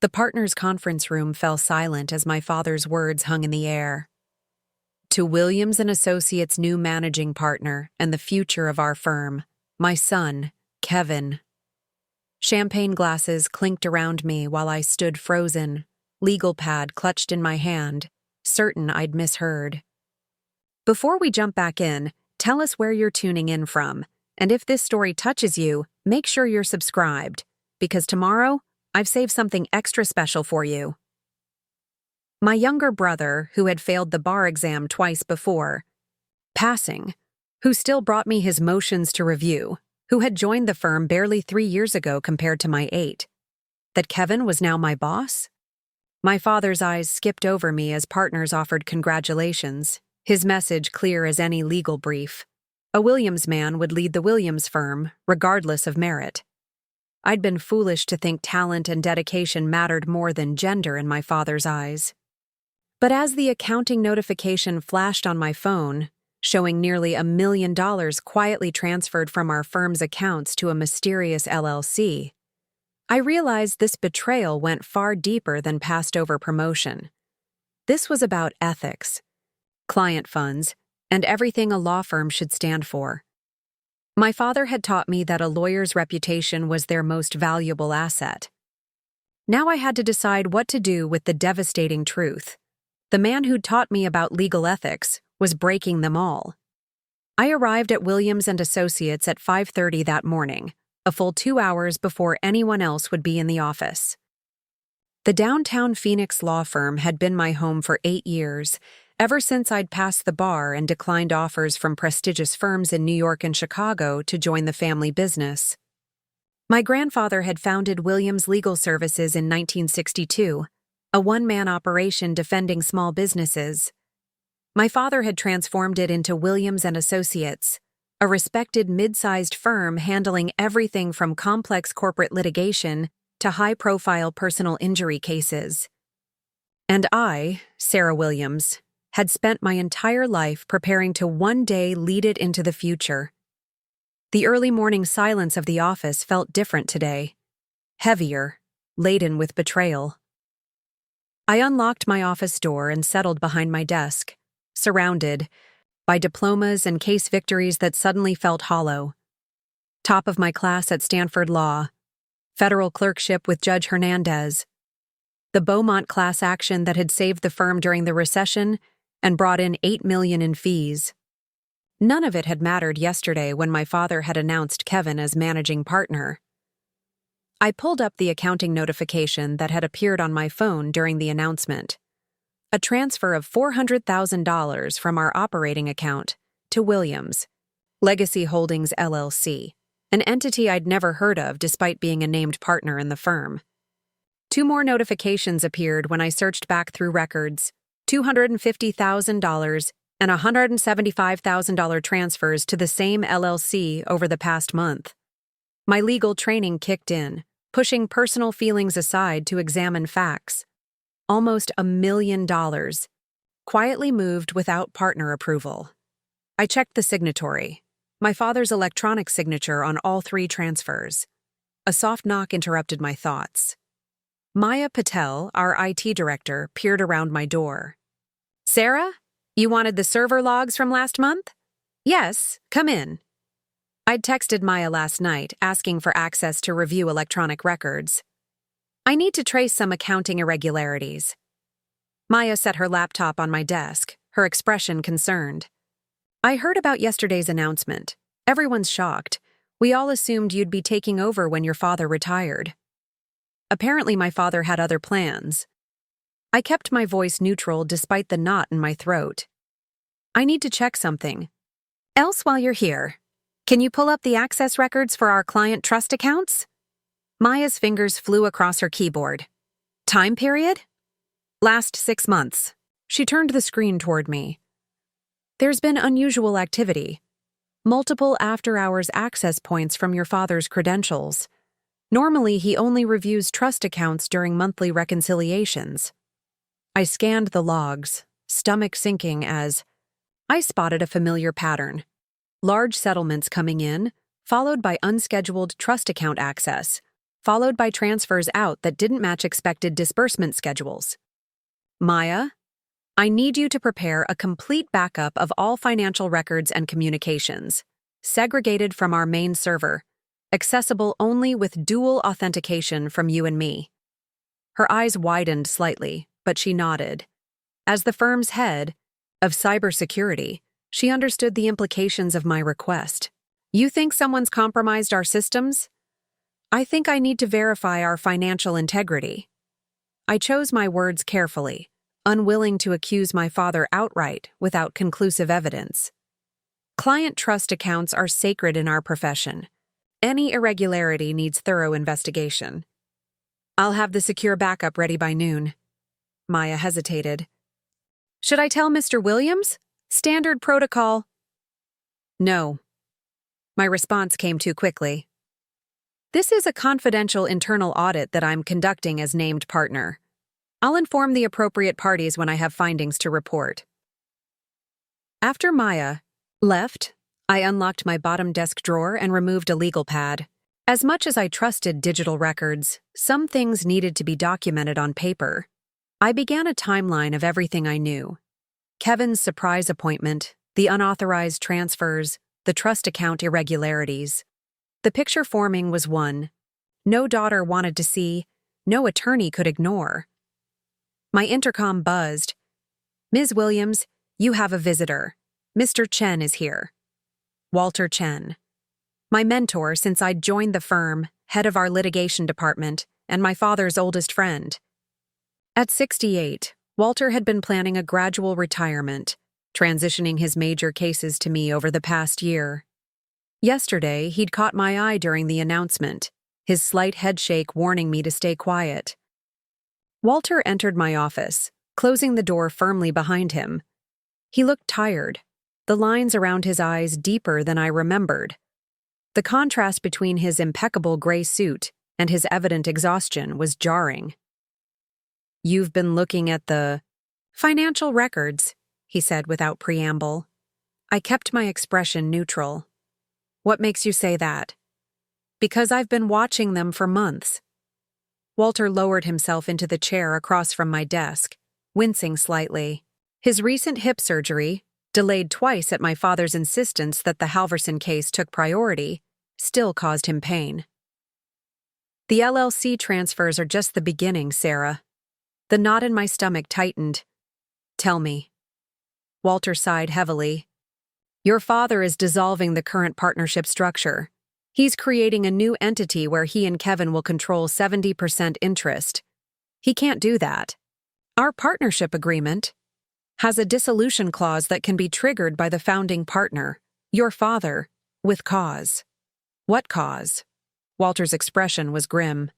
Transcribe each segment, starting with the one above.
The partners' conference room fell silent as my father's words hung in the air. To Williams and Associates' new managing partner and the future of our firm, my son, Kevin. Champagne glasses clinked around me while I stood frozen, legal pad clutched in my hand, certain I'd misheard. Before we jump back in, tell us where you're tuning in from, and if this story touches you, make sure you're subscribed, because tomorrow, I've saved something extra special for you. My younger brother, who had failed the bar exam twice before, passing, who still brought me his motions to review, who had joined the firm barely 3 years ago compared to my 8. That Kevin was now my boss? My father's eyes skipped over me as partners offered congratulations, his message clear as any legal brief. A Williams man would lead the Williams firm, regardless of merit. I'd been foolish to think talent and dedication mattered more than gender in my father's eyes. But as the accounting notification flashed on my phone, showing nearly $1 million quietly transferred from our firm's accounts to a mysterious LLC, I realized this betrayal went far deeper than passed-over promotion. This was about ethics, client funds, and everything a law firm should stand for. My father had taught me that a lawyer's reputation was their most valuable asset. Now I had to decide what to do with the devastating truth. The man who'd taught me about legal ethics was breaking them all. I arrived at Williams and Associates at 5:30 that morning, a full 2 hours before anyone else would be in the office. The downtown Phoenix law firm had been my home for 8 years, ever since I'd passed the bar and declined offers from prestigious firms in New York and Chicago to join the family business. My grandfather had founded Williams Legal Services in 1962, a one-man operation defending small businesses. My father had transformed it into Williams and Associates, a respected mid-sized firm handling everything from complex corporate litigation to high-profile personal injury cases. And I, Sarah Williams, had spent my entire life preparing to one day lead it into the future. The early morning silence of the office felt different today, heavier, laden with betrayal. I unlocked my office door and settled behind my desk, surrounded by diplomas and case victories that suddenly felt hollow. Top of my class at Stanford Law, federal clerkship with Judge Hernandez, the Beaumont class action that had saved the firm during the recession and brought in $8 million in fees. None of it had mattered yesterday when my father had announced Kevin as managing partner. I pulled up the accounting notification that had appeared on my phone during the announcement. A transfer of $400,000 from our operating account to Williams, Legacy Holdings LLC, an entity I'd never heard of despite being a named partner in the firm. 2 more notifications appeared when I searched back through records, $250,000 and $175,000 transfers to the same LLC over the past month. My legal training kicked in, pushing personal feelings aside to examine facts. Almost $1 million, quietly moved without partner approval. I checked the signatory, my father's electronic signature on all 3 transfers. A soft knock interrupted my thoughts. Maya Patel, our IT director, peered around my door. "Sarah, you wanted the server logs from last month?" "Yes, come in." I'd texted Maya last night, asking for access to review electronic records. "I need to trace some accounting irregularities." Maya set her laptop on my desk, her expression concerned. "I heard about yesterday's announcement. Everyone's shocked. We all assumed you'd be taking over when your father retired." Apparently my father had other plans. I kept my voice neutral despite the knot in my throat. "I need to check something. Else, while you're here, can you pull up the access records for our client trust accounts?" Maya's fingers flew across her keyboard. "Time period?" "Last 6 months." She turned the screen toward me. "There's been unusual activity. Multiple after-hours access points from your father's credentials. Normally, he only reviews trust accounts during monthly reconciliations." I scanned the logs, stomach sinking as I spotted a familiar pattern. Large settlements coming in, followed by unscheduled trust account access, followed by transfers out that didn't match expected disbursement schedules. Maya, I need you to prepare a complete backup of all financial records and communications, segregated from our main server, accessible only with dual authentication from you and me. Her eyes widened slightly, but she nodded. As the firm's head of cybersecurity, she understood the implications of my request. You think someone's compromised our systems? I think I need to verify our financial integrity. I chose my words carefully, unwilling to accuse my father outright without conclusive evidence. Client trust accounts are sacred in our profession. Any irregularity needs thorough investigation. I'll have the secure backup ready by noon. Maya hesitated. Should I tell Mr. Williams? Standard protocol. No. My response came too quickly. This is a confidential internal audit that I'm conducting as named partner. I'll inform the appropriate parties when I have findings to report. After Maya left, I unlocked my bottom desk drawer and removed a legal pad. As much as I trusted digital records, some things needed to be documented on paper. I began a timeline of everything I knew. Kevin's surprise appointment, the unauthorized transfers, the trust account irregularities. The picture forming was one no daughter wanted to see, no attorney could ignore. My intercom buzzed. Ms. Williams, you have a visitor. Mr. Chen is here. Walter Chen. My mentor since I'd joined the firm, head of our litigation department, and my father's oldest friend. At 68, Walter had been planning a gradual retirement, transitioning his major cases to me over the past year. Yesterday, he'd caught my eye during the announcement, his slight headshake warning me to stay quiet. Walter entered my office, closing the door firmly behind him. He looked tired, the lines around his eyes deeper than I remembered. The contrast between his impeccable gray suit and his evident exhaustion was jarring. You've been looking at the financial records, he said without preamble. I kept my expression neutral. What makes you say that? Because I've been watching them for months. Walter lowered himself into the chair across from my desk, wincing slightly. His recent hip surgery, delayed twice at my father's insistence that the Halverson case took priority, still caused him pain. The LLC transfers are just the beginning, Sarah. The knot in my stomach tightened. Tell me. Walter sighed heavily. Your father is dissolving the current partnership structure. He's creating a new entity where he and Kevin will control 70% interest. He can't do that. Our partnership agreement has a dissolution clause that can be triggered by the founding partner, your father, with cause. What cause? Walter's expression was grim.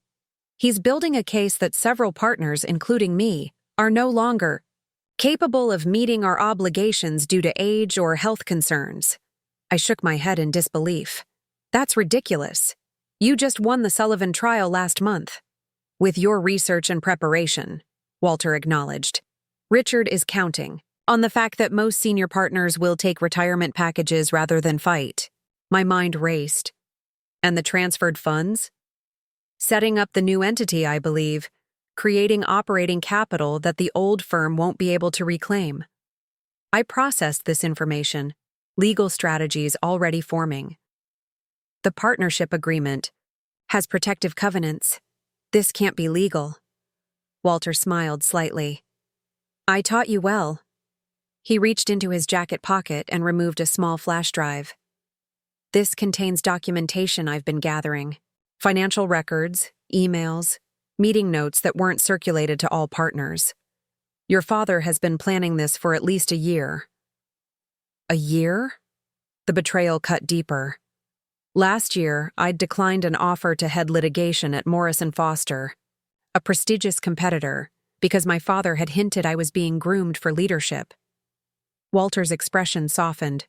He's building a case that several partners, including me, are no longer capable of meeting our obligations due to age or health concerns. I shook my head in disbelief. That's ridiculous. You just won the Sullivan trial last month. With your research and preparation, Walter acknowledged. Richard is counting on the fact that most senior partners will take retirement packages rather than fight. My mind raced. And the transferred funds? Setting up the new entity, I believe, creating operating capital that the old firm won't be able to reclaim. I processed this information, legal strategies already forming. The partnership agreement has protective covenants. This can't be legal. Walter smiled slightly. I taught you well. He reached into his jacket pocket and removed a small flash drive. This contains documentation I've been gathering. Financial records, emails, meeting notes that weren't circulated to all partners. Your father has been planning this for at least a year. A year? The betrayal cut deeper. Last year, I'd declined an offer to head litigation at Morris & Foster, a prestigious competitor, because my father had hinted I was being groomed for leadership. Walter's expression softened.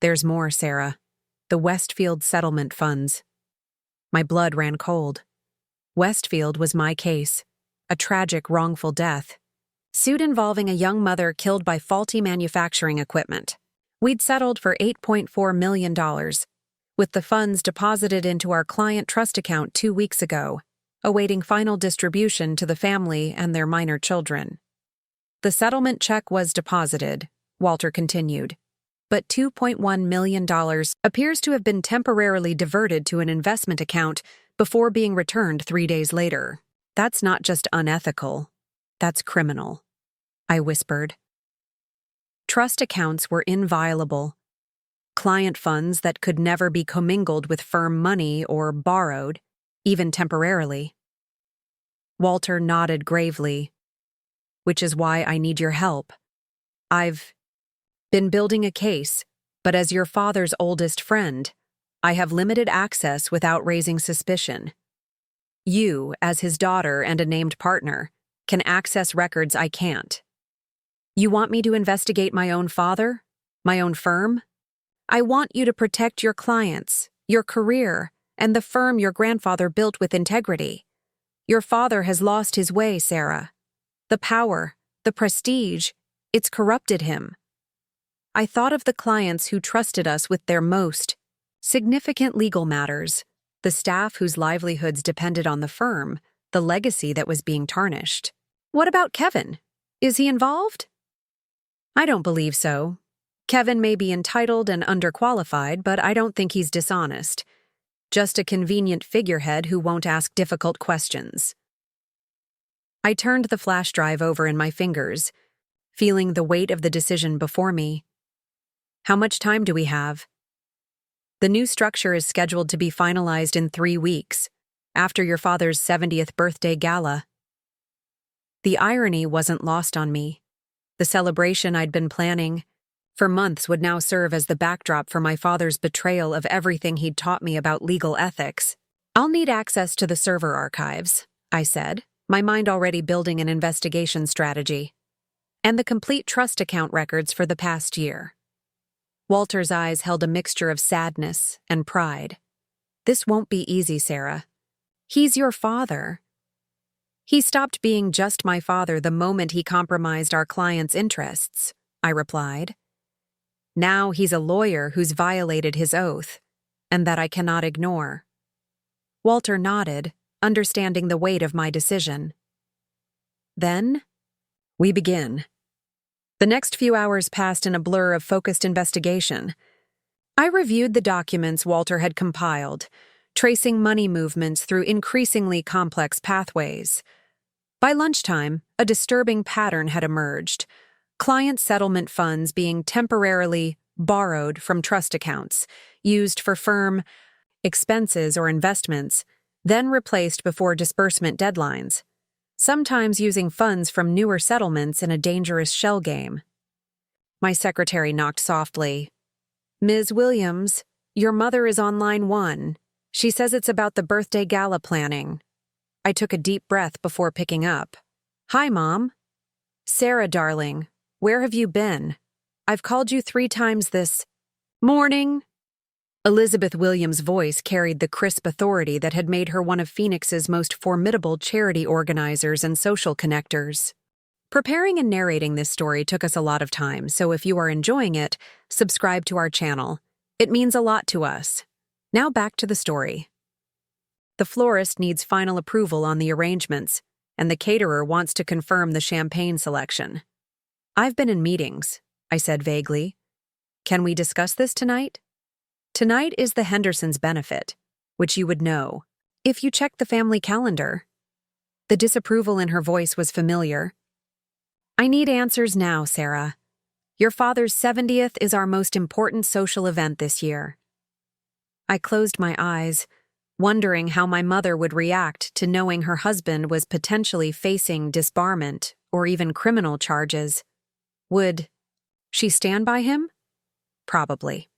There's more, Sarah. The Westfield settlement funds. My blood ran cold. Westfield was my case. A tragic, wrongful death. Suit involving a young mother killed by faulty manufacturing equipment. We'd settled for $8.4 million. with the funds deposited into our client trust account 2 weeks ago, awaiting final distribution to the family and their minor children. The settlement check was deposited, Walter continued, but $2.1 million appears to have been temporarily diverted to an investment account before being returned 3 days later. That's not just unethical, that's criminal, I whispered. Trust accounts were inviolable. Client funds that could never be commingled with firm money or borrowed, even temporarily. Walter nodded gravely, which is why I need your help. I've been building a case, but as your father's oldest friend, I have limited access without raising suspicion. You, as his daughter and a named partner, can access records I can't. You want me to investigate my own father? My own firm? I want you to protect your clients, your career, and the firm your grandfather built with integrity. Your father has lost his way, Sarah. The power, the prestige, it's corrupted him. I thought of the clients who trusted us with their most significant legal matters, the staff whose livelihoods depended on the firm, the legacy that was being tarnished. What about Kevin? Is he involved? I don't believe so. Kevin may be entitled and underqualified, but I don't think he's dishonest. Just a convenient figurehead who won't ask difficult questions. I turned the flash drive over in my fingers, feeling the weight of the decision before me. How much time do we have? The new structure is scheduled to be finalized in 3 weeks, after your father's 70th birthday gala. The irony wasn't lost on me. The celebration I'd been planning for months would now serve as the backdrop for my father's betrayal of everything he'd taught me about legal ethics. I'll need access to the server archives, I said, my mind already building an investigation strategy, and the complete trust account records for the past year. Walter's eyes held a mixture of sadness and pride. This won't be easy, Sarah. He's your father. He stopped being just my father the moment he compromised our client's interests, I replied. Now he's a lawyer who's violated his oath, and that I cannot ignore. Walter nodded, understanding the weight of my decision. Then, we begin. The next few hours passed in a blur of focused investigation. I reviewed the documents Walter had compiled, tracing money movements through increasingly complex pathways. By lunchtime, a disturbing pattern had emerged. Client settlement funds being temporarily borrowed from trust accounts, used for firm expenses or investments, then replaced before disbursement deadlines, sometimes using funds from newer settlements in a dangerous shell game. My secretary knocked softly. Ms. Williams, your mother is on line 1. She says it's about the birthday gala planning. I took a deep breath before picking up. Hi, Mom. Sarah, darling, where have you been? I've called you 3 times this morning. Elizabeth Williams' voice carried the crisp authority that had made her one of Phoenix's most formidable charity organizers and social connectors. Preparing and narrating this story took us a lot of time, so if you are enjoying it, subscribe to our channel. It means a lot to us. Now back to the story. The florist needs final approval on the arrangements, and the caterer wants to confirm the champagne selection. I've been in meetings, I said vaguely. Can we discuss this tonight? Tonight is the Hendersons' benefit, which you would know if you checked the family calendar. The disapproval in her voice was familiar. I need answers now, Sarah. Your father's 70th is our most important social event this year. I closed my eyes, wondering how my mother would react to knowing her husband was potentially facing disbarment or even criminal charges. Would she stand by him? Probably.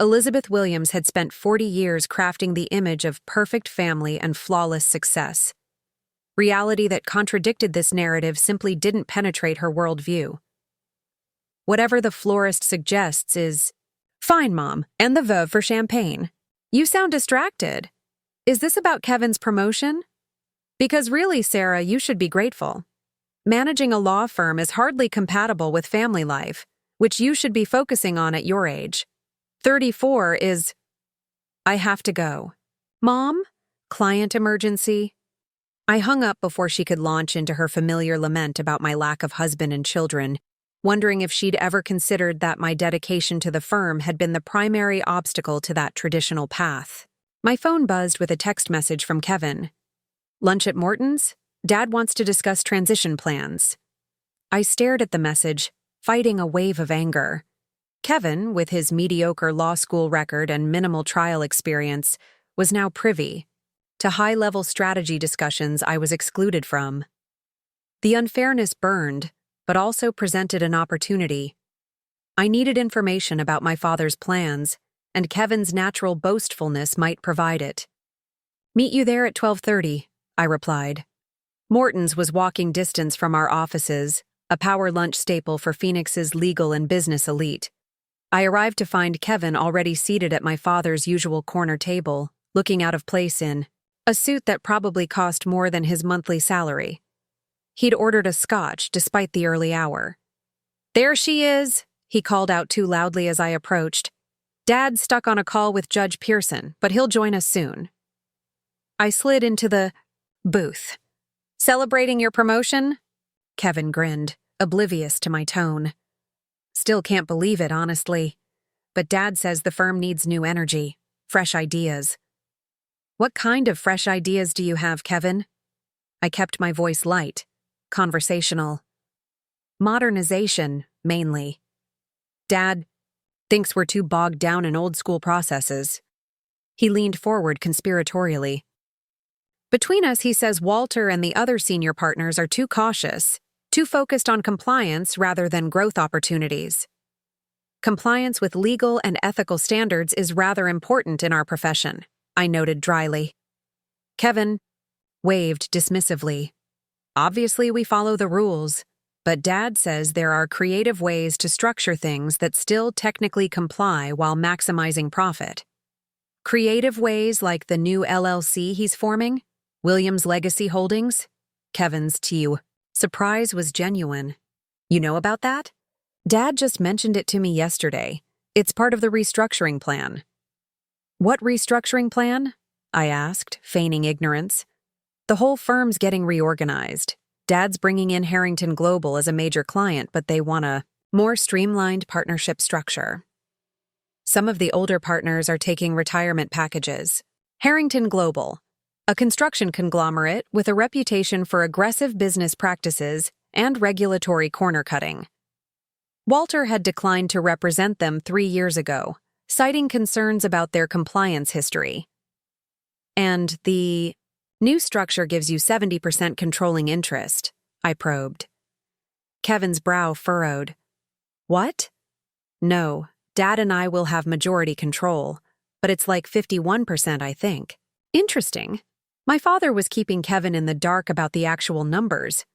Elizabeth Williams had spent 40 years crafting the image of perfect family and flawless success. Reality that contradicted this narrative simply didn't penetrate her worldview. Whatever the florist suggests is, fine, Mom, and the verve for champagne. You sound distracted. Is this about Kevin's promotion? Because really, Sarah, you should be grateful. Managing a law firm is hardly compatible with family life, which you should be focusing on at your age. 34 is I have to go. Mom? Client emergency? I hung up before she could launch into her familiar lament about my lack of husband and children, wondering if she'd ever considered that my dedication to the firm had been the primary obstacle to that traditional path. My phone buzzed with a text message from Kevin. Lunch at Morton's? Dad wants to discuss transition plans. I stared at the message, fighting a wave of anger. Kevin, with his mediocre law school record and minimal trial experience, was now privy to high-level strategy discussions I was excluded from. The unfairness burned, but also presented an opportunity. I needed information about my father's plans, and Kevin's natural boastfulness might provide it. Meet you there at 12:30, I replied. Morton's was walking distance from our offices, a power lunch staple for Phoenix's legal and business elite. I arrived to find Kevin already seated at my father's usual corner table, looking out of place in a suit that probably cost more than his monthly salary. He'd ordered a scotch despite the early hour. There she is, he called out too loudly as I approached. Dad's stuck on a call with Judge Pearson, but he'll join us soon. I slid into the booth. Celebrating your promotion? Kevin grinned, oblivious to my tone. Still can't believe it, honestly. But Dad says the firm needs new energy, fresh ideas. What kind of fresh ideas do you have, Kevin? I kept my voice light, conversational. Modernization, mainly. Dad thinks we're too bogged down in old-school processes. He leaned forward conspiratorially. Between us, he says Walter and the other senior partners are too cautious, too focused on compliance rather than growth opportunities. Compliance with legal and ethical standards is rather important in our profession, I noted dryly. Kevin waved dismissively. Obviously, we follow the rules, but Dad says there are creative ways to structure things that still technically comply while maximizing profit. Creative ways like the new LLC he's forming? Williams Legacy Holdings? Kevin's surprise was genuine. You know about that? Dad just mentioned it to me yesterday. It's part of the restructuring plan. What restructuring plan? I asked, feigning ignorance. The whole firm's getting reorganized. Dad's bringing in Harrington Global as a major client, but they want a more streamlined partnership structure. Some of the older partners are taking retirement packages. Harrington Global, a construction conglomerate with a reputation for aggressive business practices and regulatory corner-cutting. Walter had declined to represent them 3 years ago, citing concerns about their compliance history. And the new structure gives you 70% controlling interest, I probed. Kevin's brow furrowed. What? No, Dad and I will have majority control, but it's like 51%, I think. Interesting. My father was keeping Kevin in the dark about the actual numbers.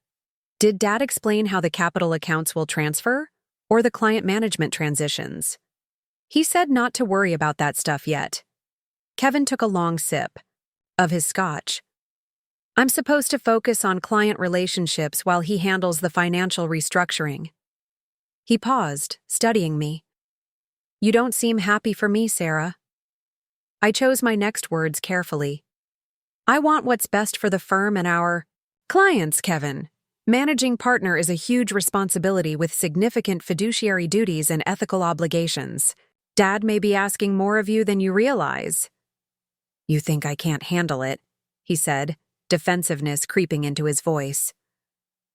Did Dad explain how the capital accounts will transfer, or the client management transitions? He said not to worry about that stuff yet. Kevin took a long sip of his scotch. I'm supposed to focus on client relationships while he handles the financial restructuring. He paused, studying me. You don't seem happy for me, Sarah. I chose my next words carefully. I want what's best for the firm and our clients, Kevin. Managing partner is a huge responsibility with significant fiduciary duties and ethical obligations. Dad may be asking more of you than you realize. You think I can't handle it, he said, defensiveness creeping into his voice.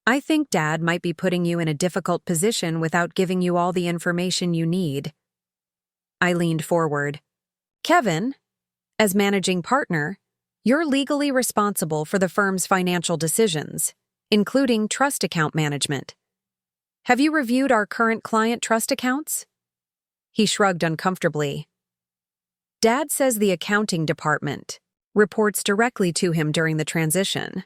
I think Dad might be putting you in a difficult position without giving you all the information you need. I leaned forward. Kevin, as managing partner, you're legally responsible for the firm's financial decisions, including trust account management. Have you reviewed our current client trust accounts? He shrugged uncomfortably. Dad says the accounting department reports directly to him during the transition.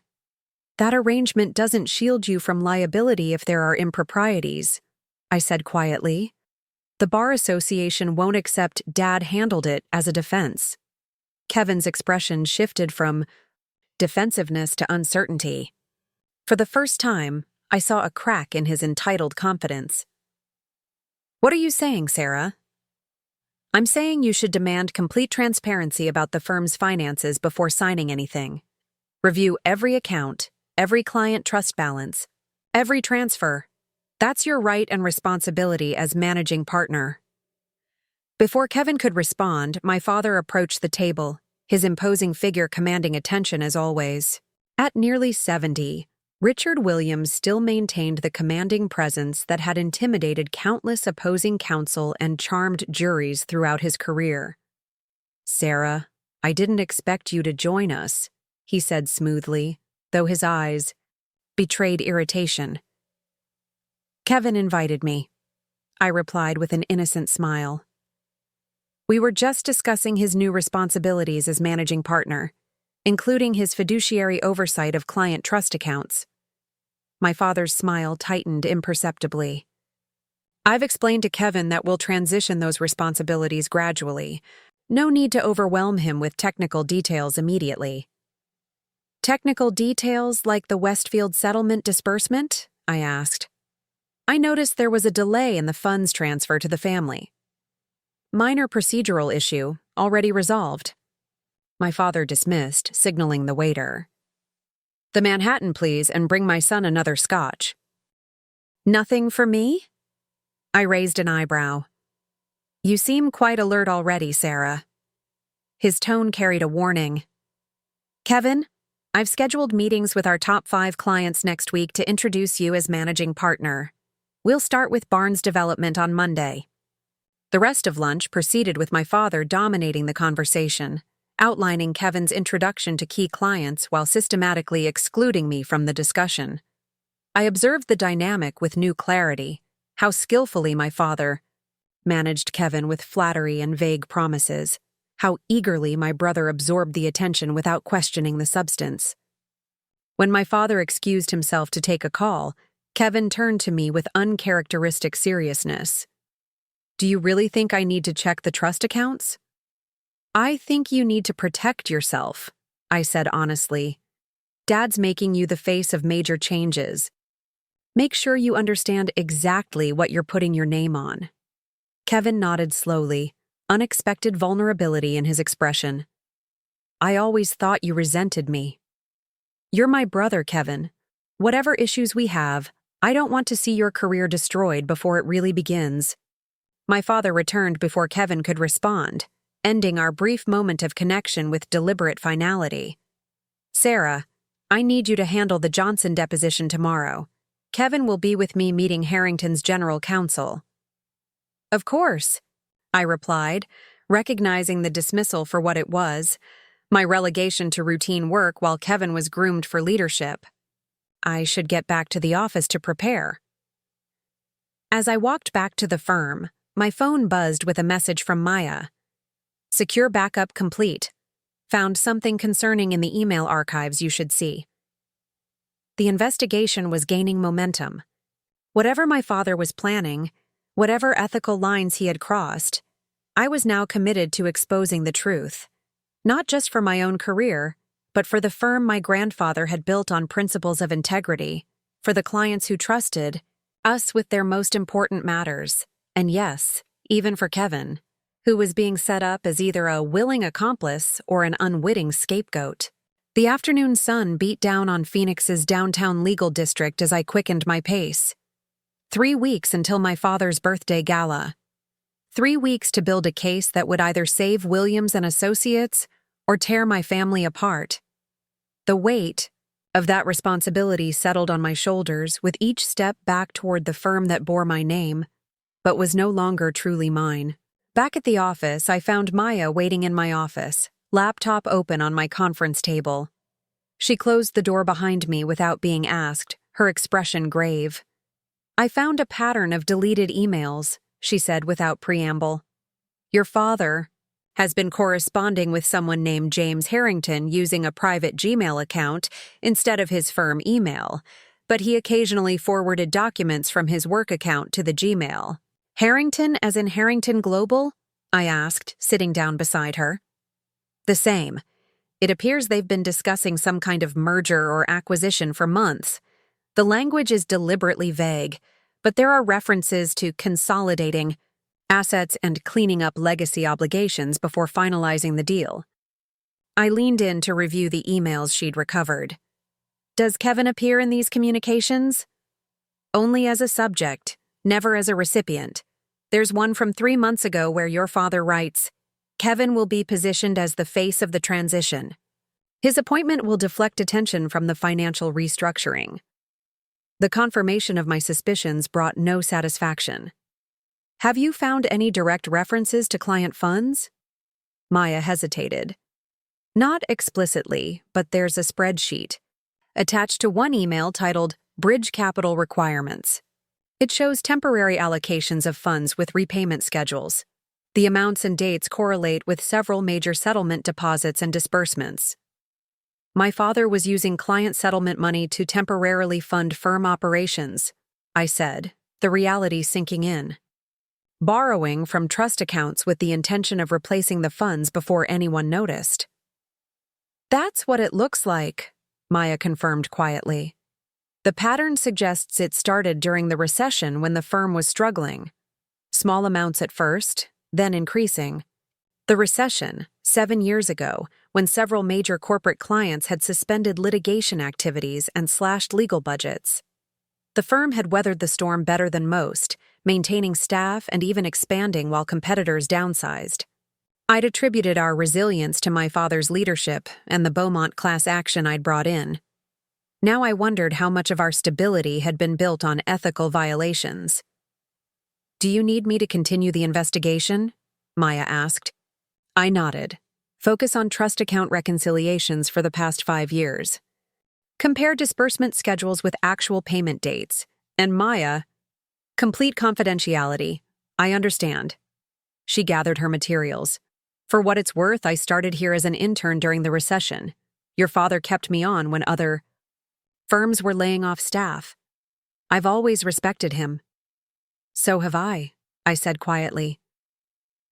That arrangement doesn't shield you from liability if there are improprieties, I said quietly. The Bar Association won't accept Dad handled it as a defense. Kevin's expression shifted from defensiveness to uncertainty. For the first time, I saw a crack in his entitled confidence. What are you saying, Sarah? I'm saying you should demand complete transparency about the firm's finances before signing anything. Review every account, every client trust balance, every transfer. That's your right and responsibility as managing partner. Before Kevin could respond, my father approached the table, his imposing figure commanding attention as always. At nearly 70, Richard Williams still maintained the commanding presence that had intimidated countless opposing counsel and charmed juries throughout his career. "Sarah, I didn't expect you to join us," he said smoothly, though his eyes betrayed irritation. "Kevin invited me," I replied with an innocent smile. "We were just discussing his new responsibilities as managing partner, including his fiduciary oversight of client trust accounts." My father's smile tightened imperceptibly. "I've explained to Kevin that we'll transition those responsibilities gradually. No need to overwhelm him with technical details immediately." "Technical details like the Westfield settlement disbursement?" I asked. "I noticed there was a delay in the funds transfer to the family." "Minor procedural issue, already resolved." My father dismissed, signaling the waiter. "The Manhattan, please, and bring my son another scotch." "Nothing for me?" I raised an eyebrow. "You seem quite alert already, Sarah." His tone carried a warning. "Kevin, I've scheduled meetings with our top 5 clients next week to introduce you as managing partner. We'll start with Barnes Development on Monday." The rest of lunch proceeded with my father dominating the conversation, outlining Kevin's introduction to key clients while systematically excluding me from the discussion. I observed the dynamic with new clarity, how skillfully my father managed Kevin with flattery and vague promises, how eagerly my brother absorbed the attention without questioning the substance. When my father excused himself to take a call, Kevin turned to me with uncharacteristic seriousness. "Do you really think I need to check the trust accounts?" "I think you need to protect yourself," I said honestly. "Dad's making you the face of major changes. Make sure you understand exactly what you're putting your name on." Kevin nodded slowly, unexpected vulnerability in his expression. "I always thought you resented me." "You're my brother, Kevin. Whatever issues we have, I don't want to see your career destroyed before it really begins." My father returned before Kevin could respond, ending our brief moment of connection with deliberate finality. "Sarah, I need you to handle the Johnson deposition tomorrow. Kevin will be with me meeting Harrington's general counsel." "Of course," I replied, recognizing the dismissal for what it was, my relegation to routine work while Kevin was groomed for leadership. I should get back to the office to prepare. As I walked back to the firm, my phone buzzed with a message from Maya. "Secure backup complete. Found something concerning in the email archives you should see." The investigation was gaining momentum. Whatever my father was planning, whatever ethical lines he had crossed, I was now committed to exposing the truth. Not just for my own career, but for the firm my grandfather had built on principles of integrity, for the clients who trusted us with their most important matters. And yes, even for Kevin, who was being set up as either a willing accomplice or an unwitting scapegoat. The afternoon sun beat down on Phoenix's downtown legal district as I quickened my pace. 3 weeks until my father's birthday gala. 3 weeks to build a case that would either save Williams and Associates or tear my family apart. The weight of that responsibility settled on my shoulders with each step back toward the firm that bore my name, but was no longer truly mine. Back at the office, I found Maya waiting in my office, laptop open on my conference table. She closed the door behind me without being asked, her expression grave. "I found a pattern of deleted emails," she said without preamble. "Your father has been corresponding with someone named James Harrington using a private Gmail account instead of his firm email, but he occasionally forwarded documents from his work account to the Gmail." "Harrington as in Harrington Global?" I asked, sitting down beside her. "The same. It appears they've been discussing some kind of merger or acquisition for months. The language is deliberately vague, but there are references to consolidating assets and cleaning up legacy obligations before finalizing the deal. I leaned in to review the emails she'd recovered. Does Kevin appear in these communications? Only as a subject, never as a recipient. There's one from 3 months ago where your father writes, Kevin will be positioned as the face of the transition. His appointment will deflect attention from the financial restructuring. The confirmation of my suspicions brought no satisfaction. Have you found any direct references to client funds? Maya hesitated. Not explicitly, but there's a spreadsheet attached to one email titled Bridge Capital Requirements. It shows temporary allocations of funds with repayment schedules. The amounts and dates correlate with several major settlement deposits and disbursements. My father was using client settlement money to temporarily fund firm operations, I said, the reality sinking in. Borrowing from trust accounts with the intention of replacing the funds before anyone noticed. That's what it looks like, Maya confirmed quietly. The pattern suggests it started during the recession when the firm was struggling. Small amounts at first, then increasing. The recession, 7 years ago, when several major corporate clients had suspended litigation activities and slashed legal budgets. The firm had weathered the storm better than most, maintaining staff and even expanding while competitors downsized. I'd attributed our resilience to my father's leadership and the Beaumont class action I'd brought in. Now I wondered how much of our stability had been built on ethical violations. Do you need me to continue the investigation? Maya asked. I nodded. Focus on trust account reconciliations for the past 5 years. Compare disbursement schedules with actual payment dates. And Maya, complete confidentiality. I understand. She gathered her materials. For what it's worth, I started here as an intern during the recession. Your father kept me on when other firms were laying off staff. I've always respected him. So have I said quietly.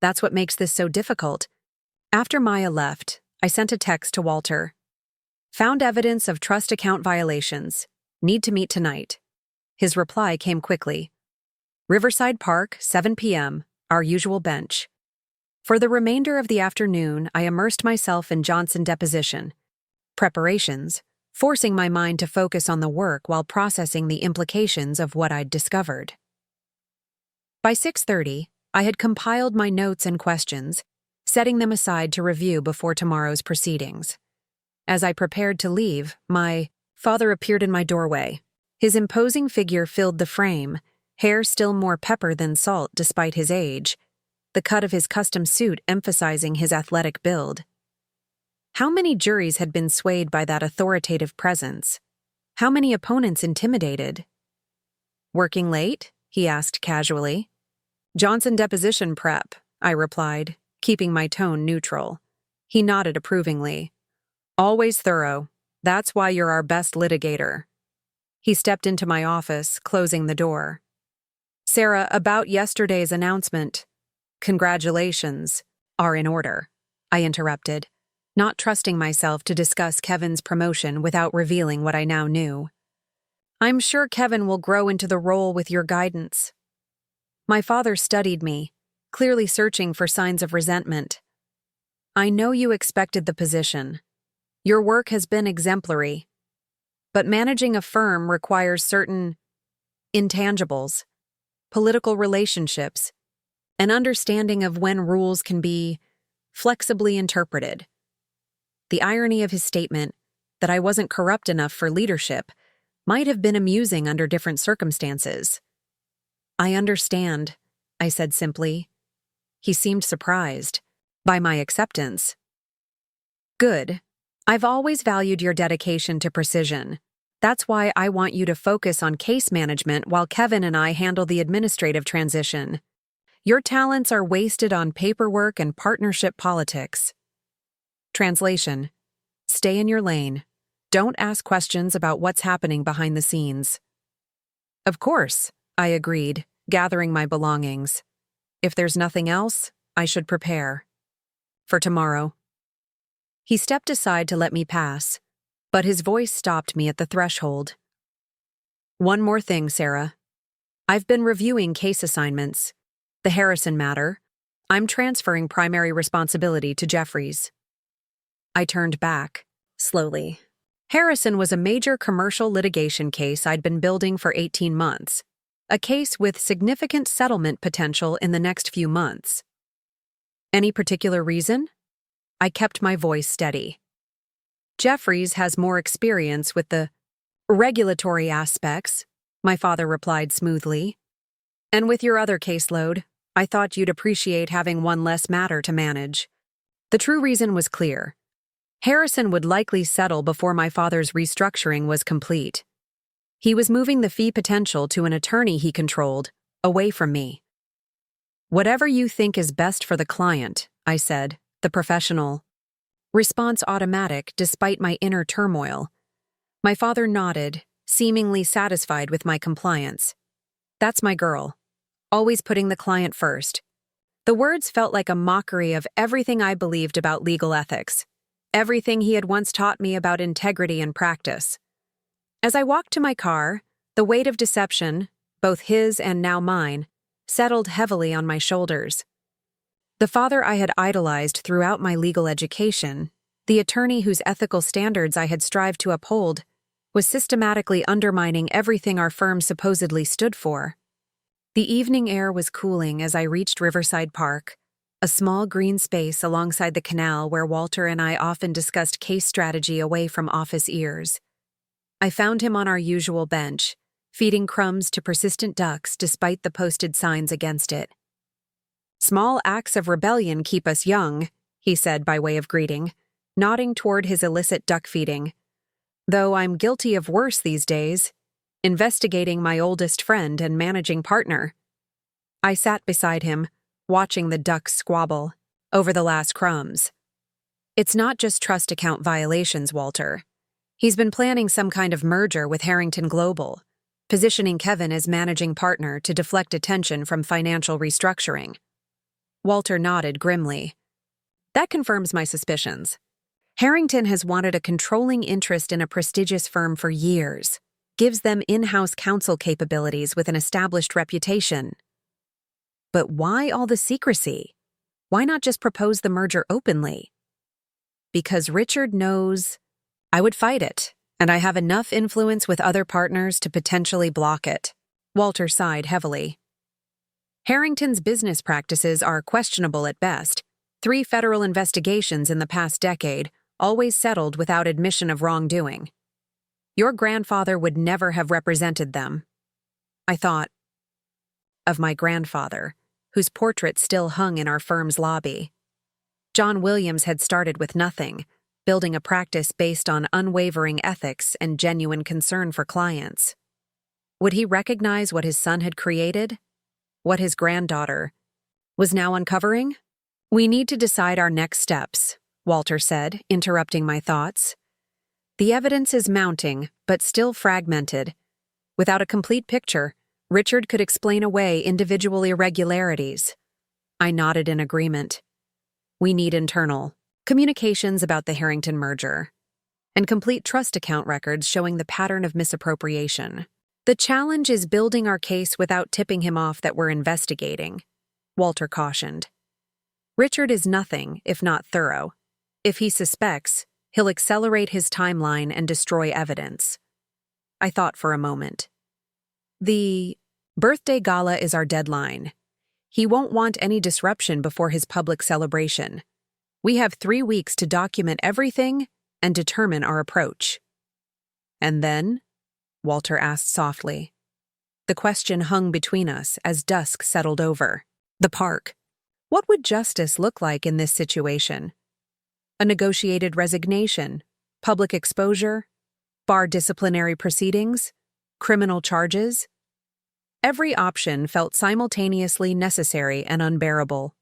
That's what makes this so difficult. After Maya left, I sent a text to Walter. Found evidence of trust account violations. Need to meet tonight. His reply came quickly. Riverside Park, 7 p.m., our usual bench. For the remainder of the afternoon, I immersed myself in Johnson deposition preparations, forcing my mind to focus on the work while processing the implications of what I'd discovered. By 6:30, I had compiled my notes and questions, setting them aside to review before tomorrow's proceedings. As I prepared to leave, my father appeared in my doorway. His imposing figure filled the frame, hair still more pepper than salt despite his age, the cut of his custom suit emphasizing his athletic build. How many juries had been swayed by that authoritative presence? How many opponents intimidated? Working late? He asked casually. Johnson deposition prep, I replied, keeping my tone neutral. He nodded approvingly. Always thorough. That's why you're our best litigator. He stepped into my office, closing the door. Sarah, about yesterday's announcement. Congratulations are in order, I interrupted, not trusting myself to discuss Kevin's promotion without revealing what I now knew. I'm sure Kevin will grow into the role with your guidance. My father studied me, clearly searching for signs of resentment. I know you expected the position. Your work has been exemplary. But managing a firm requires certain intangibles, political relationships, an understanding of when rules can be flexibly interpreted. The irony of his statement, that I wasn't corrupt enough for leadership, might have been amusing under different circumstances. I understand, I said simply. He seemed surprised by my acceptance. Good. I've always valued your dedication to precision. That's why I want you to focus on case management while Kevin and I handle the administrative transition. Your talents are wasted on paperwork and partnership politics. Translation: stay in your lane. Don't ask questions about what's happening behind the scenes. Of course, I agreed, gathering my belongings. If there's nothing else, I should prepare. For tomorrow. He stepped aside to let me pass, but his voice stopped me at the threshold. One more thing, Sarah. I've been reviewing case assignments. The Harrison matter. I'm transferring primary responsibility to Jeffries. I turned back, slowly. Harrison was a major commercial litigation case I'd been building for 18 months, a case with significant settlement potential in the next few months. Any particular reason? I kept my voice steady. Jeffries has more experience with the regulatory aspects, my father replied smoothly. And with your other caseload, I thought you'd appreciate having one less matter to manage. The true reason was clear. Harrison would likely settle before my father's restructuring was complete. He was moving the fee potential to an attorney he controlled, away from me. Whatever you think is best for the client, I said, the professional. Response automatic despite my inner turmoil. My father nodded, seemingly satisfied with my compliance. That's my girl. Always putting the client first. The words felt like a mockery of everything I believed about legal ethics, everything he had once taught me about integrity and practice. As I walked to my car, the weight of deception, both his and now mine, settled heavily on my shoulders. The father I had idolized throughout my legal education, the attorney whose ethical standards I had strived to uphold, was systematically undermining everything our firm supposedly stood for. The evening air was cooling as I reached Riverside Park, a small green space alongside the canal where Walter and I often discussed case strategy away from office ears. I found him on our usual bench, feeding crumbs to persistent ducks despite the posted signs against it. Small acts of rebellion keep us young, he said by way of greeting, nodding toward his illicit duck feeding. Though I'm guilty of worse these days, investigating my oldest friend and managing partner. I sat beside him, watching the ducks squabble over the last crumbs. It's not just trust account violations, Walter. He's been planning some kind of merger with Harrington Global, positioning Kevin as managing partner to deflect attention from financial restructuring. Walter nodded grimly. That confirms my suspicions. Harrington has wanted a controlling interest in a prestigious firm for years, gives them in-house counsel capabilities with an established reputation. But why all the secrecy? Why not just propose the merger openly? Because Richard knows I would fight it, and I have enough influence with other partners to potentially block it. Walter sighed heavily. Harrington's business practices are questionable at best. 3 federal investigations in the past decade, always settled without admission of wrongdoing. Your grandfather would never have represented them. I thought of my grandfather, whose portrait still hung in our firm's lobby. John Williams had started with nothing, building a practice based on unwavering ethics and genuine concern for clients. Would he recognize what his son had created? What his granddaughter was now uncovering? We need to decide our next steps, Walter said, interrupting my thoughts. The evidence is mounting, but still fragmented. Without a complete picture, Richard could explain away individual irregularities. I nodded in agreement. We need internal communications about the Harrington merger, and complete trust account records showing the pattern of misappropriation. The challenge is building our case without tipping him off that we're investigating, Walter cautioned. Richard is nothing if not thorough. If he suspects, he'll accelerate his timeline and destroy evidence. I thought for a moment. The birthday gala is our deadline. He won't want any disruption before his public celebration. We have 3 weeks to document everything and determine our approach. And then? Walter asked softly. The question hung between us as dusk settled over. The park. What would justice look like in this situation? A negotiated resignation, public exposure, bar disciplinary proceedings, criminal charges? Every option felt simultaneously necessary and unbearable.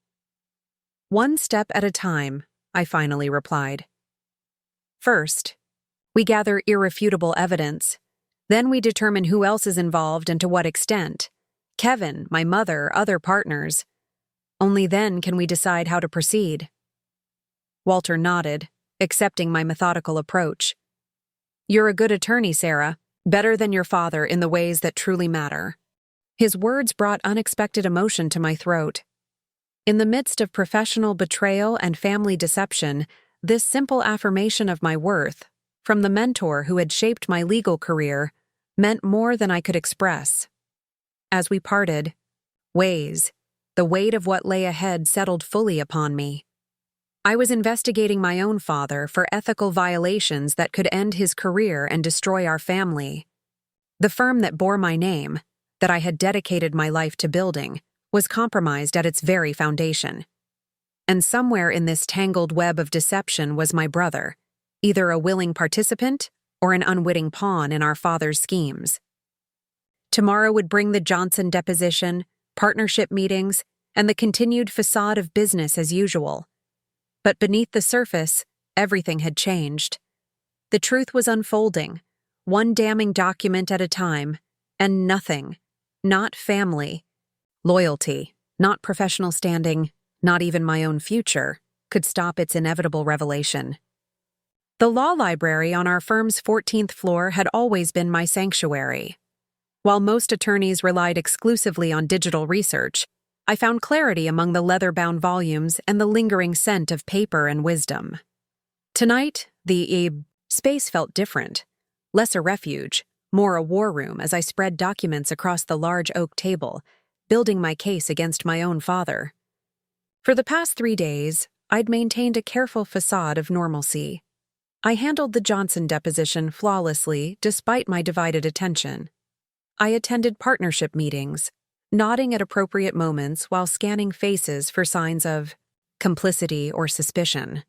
One step at a time, I finally replied. First, we gather irrefutable evidence. Then we determine who else is involved and to what extent. Kevin, my mother, other partners. Only then can we decide how to proceed. Walter nodded, accepting my methodical approach. You're a good attorney, Sarah, better than your father in the ways that truly matter. His words brought unexpected emotion to my throat. In the midst of professional betrayal and family deception, this simple affirmation of my worth, from the mentor who had shaped my legal career, meant more than I could express. As we parted ways, the weight of what lay ahead settled fully upon me. I was investigating my own father for ethical violations that could end his career and destroy our family. The firm that bore my name, that I had dedicated my life to building, was compromised at its very foundation. And somewhere in this tangled web of deception was my brother, either a willing participant or an unwitting pawn in our father's schemes. Tomorrow would bring the Johnson deposition, partnership meetings, and the continued facade of business as usual. But beneath the surface, everything had changed. The truth was unfolding, one damning document at a time, and nothing, not family, loyalty, not professional standing, not even my own future, could stop its inevitable revelation. The law library on our firm's 14th floor had always been my sanctuary. While most attorneys relied exclusively on digital research, I found clarity among the leather-bound volumes and the lingering scent of paper and wisdom. Tonight, the space felt different, less a refuge, more a war room as I spread documents across the large oak table, building my case against my own father. For the past 3 days, I'd maintained a careful facade of normalcy. I handled the Johnson deposition flawlessly despite my divided attention. I attended partnership meetings, nodding at appropriate moments while scanning faces for signs of complicity or suspicion.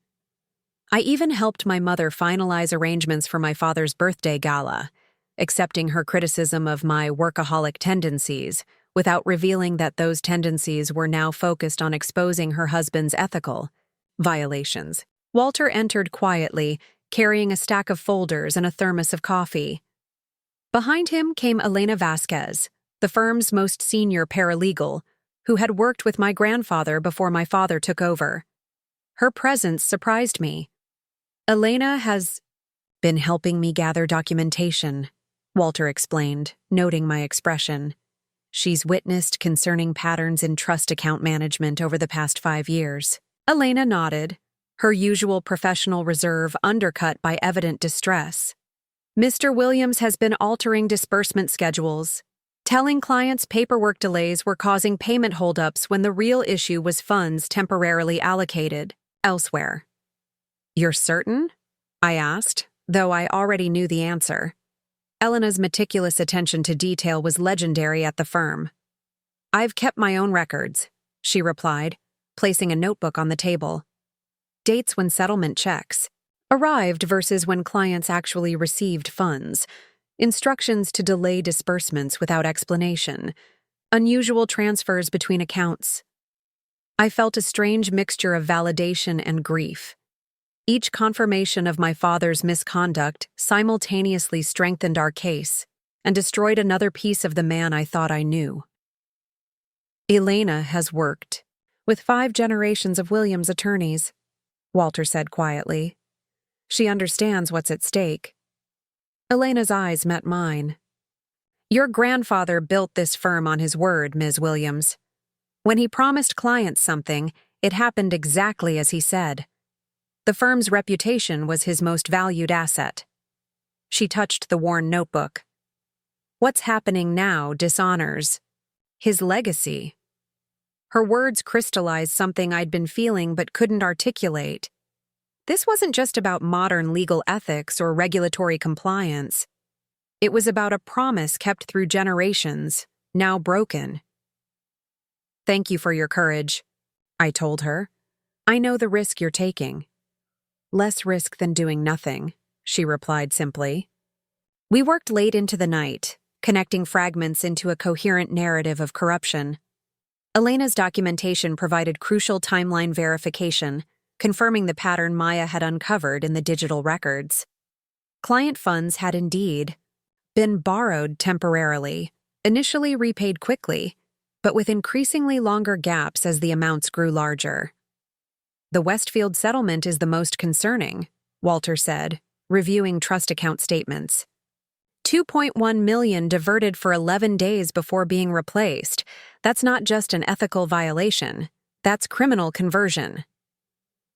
I even helped my mother finalize arrangements for my father's birthday gala, accepting her criticism of my workaholic tendencies without revealing that those tendencies were now focused on exposing her husband's ethical violations. Walter entered quietly, carrying a stack of folders and a thermos of coffee. Behind him came Elena Vasquez, the firm's most senior paralegal, who had worked with my grandfather before my father took over. Her presence surprised me. Elena has been helping me gather documentation, Walter explained, noting my expression. She's witnessed concerning patterns in trust account management over the past 5 years. Elena nodded, her usual professional reserve undercut by evident distress. Mr. Williams has been altering disbursement schedules, telling clients paperwork delays were causing payment holdups when the real issue was funds temporarily allocated elsewhere. You're certain? I asked, though I already knew the answer. Elena's meticulous attention to detail was legendary at the firm. I've kept my own records, she replied, placing a notebook on the table. Dates when settlement checks arrived versus when clients actually received funds, instructions to delay disbursements without explanation, unusual transfers between accounts. I felt a strange mixture of validation and grief. Each confirmation of my father's misconduct simultaneously strengthened our case and destroyed another piece of the man I thought I knew. Elena has worked with 5 generations of Williams attorneys, Walter said quietly. She understands what's at stake. Elena's eyes met mine. Your grandfather built this firm on his word, Ms. Williams. When he promised clients something, it happened exactly as he said. The firm's reputation was his most valued asset. She touched the worn notebook. What's happening now dishonors his legacy. Her words crystallized something I'd been feeling but couldn't articulate. This wasn't just about modern legal ethics or regulatory compliance. It was about a promise kept through generations, now broken. Thank you for your courage, I told her. I know the risk you're taking. Less risk than doing nothing, she replied simply. We worked late into the night, connecting fragments into a coherent narrative of corruption. Elena's documentation provided crucial timeline verification, confirming the pattern Maya had uncovered in the digital records. Client funds had indeed been borrowed temporarily, initially repaid quickly, but with increasingly longer gaps as the amounts grew larger. The Westfield settlement is the most concerning, Walter said, reviewing trust account statements. 2.1 million diverted for 11 days before being replaced. That's not just an ethical violation. That's criminal conversion.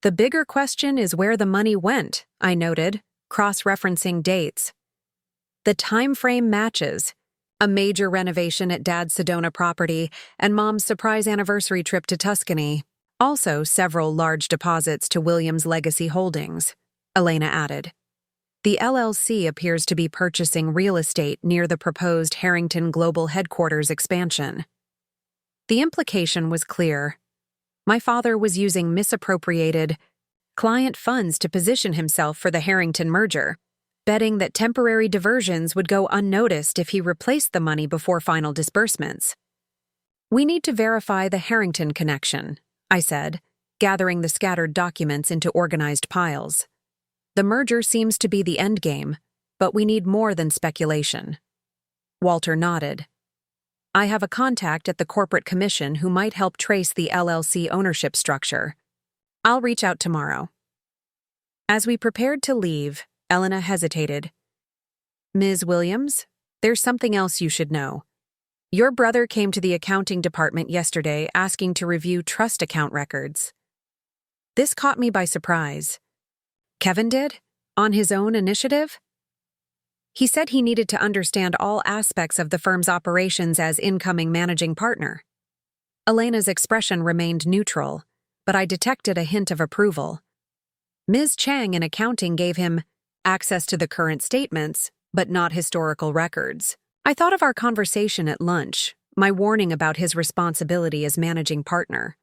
The bigger question is where the money went, I noted, cross-referencing dates. The time frame matches. A major renovation at Dad's Sedona property and Mom's surprise anniversary trip to Tuscany. Also, several large deposits to Williams' legacy holdings, Elena added. The LLC appears to be purchasing real estate near the proposed Harrington Global Headquarters expansion. The implication was clear. My father was using misappropriated client funds to position himself for the Harrington merger, betting that temporary diversions would go unnoticed if he replaced the money before final disbursements. We need to verify the Harrington connection, I said, gathering the scattered documents into organized piles. The merger seems to be the endgame, but we need more than speculation. Walter nodded. I have a contact at the Corporate Commission who might help trace the LLC ownership structure. I'll reach out tomorrow. As we prepared to leave, Elena hesitated. Ms. Williams, there's something else you should know. Your brother came to the accounting department yesterday asking to review trust account records. This caught me by surprise. Kevin did? On his own initiative? He said he needed to understand all aspects of the firm's operations as incoming managing partner. Elena's expression remained neutral, but I detected a hint of approval. Ms. Chang in accounting gave him access to the current statements, but not historical records. I thought of our conversation at lunch, my warning about his responsibility as managing partner.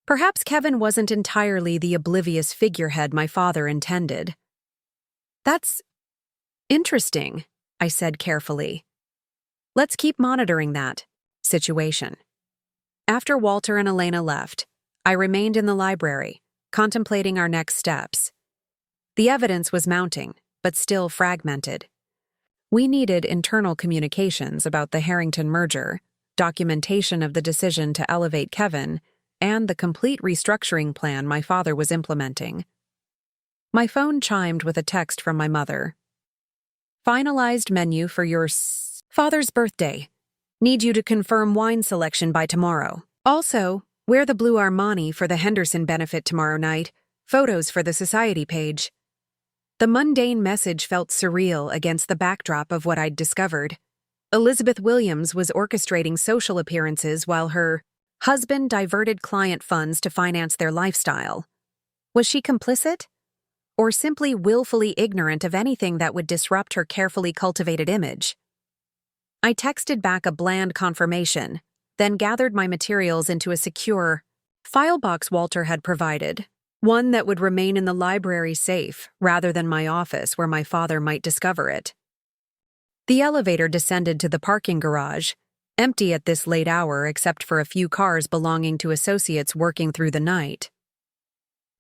Perhaps Kevin wasn't entirely the oblivious figurehead my father intended. That's interesting, I said carefully. Let's keep monitoring that situation. After Walter and Elena left, I remained in the library, contemplating our next steps. The evidence was mounting, but still fragmented. We needed internal communications about the Harrington merger, documentation of the decision to elevate Kevin, and the complete restructuring plan my father was implementing. My phone chimed with a text from my mother. Finalized menu for your father's birthday. Need you to confirm wine selection by tomorrow. Also, wear the blue Armani for the Henderson benefit tomorrow night. Photos for the society page. The mundane message felt surreal against the backdrop of what I'd discovered. Elizabeth Williams was orchestrating social appearances while her husband diverted client funds to finance their lifestyle. Was she complicit? Or simply willfully ignorant of anything that would disrupt her carefully cultivated image? I texted back a bland confirmation, then gathered my materials into a secure file box Walter had provided, one that would remain in the library safe rather than my office where my father might discover it. The elevator descended to the parking garage, empty at this late hour except for a few cars belonging to associates working through the night.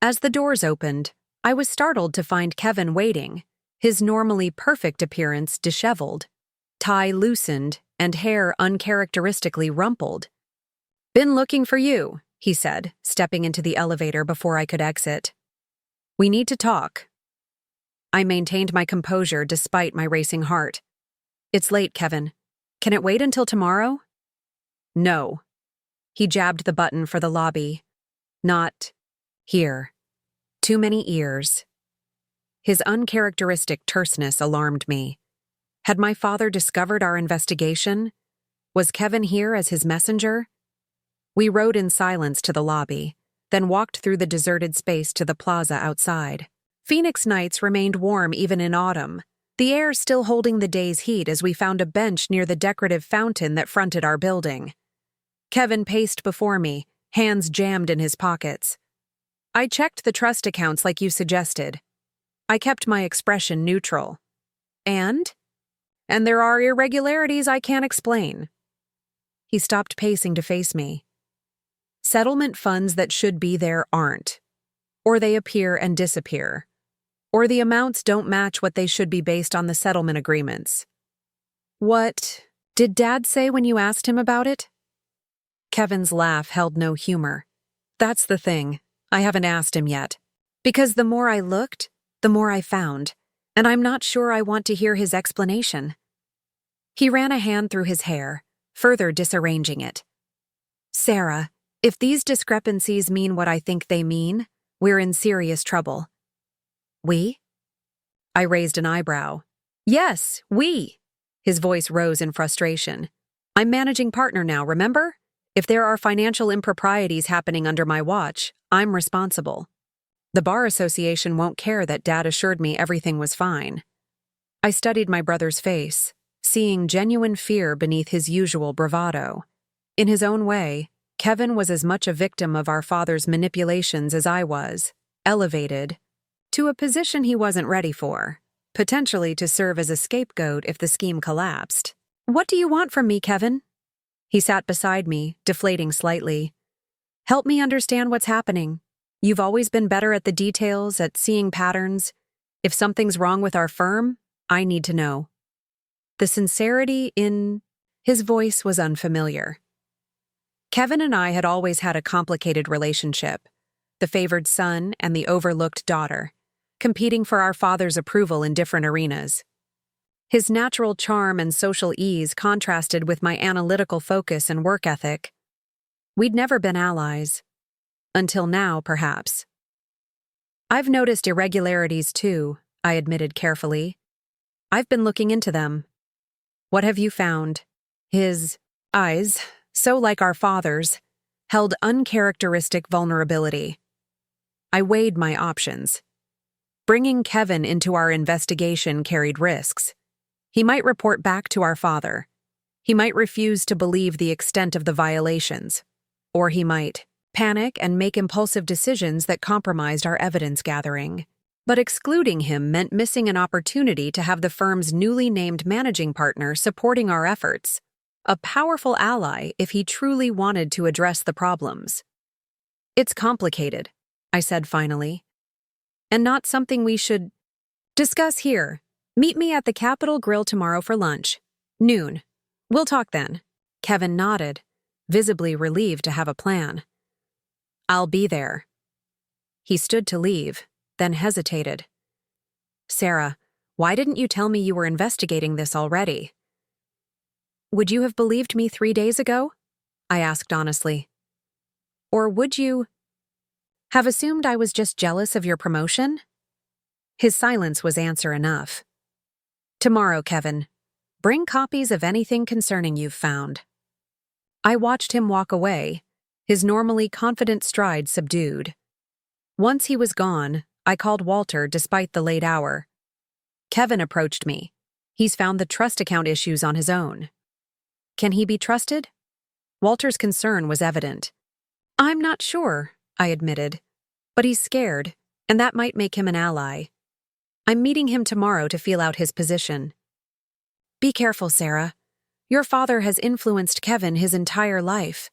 As the doors opened, I was startled to find Kevin waiting, his normally perfect appearance disheveled, tie loosened, and hair uncharacteristically rumpled. "Been looking for you," he said, stepping into the elevator before I could exit. "We need to talk." I maintained my composure despite my racing heart. "It's late, Kevin. Can it wait until tomorrow?" "No." He jabbed the button for the lobby. "Not here. Too many ears." His uncharacteristic terseness alarmed me. Had my father discovered our investigation? Was Kevin here as his messenger? We rode in silence to the lobby, then walked through the deserted space to the plaza outside. Phoenix nights remained warm even in autumn, the air still holding the day's heat as we found a bench near the decorative fountain that fronted our building. Kevin paced before me, hands jammed in his pockets. "I checked the trust accounts like you suggested." I kept my expression neutral. And there are irregularities I can't explain." He stopped pacing to face me. "Settlement funds that should be there aren't. Or they appear and disappear. Or the amounts don't match what they should be based on the settlement agreements." "What did Dad say when you asked him about it?" Kevin's laugh held no humor. "That's the thing. I haven't asked him yet. Because the more I looked, the more I found, and I'm not sure I want to hear his explanation. He ran a hand through his hair, further disarranging it. Sarah, if these discrepancies mean what I think they mean, we're in serious trouble. We? I raised an eyebrow. Yes, we. His voice rose in frustration. I'm managing partner now, remember? If there are financial improprieties happening under my watch, I'm responsible. The Bar Association won't care that Dad assured me everything was fine. I studied my brother's face, seeing genuine fear beneath his usual bravado. In his own way, Kevin was as much a victim of our father's manipulations as I was, elevated to a position he wasn't ready for, potentially to serve as a scapegoat if the scheme collapsed. What do you want from me, Kevin? He sat beside me, deflating slightly. Help me understand what's happening. You've always been better at the details, at seeing patterns. If something's wrong with our firm, I need to know. The sincerity in his voice was unfamiliar. Kevin and I had always had a complicated relationship, the favored son and the overlooked daughter, competing for our father's approval in different arenas. His natural charm and social ease contrasted with my analytical focus and work ethic. We'd never been allies. Until now, perhaps. I've noticed irregularities too, I admitted carefully. I've been looking into them. What have you found? His eyes, so like our father's, held uncharacteristic vulnerability. I weighed my options. Bringing Kevin into our investigation carried risks. He might report back to our father. He might refuse to believe the extent of the violations. Or he might panic and make impulsive decisions that compromised our evidence gathering. But excluding him meant missing an opportunity to have the firm's newly named managing partner supporting our efforts, a powerful ally if he truly wanted to address the problems. It's complicated, I said finally, and not something we should discuss here. Meet me at the Capitol Grill tomorrow for lunch. Noon. We'll talk then. Kevin nodded, visibly relieved to have a plan. I'll be there. He stood to leave, then hesitated. Sarah, why didn't you tell me you were investigating this already? Would you have believed me 3 days ago? I asked honestly. Or would you have assumed I was just jealous of your promotion? His silence was answer enough. Tomorrow, Kevin. Bring copies of anything concerning you've found. I watched him walk away, his normally confident stride subdued. Once he was gone, I called Walter despite the late hour. Kevin approached me. He's found the trust account issues on his own. Can he be trusted? Walter's concern was evident. I'm not sure, I admitted. But he's scared, and that might make him an ally. I'm meeting him tomorrow to feel out his position. Be careful, Sarah. Your father has influenced Kevin his entire life.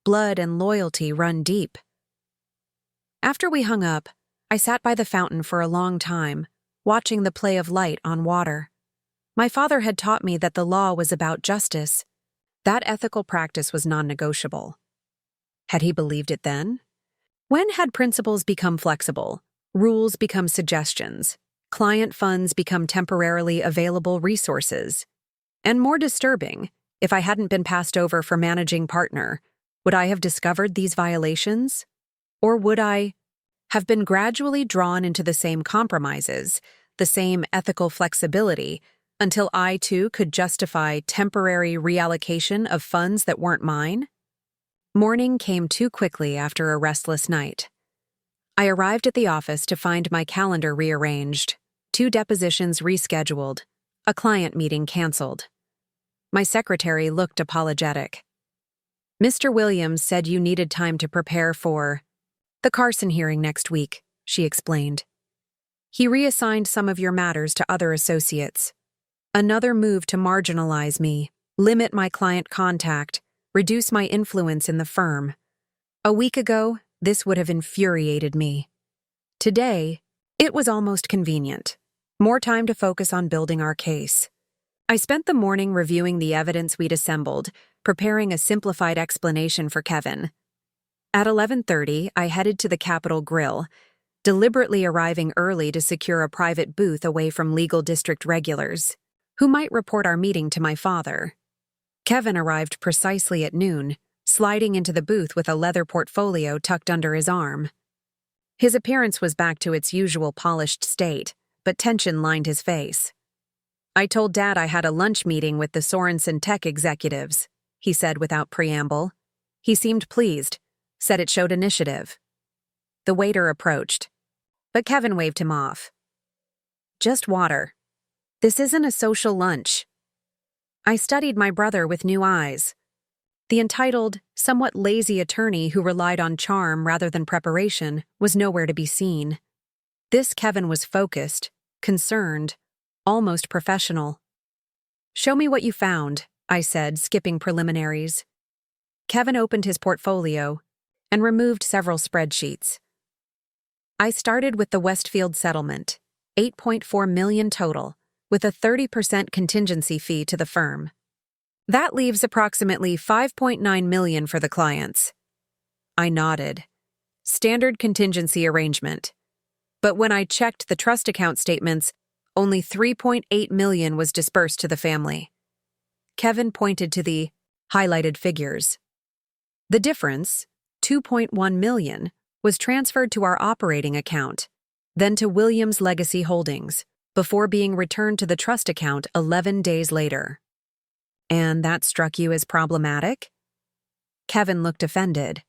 Blood and loyalty run deep. After we hung up, I sat by the fountain for a long time, watching the play of light on water. My father had taught me that the law was about justice. That ethical practice was non-negotiable. Had he believed it then? When had principles become flexible, rules become suggestions, client funds become temporarily available resources? And more disturbing, if I hadn't been passed over for managing partner, would I have discovered these violations? Or would I have been gradually drawn into the same compromises, the same ethical flexibility, until I too could justify temporary reallocation of funds that weren't mine? Morning came too quickly after a restless night. I arrived at the office to find my calendar rearranged, 2 depositions rescheduled, a client meeting canceled. My secretary looked apologetic. Mr. Williams said you needed time to prepare for the Carson hearing next week, she explained. He reassigned some of your matters to other associates. Another move to marginalize me, limit my client contact, reduce my influence in the firm. A week ago, this would have infuriated me. Today, it was almost convenient. More time to focus on building our case. I spent the morning reviewing the evidence we'd assembled, preparing a simplified explanation for Kevin. At 11:30, I headed to the Capitol Grill, deliberately arriving early to secure a private booth away from legal district regulars. who might report our meeting to my father. Kevin arrived precisely at noon, sliding into the booth with a leather portfolio tucked under his arm. His appearance was back to its usual polished state, but tension lined his face. "I told Dad I had a lunch meeting with the Sorensen tech executives," he said without preamble. He seemed pleased, said it showed initiative. The waiter approached, but Kevin waved him off. "Just water. This isn't a social lunch." I studied my brother with new eyes. The entitled, somewhat lazy attorney who relied on charm rather than preparation was nowhere to be seen. This Kevin was focused, concerned, almost professional. "Show me what you found," I said, skipping preliminaries. Kevin opened his portfolio and removed several spreadsheets. I started with the Westfield settlement, $8.4 million total, with a 30% contingency fee to the firm. That leaves approximately $5.9 million for the clients. I nodded. Standard contingency arrangement. But when I checked the trust account statements, only $3.8 million was dispersed to the family. Kevin pointed to the highlighted figures. The difference, $2.1 million, was transferred to our operating account, then to Williams Legacy Holdings, before being returned to the trust account 11 days later. And that struck you as problematic? Kevin looked offended.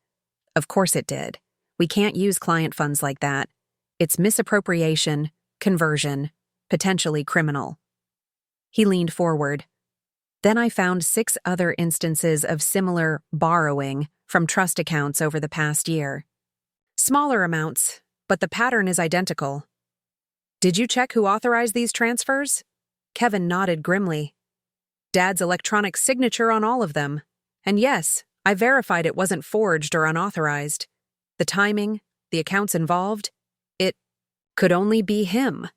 Of course it did. We can't use client funds like that. It's misappropriation, conversion, potentially criminal. He leaned forward. Then I found 6 other instances of similar borrowing from trust accounts over the past year. Smaller amounts, but the pattern is identical. Did you check who authorized these transfers? Kevin nodded grimly. Dad's electronic signature on all of them. And yes, I verified it wasn't forged or unauthorized. The timing, the accounts involved, it could only be him.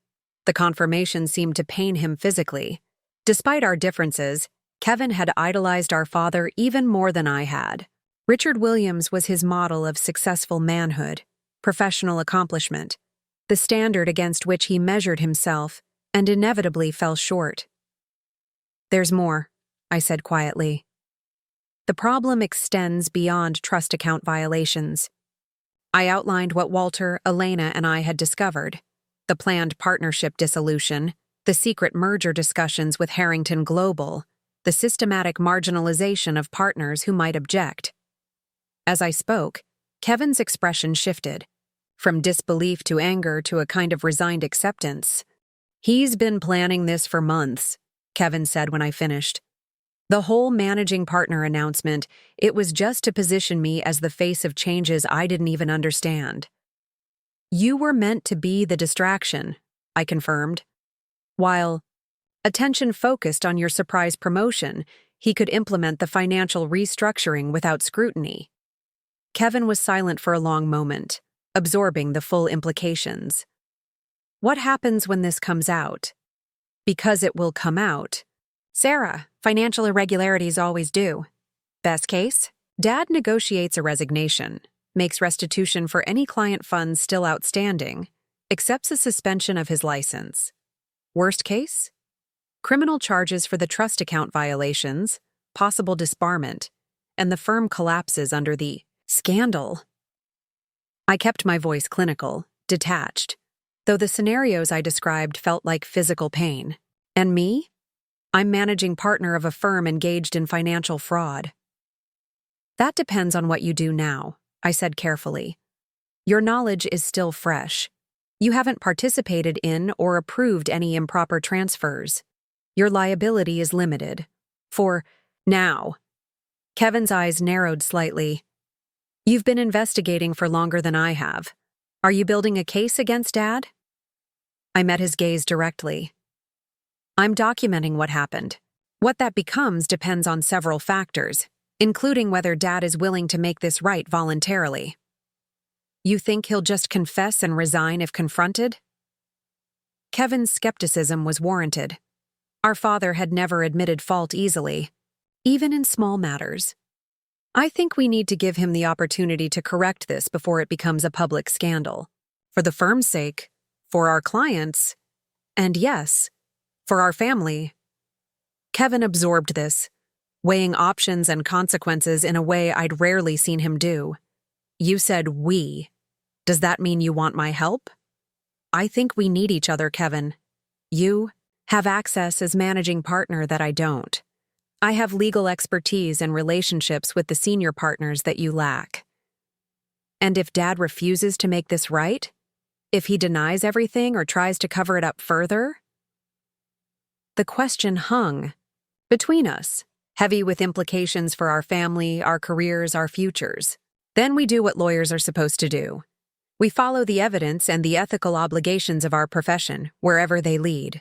The confirmation seemed to pain him physically. Despite our differences, Kevin had idolized our father even more than I had. Richard Williams was his model of successful manhood, professional accomplishment, the standard against which he measured himself and inevitably fell short. "There's more," I said quietly. "The problem extends beyond trust account violations." I outlined what Walter, Elena, and I had discovered: the planned partnership dissolution, the secret merger discussions with Harrington Global, the systematic marginalization of partners who might object. As I spoke, Kevin's expression shifted, from disbelief to anger to a kind of resigned acceptance. "He's been planning this for months," Kevin said when I finished. "The whole managing partner announcement, it was just to position me as the face of changes I didn't even understand." "You were meant to be the distraction," I confirmed. "While attention focused on your surprise promotion, he could implement the financial restructuring without scrutiny." Kevin was silent for a long moment, absorbing the full implications. "What happens when this comes out?" "Because it will come out. Sarah, financial irregularities always do. Best case, Dad negotiates a resignation, makes restitution for any client funds still outstanding, accepts a suspension of his license. Worst case, criminal charges for the trust account violations, possible disbarment, and the firm collapses under the scandal." I kept my voice clinical, detached, though the scenarios I described felt like physical pain. And me? I'm managing partner of a firm engaged in financial fraud. "That depends on what you do now," I said carefully. "Your knowledge is still fresh. You haven't participated in or approved any improper transfers. Your liability is limited. For now." Kevin's eyes narrowed slightly. "You've been investigating for longer than I have. Are you building a case against Dad?" I met his gaze directly. "I'm documenting what happened. What that becomes depends on several factors, including whether Dad is willing to make this right voluntarily." "You think he'll just confess and resign if confronted?" Kevin's skepticism was warranted. Our father had never admitted fault easily, even in small matters. "I think we need to give him the opportunity to correct this before it becomes a public scandal. For the firm's sake, for our clients, and yes, for our family." Kevin absorbed this, weighing options and consequences in a way I'd rarely seen him do. You said we. Does that mean you want my help? I think we need each other, Kevin. You have access as managing partner that I don't. I have legal expertise and relationships with the senior partners that you lack. And if Dad refuses to make this right, if he denies everything or tries to cover it up further? The question hung between us, heavy with implications for our family, our careers, our futures. Then we do what lawyers are supposed to do. We follow the evidence and the ethical obligations of our profession, wherever they lead.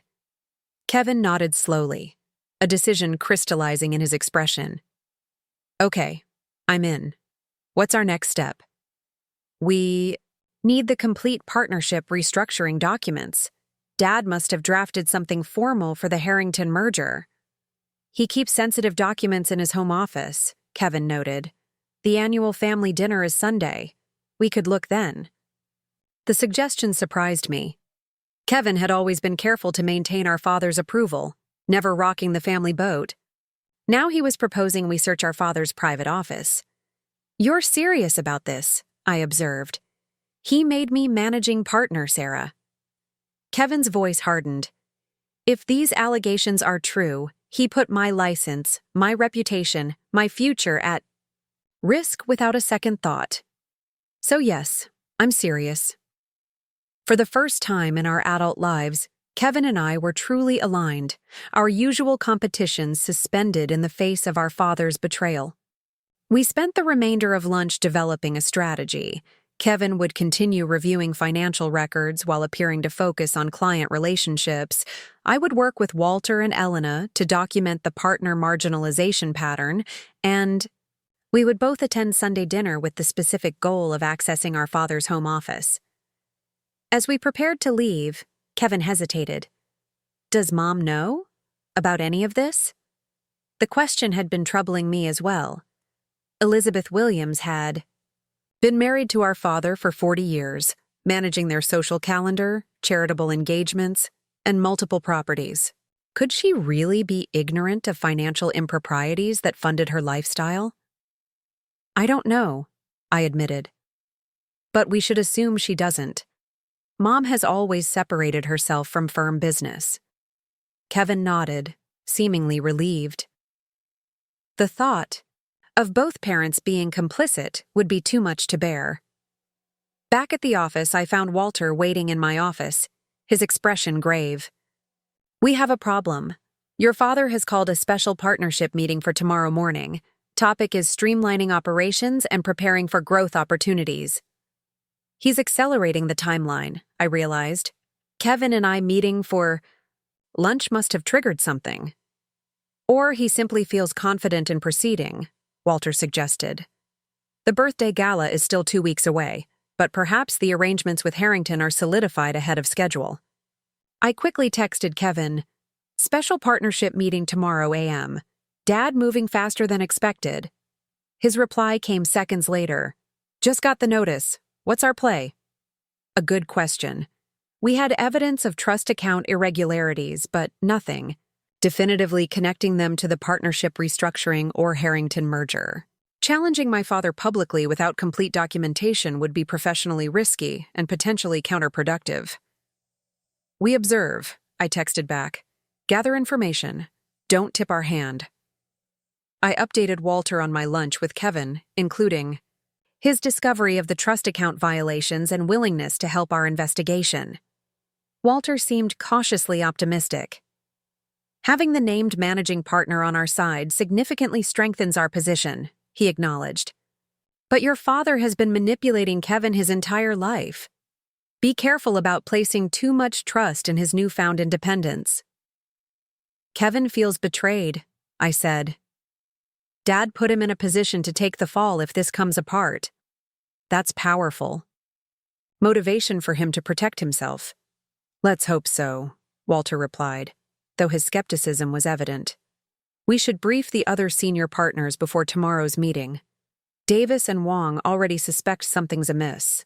Kevin nodded slowly, a decision crystallizing in his expression. Okay, I'm in. What's our next step? We need the complete partnership restructuring documents. Dad must have drafted something formal for the Harrington merger. He keeps sensitive documents in his home office, Kevin noted. The annual family dinner is Sunday. We could look then. The suggestion surprised me. Kevin had always been careful to maintain our father's approval, never rocking the family boat. Now he was proposing we search our father's private office. You're serious about this, I observed. He made me managing partner, Sarah. Kevin's voice hardened. If these allegations are true, he put my license, my reputation, my future at risk without a second thought. So yes, I'm serious. For the first time in our adult lives, Kevin and I were truly aligned, our usual competitions suspended in the face of our father's betrayal. We spent the remainder of lunch developing a strategy. Kevin would continue reviewing financial records while appearing to focus on client relationships. I would work with Walter and Elena to document the partner marginalization pattern, and we would both attend Sunday dinner with the specific goal of accessing our father's home office. As we prepared to leave, Kevin hesitated. Does Mom know about any of this? The question had been troubling me as well. Elizabeth Williams had been married to our father for 40 years, managing their social calendar, charitable engagements, and multiple properties. Could she really be ignorant of financial improprieties that funded her lifestyle? I don't know, I admitted. But we should assume she doesn't. Mom has always separated herself from firm business. Kevin nodded, seemingly relieved. The thought of both parents being complicit would be too much to bear. Back at the office, I found Walter waiting in my office, his expression grave. We have a problem. Your father has called a special partnership meeting for tomorrow morning. Topic is streamlining operations and preparing for growth opportunities. He's accelerating the timeline, I realized. Kevin and I meeting for lunch must have triggered something. Or he simply feels confident in proceeding, Walter suggested. The birthday gala is still 2 weeks away, but perhaps the arrangements with Harrington are solidified ahead of schedule. I quickly texted Kevin, special partnership meeting tomorrow a.m. Dad moving faster than expected. His reply came seconds later. Just got the notice. What's our play? A good question. We had evidence of trust account irregularities, but nothing definitively connecting them to the partnership restructuring or Harrington merger. Challenging my father publicly without complete documentation would be professionally risky and potentially counterproductive. We observe, I texted back. Gather information. Don't tip our hand. I updated Walter on my lunch with Kevin, including his discovery of the trust account violations and willingness to help our investigation. Walter seemed cautiously optimistic. Having the named managing partner on our side significantly strengthens our position, he acknowledged. But your father has been manipulating Kevin his entire life. Be careful about placing too much trust in his newfound independence. Kevin feels betrayed, I said. Dad put him in a position to take the fall if this comes apart. That's powerful. Motivation for him to protect himself. Let's hope so, Walter replied, though his skepticism was evident. We should brief the other senior partners before tomorrow's meeting. Davis and Wong already suspect something's amiss.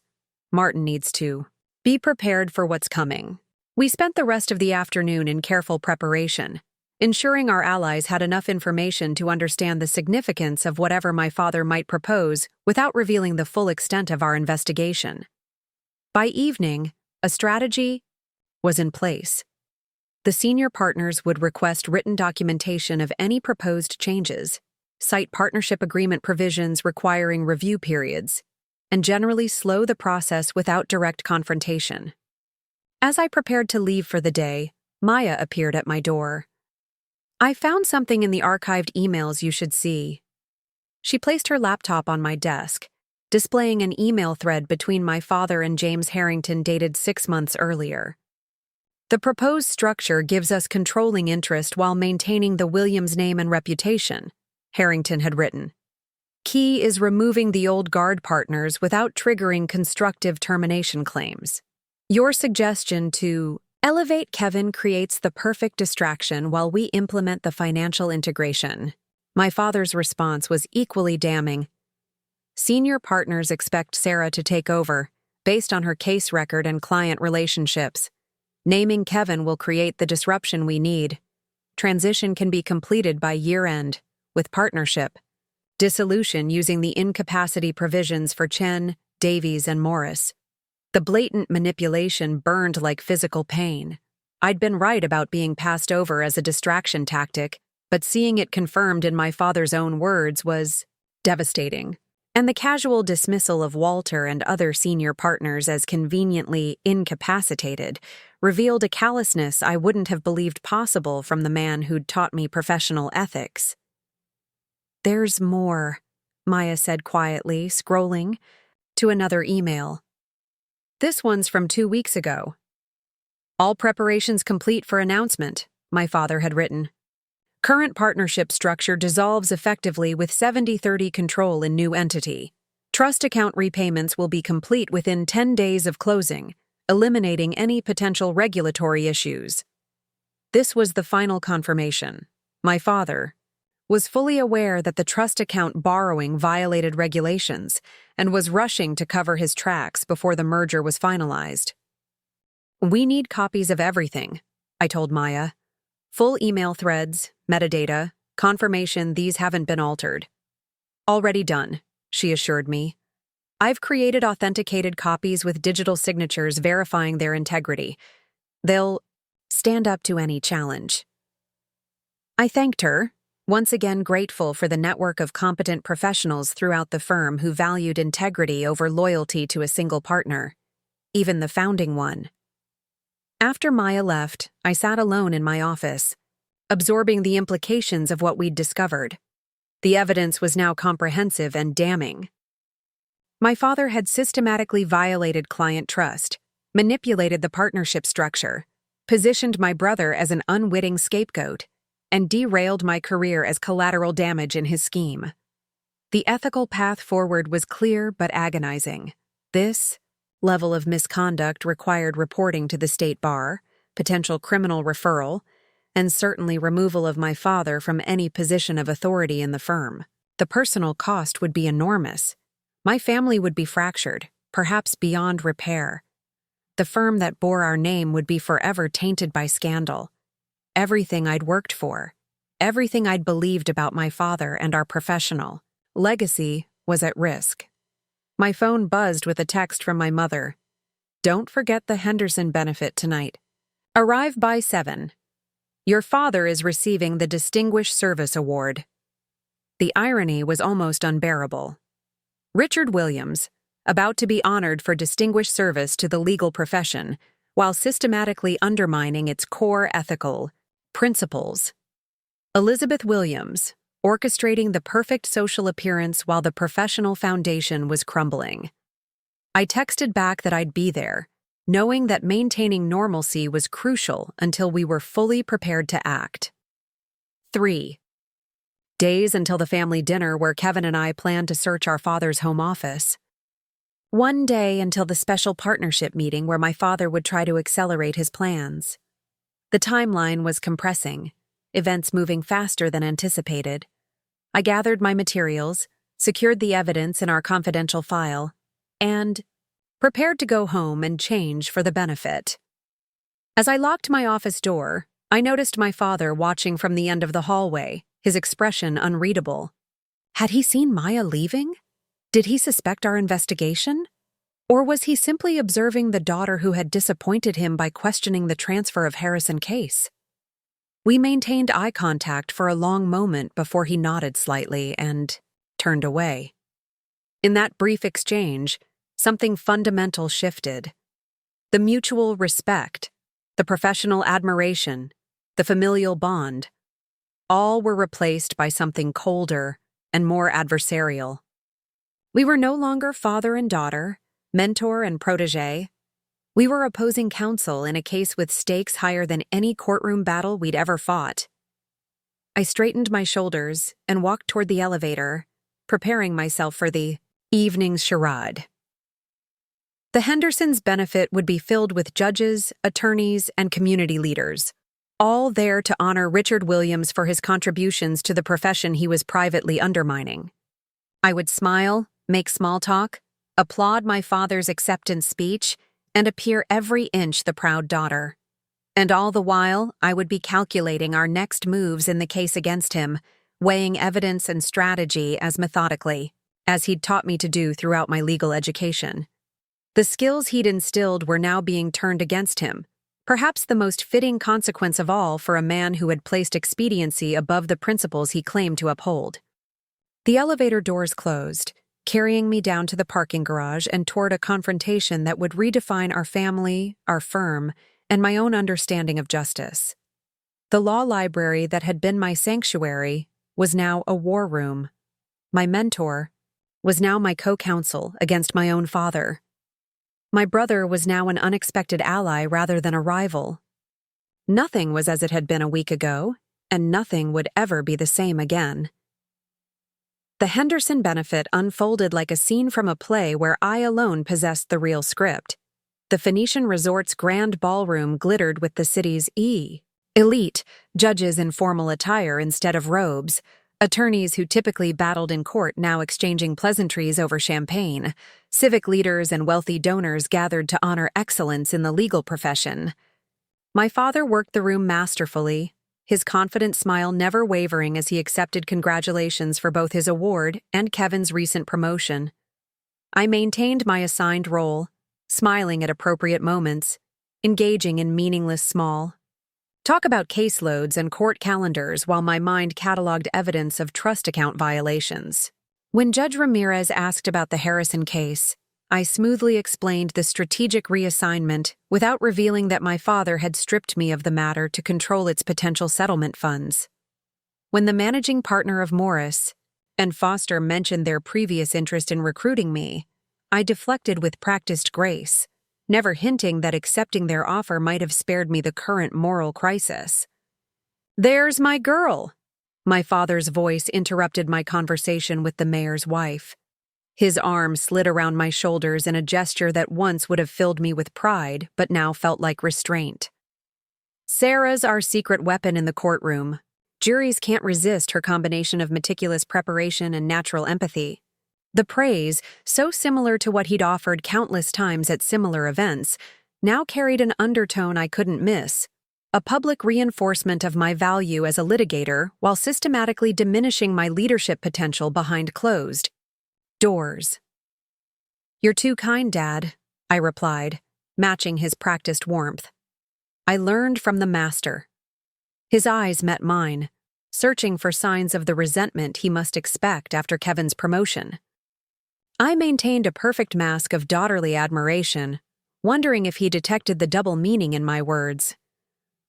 Martin needs to be prepared for what's coming. We spent the rest of the afternoon in careful preparation. ensuring our allies had enough information to understand the significance of whatever my father might propose without revealing the full extent of our investigation. By evening, a strategy was in place. The senior partners would request written documentation of any proposed changes, cite partnership agreement provisions requiring review periods, and generally slow the process without direct confrontation. As I prepared to leave for the day, Maya appeared at my door. "I found something in the archived emails you should see." She placed her laptop on my desk, displaying an email thread between my father and James Harrington dated 6 months earlier. "The proposed structure gives us controlling interest while maintaining the Williams name and reputation," Harrington had written. "Key is removing the old guard partners without triggering constructive termination claims. Your suggestion to elevate Kevin creates the perfect distraction while we implement the financial integration." My father's response was equally damning. "Senior partners expect Sarah to take over, based on her case record and client relationships. Naming Kevin will create the disruption we need. Transition can be completed by year-end, with partnership. Dissolution using the incapacity provisions for Chen, Davies, and Morris." The blatant manipulation burned like physical pain. I'd been right about being passed over as a distraction tactic, but seeing it confirmed in my father's own words was devastating. And the casual dismissal of Walter and other senior partners as conveniently incapacitated revealed a callousness I wouldn't have believed possible from the man who'd taught me professional ethics. "There's more," Maya said quietly, scrolling to another email. "This one's from 2 weeks ago. All preparations complete for announcement," my father had written. "Current partnership structure dissolves effectively with 70-30 control in new entity. Trust account repayments will be complete within 10 days of closing, eliminating any potential regulatory issues." This was the final confirmation. My father was fully aware that the trust account borrowing violated regulations and was rushing to cover his tracks before the merger was finalized. "We need copies of everything," I told Maya. "Full email threads, metadata, confirmation these haven't been altered." "Already done," she assured me. "I've created authenticated copies with digital signatures verifying their integrity. They'll stand up to any challenge." I thanked her, once again grateful for the network of competent professionals throughout the firm who valued integrity over loyalty to a single partner, even the founding one. After Maya left, I sat alone in my office, absorbing the implications of what we'd discovered. The evidence was now comprehensive and damning. My father had systematically violated client trust, manipulated the partnership structure, positioned my brother as an unwitting scapegoat, and derailed my career as collateral damage in his scheme. The ethical path forward was clear but agonizing. This level of misconduct required reporting to the state bar, potential criminal referral, and certainly removal of my father from any position of authority in the firm. The personal cost would be enormous. My family would be fractured, perhaps beyond repair. The firm that bore our name would be forever tainted by scandal. Everything I'd worked for, everything I'd believed about my father and our professional legacy was at risk. My phone buzzed with a text from my mother. "Don't forget the Henderson benefit tonight. Arrive by 7. Your father is receiving the Distinguished Service Award." The irony was almost unbearable. Richard Williams, about to be honored for distinguished service to the legal profession, while systematically undermining its core ethical principles. Elizabeth Williams, orchestrating the perfect social appearance while the professional foundation was crumbling. I texted back that I'd be there, knowing that maintaining normalcy was crucial until we were fully prepared to act. 3 days until the family dinner where Kevin and I planned to search our father's home office. 1 day until the special partnership meeting where my father would try to accelerate his plans. The timeline was compressing, events moving faster than anticipated. I gathered my materials, secured the evidence in our confidential file, and prepared to go home and change for the benefit. As I locked my office door, I noticed my father watching from the end of the hallway, his expression unreadable. Had he seen Maya leaving? Did he suspect our investigation? Or was he simply observing the daughter who had disappointed him by questioning the transfer of Harrison case? We maintained eye contact for a long moment before he nodded slightly and turned away. In that brief exchange, something fundamental shifted. The mutual respect, the professional admiration, the familial bond, all were replaced by something colder and more adversarial. We were no longer father and daughter, mentor and protege. We were opposing counsel in a case with stakes higher than any courtroom battle we'd ever fought. I straightened my shoulders and walked toward the elevator, preparing myself for the evening's charade. The Hendersons' benefit would be filled with judges, attorneys, and community leaders, all there to honor Richard Williams for his contributions to the profession he was privately undermining. I would smile, make small talk, applaud my father's acceptance speech, and appear every inch the proud daughter. And all the while, I would be calculating our next moves in the case against him, weighing evidence and strategy as methodically, as he'd taught me to do throughout my legal education. The skills he'd instilled were now being turned against him, perhaps the most fitting consequence of all for a man who had placed expediency above the principles he claimed to uphold. The elevator doors closed, carrying me down to the parking garage and toward a confrontation that would redefine our family, our firm, and my own understanding of justice. The law library that had been my sanctuary was now a war room. My mentor was now my co-counsel against my own father. My brother was now an unexpected ally rather than a rival. Nothing was as it had been a week ago, and nothing would ever be the same again. The Henderson benefit unfolded like a scene from a play where I alone possessed the real script. The Phoenician Resort's grand ballroom glittered with the city's elite, judges in formal attire instead of robes, attorneys who typically battled in court now exchanging pleasantries over champagne, civic leaders and wealthy donors gathered to honor excellence in the legal profession. My father worked the room masterfully, his confident smile never wavering as he accepted congratulations for both his award and Kevin's recent promotion. I maintained my assigned role, smiling at appropriate moments, engaging in meaningless small talk about caseloads and court calendars while my mind cataloged evidence of trust account violations. When Judge Ramirez asked about the Harrison case, I smoothly explained the strategic reassignment without revealing that my father had stripped me of the matter to control its potential settlement funds. When the managing partner of Morris and Foster mentioned their previous interest in recruiting me, I deflected with practiced grace, never hinting that accepting their offer might have spared me the current moral crisis. "There's my girl!" My father's voice interrupted my conversation with the mayor's wife. His arm slid around my shoulders in a gesture that once would have filled me with pride, but now felt like restraint. "Sarah's our secret weapon in the courtroom. Juries can't resist her combination of meticulous preparation and natural empathy." The praise, so similar to what he'd offered countless times at similar events, now carried an undertone I couldn't miss, a public reinforcement of my value as a litigator while systematically diminishing my leadership potential behind closed doors. "You're too kind, Dad," I replied, matching his practiced warmth. I learned from the master. His eyes met mine, searching for signs of the resentment he must expect after Kevin's promotion. I maintained a perfect mask of daughterly admiration, wondering if he detected the double meaning in my words.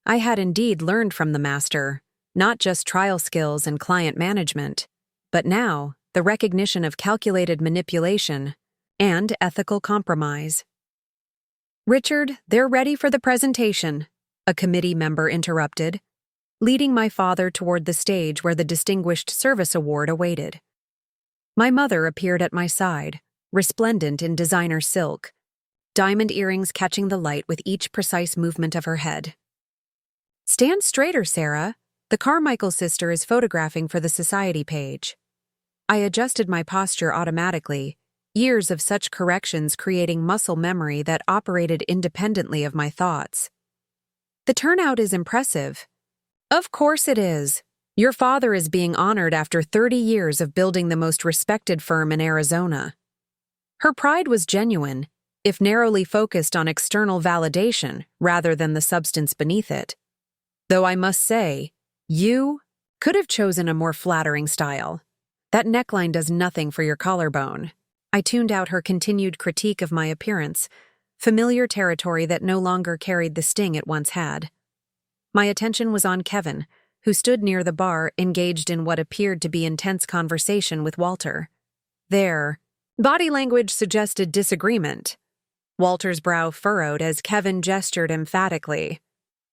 I had indeed learned from the master, not just trial skills and client management, but now the recognition of calculated manipulation and ethical compromise. "Richard, they're ready for the presentation," a committee member interrupted, leading my father toward the stage where the Distinguished Service Award awaited. My mother appeared at my side, resplendent in designer silk, diamond earrings catching the light with each precise movement of her head. "Stand straighter, Sarah. The Carmichael sister is photographing for the society page." I adjusted my posture automatically, years of such corrections creating muscle memory that operated independently of my thoughts. "The turnout is impressive. Of course it is. Your father is being honored after 30 years of building the most respected firm in Arizona. Her pride was genuine, if narrowly focused on external validation rather than the substance beneath it. Though I must say, you could have chosen a more flattering style. That neckline does nothing for your collarbone. I tuned out her continued critique of my appearance, familiar territory that no longer carried the sting it once had. My attention was on Kevin, who stood near the bar engaged in what appeared to be intense conversation with Walter. Their body language suggested disagreement. Walter's brow furrowed as Kevin gestured emphatically.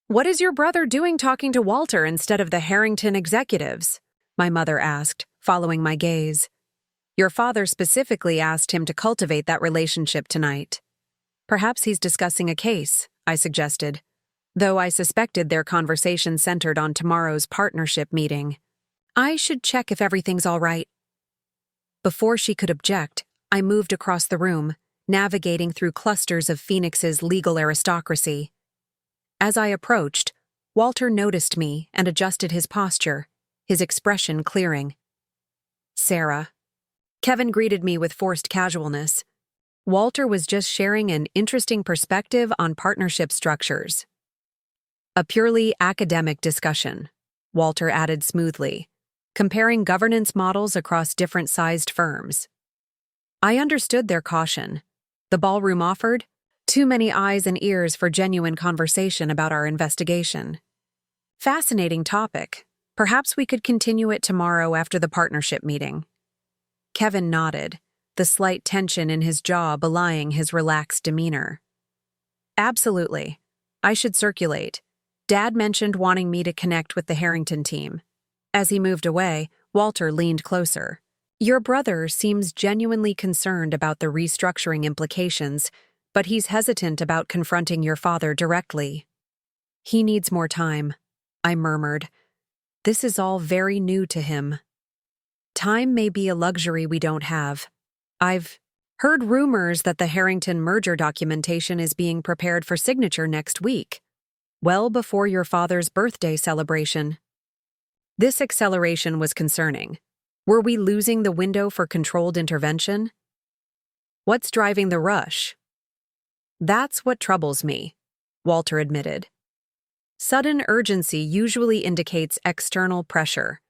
"What is your brother doing talking to Walter instead of the Harrington executives?" my mother asked, following my gaze. "Your father specifically asked him to cultivate that relationship tonight." "Perhaps he's discussing a case," I suggested, though I suspected their conversation centered on tomorrow's partnership meeting. "I should check if everything's all right." Before she could object, I moved across the room, navigating through clusters of Phoenix's legal aristocracy. As I approached, Walter noticed me and adjusted his posture, his expression clearing. "Sarah." Kevin greeted me with forced casualness. Walter was just sharing an interesting perspective on partnership structures. "A purely academic discussion," Walter added smoothly, "comparing governance models across different-sized firms." I understood their caution. The ballroom offered too many eyes and ears for genuine conversation about our investigation. "Fascinating topic. Perhaps we could continue it tomorrow after the partnership meeting." Kevin nodded, the slight tension in his jaw belying his relaxed demeanor. "Absolutely. I should circulate. Dad mentioned wanting me to connect with the Harrington team." As he moved away, Walter leaned closer. "Your brother seems genuinely concerned about the restructuring implications, but he's hesitant about confronting your father directly." "He needs more time," I murmured. "This is all very new to him." "Time may be a luxury we don't have. I've heard rumors that the Harrington merger documentation is being prepared for signature next week, well before your father's birthday celebration." This acceleration was concerning. Were we losing the window for controlled intervention? "What's driving the rush?" "That's what troubles me," Walter admitted. "Sudden urgency usually indicates external pressure.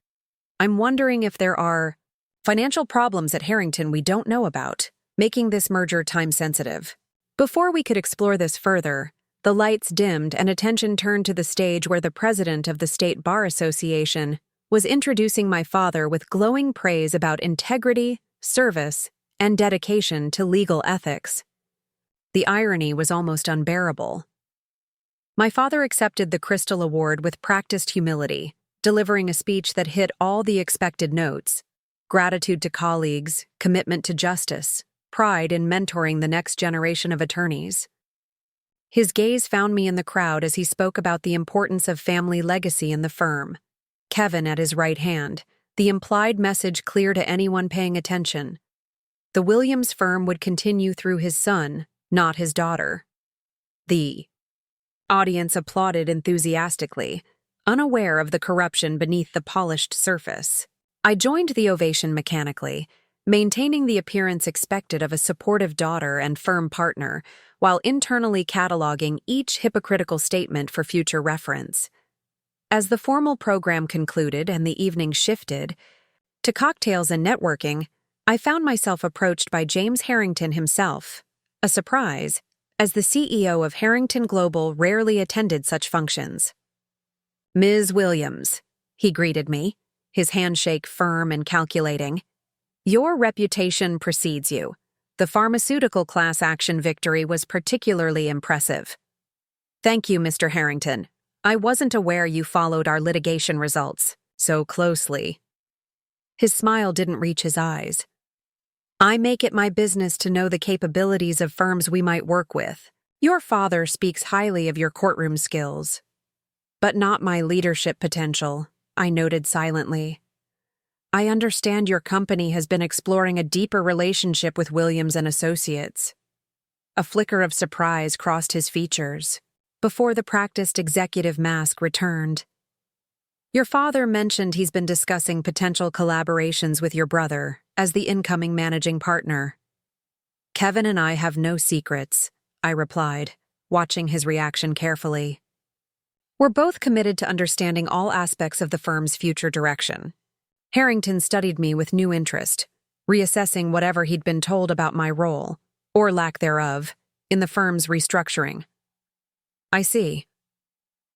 I'm wondering if there are financial problems at Harrington we don't know about, making this merger time-sensitive." Before we could explore this further, the lights dimmed and attention turned to the stage where the president of the State Bar Association was introducing my father with glowing praise about integrity, service, and dedication to legal ethics. The irony was almost unbearable. My father accepted the Crystal Award with practiced humility, delivering a speech that hit all the expected notes: gratitude to colleagues, commitment to justice, pride in mentoring the next generation of attorneys. His gaze found me in the crowd as he spoke about the importance of family legacy in the firm. Kevin at his right hand, the implied message clear to anyone paying attention. The Williams firm would continue through his son, not his daughter. The audience applauded enthusiastically, unaware of the corruption beneath the polished surface. I joined the ovation mechanically, maintaining the appearance expected of a supportive daughter and firm partner, while internally cataloging each hypocritical statement for future reference. As the formal program concluded and the evening shifted to cocktails and networking, I found myself approached by James Harrington himself. A surprise, as the CEO of Harrington Global rarely attended such functions. "Ms. Williams," he greeted me, his handshake firm and calculating. "Your reputation precedes you. The pharmaceutical class action victory was particularly impressive." "Thank you, Mr. Harrington. I wasn't aware you followed our litigation results so closely." His smile didn't reach his eyes. "I make it my business to know the capabilities of firms we might work with. Your father speaks highly of your courtroom skills." "But not my leadership potential," I noted silently. "I understand your company has been exploring a deeper relationship with Williams and Associates." A flicker of surprise crossed his features, before the practiced executive mask returned. Your father mentioned he's been discussing potential collaborations with your brother as the incoming managing partner. Kevin and I have no secrets, I replied, watching his reaction carefully. We're both committed to understanding all aspects of the firm's future direction. Harrington studied me with new interest, reassessing whatever he'd been told about my role, or lack thereof, in the firm's restructuring. I see.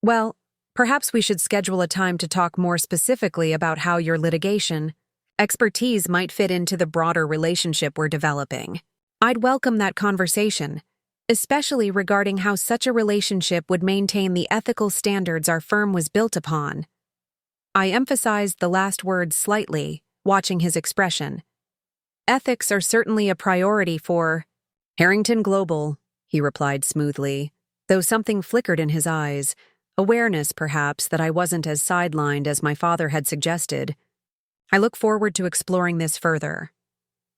Well, perhaps we should schedule a time to talk more specifically about how your litigation expertise might fit into the broader relationship we're developing. I'd welcome that conversation, especially regarding how such a relationship would maintain the ethical standards our firm was built upon. I emphasized the last words slightly, watching his expression. Ethics are certainly a priority for Harrington Global, he replied smoothly, though something flickered in his eyes, awareness, perhaps, that I wasn't as sidelined as my father had suggested. I look forward to exploring this further.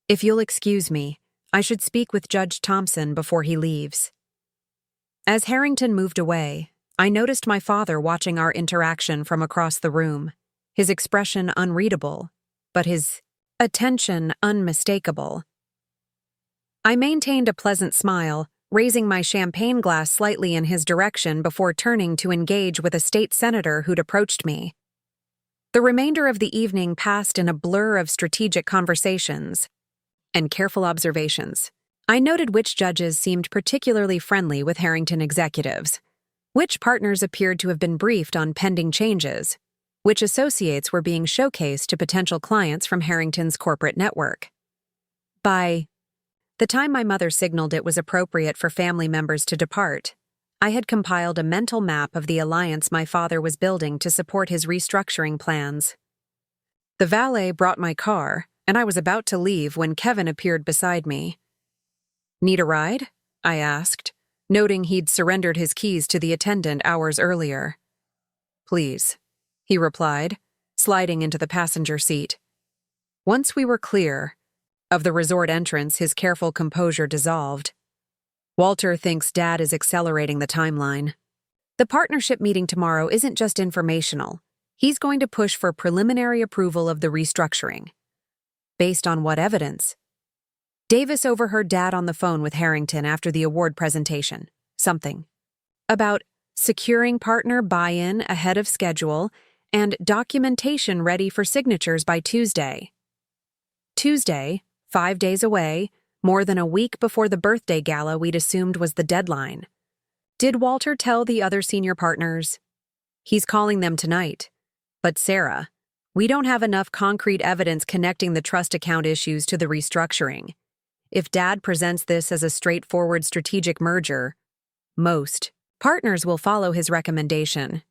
If you'll excuse me, I should speak with Judge Thompson before he leaves. As Harrington moved away, I noticed my father watching our interaction from across the room, his expression unreadable, but his attention unmistakable. I maintained a pleasant smile, raising my champagne glass slightly in his direction before turning to engage with a state senator who'd approached me. The remainder of the evening passed in a blur of strategic conversations and careful observations. I noted which judges seemed particularly friendly with Harrington executives, which partners appeared to have been briefed on pending changes, which associates were being showcased to potential clients from Harrington's corporate network. By the time my mother signaled it was appropriate for family members to depart, I had compiled a mental map of the alliance my father was building to support his restructuring plans. The valet brought my car, and I was about to leave when Kevin appeared beside me. "Need a ride?" I asked, noting he'd surrendered his keys to the attendant hours earlier. "Please," he replied, sliding into the passenger seat. Once we were clear of the resort entrance, his careful composure dissolved. "Walter thinks Dad is accelerating the timeline. The partnership meeting tomorrow isn't just informational. He's going to push for preliminary approval of the restructuring." Based on what evidence? Davis overheard Dad on the phone with Harrington after the award presentation. Something about securing partner buy-in ahead of schedule and documentation ready for signatures by Tuesday. Tuesday, 5 days away, more than a week before the birthday gala we'd assumed was the deadline. Did Walter tell the other senior partners? He's calling them tonight. But Sarah, we don't have enough concrete evidence connecting the trust account issues to the restructuring. If Dad presents this as a straightforward strategic merger, most partners will follow his recommendation.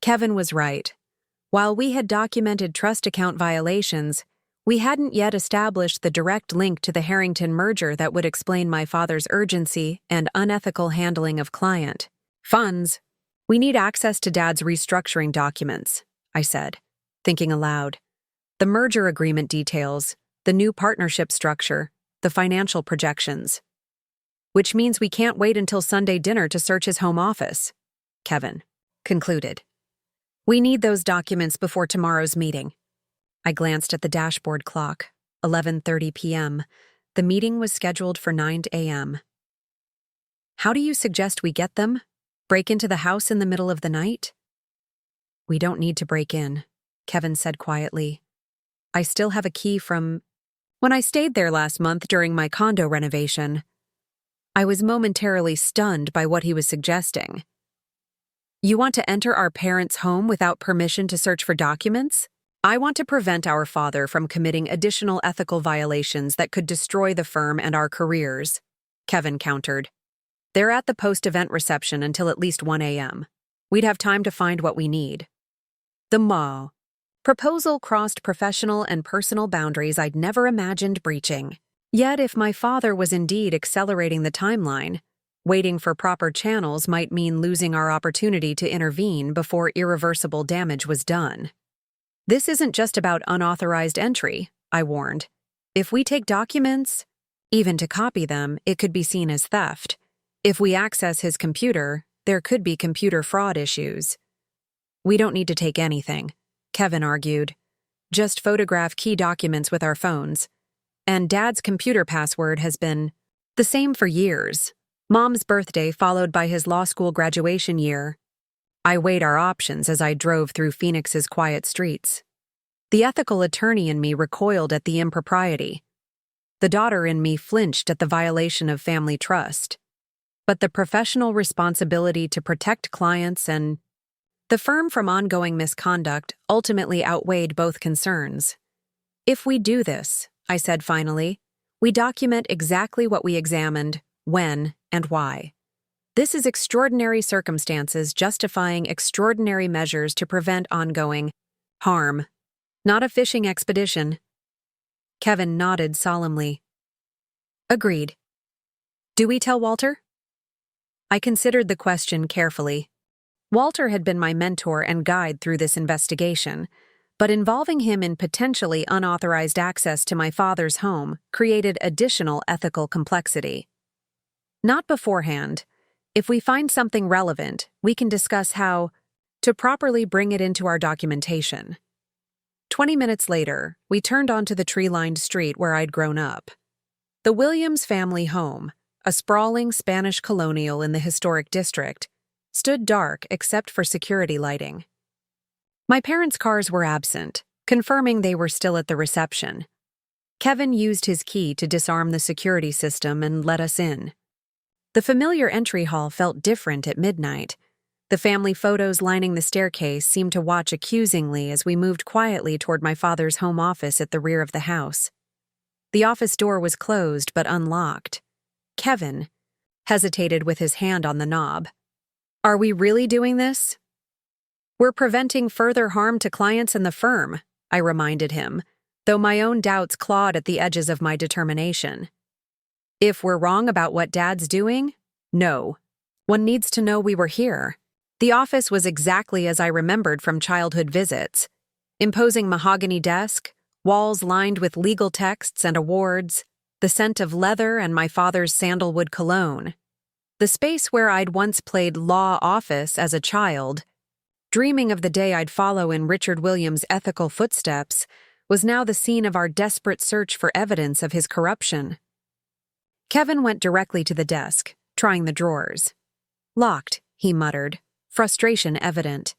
Kevin was right. While we had documented trust account violations, we hadn't yet established the direct link to the Harrington merger that would explain my father's urgency and unethical handling of client funds. "We need access to Dad's restructuring documents," I said, thinking aloud. "The merger agreement details, the new partnership structure, the financial projections." "Which means we can't wait until Sunday dinner to search his home office," Kevin concluded. "We need those documents before tomorrow's meeting." I glanced at the dashboard clock, 11:30 p.m. The meeting was scheduled for 9 a.m. "How do you suggest we get them? Break into the house in the middle of the night?" "We don't need to break in," Kevin said quietly. "I still have a key from when I stayed there last month during my condo renovation." I was momentarily stunned by what he was suggesting. "You want to enter our parents' home without permission to search for documents? I want to prevent our father from committing additional ethical violations that could destroy the firm and our careers," Kevin countered. "They're at the post-event reception until at least 1 a.m. We'd have time to find what we need." The proposal crossed professional and personal boundaries I'd never imagined breaching. Yet if my father was indeed accelerating the timeline, waiting for proper channels might mean losing our opportunity to intervene before irreversible damage was done. "This isn't just about unauthorized entry," I warned. "If we take documents, even to copy them, it could be seen as theft. If we access his computer, there could be computer fraud issues." We don't need to take anything, Kevin argued. Just photograph key documents with our phones. And Dad's computer password has been the same for years. Mom's birthday followed by his law school graduation year. I weighed our options as I drove through Phoenix's quiet streets. The ethical attorney in me recoiled at the impropriety. The daughter in me flinched at the violation of family trust. But the professional responsibility to protect clients and the firm from ongoing misconduct ultimately outweighed both concerns. If we do this, I said finally, we document exactly what we examined, when, and why. This is extraordinary circumstances justifying extraordinary measures to prevent ongoing harm, not a fishing expedition. Kevin nodded solemnly. Agreed. Do we tell Walter? I considered the question carefully. Walter had been my mentor and guide through this investigation, but involving him in potentially unauthorized access to my father's home created additional ethical complexity. Not beforehand. If we find something relevant, we can discuss how to properly bring it into our documentation. 20 minutes later, we turned onto the tree-lined street where I'd grown up. The Williams family home, a sprawling Spanish colonial in the historic district, stood dark except for security lighting. My parents' cars were absent, confirming they were still at the reception. Kevin used his key to disarm the security system and let us in. The familiar entry hall felt different at midnight. The family photos lining the staircase seemed to watch accusingly as we moved quietly toward my father's home office at the rear of the house. The office door was closed but unlocked. Kevin hesitated with his hand on the knob. Are we really doing this? We're preventing further harm to clients and the firm, I reminded him, though my own doubts clawed at the edges of my determination. If we're wrong about what Dad's doing, no. One needs to know we were here. The office was exactly as I remembered from childhood visits. Imposing mahogany desk, walls lined with legal texts and awards, the scent of leather and my father's sandalwood cologne. The space where I'd once played law office as a child, dreaming of the day I'd follow in Richard Williams' ethical footsteps, was now the scene of our desperate search for evidence of his corruption. Kevin went directly to the desk, trying the drawers. Locked, he muttered, frustration evident.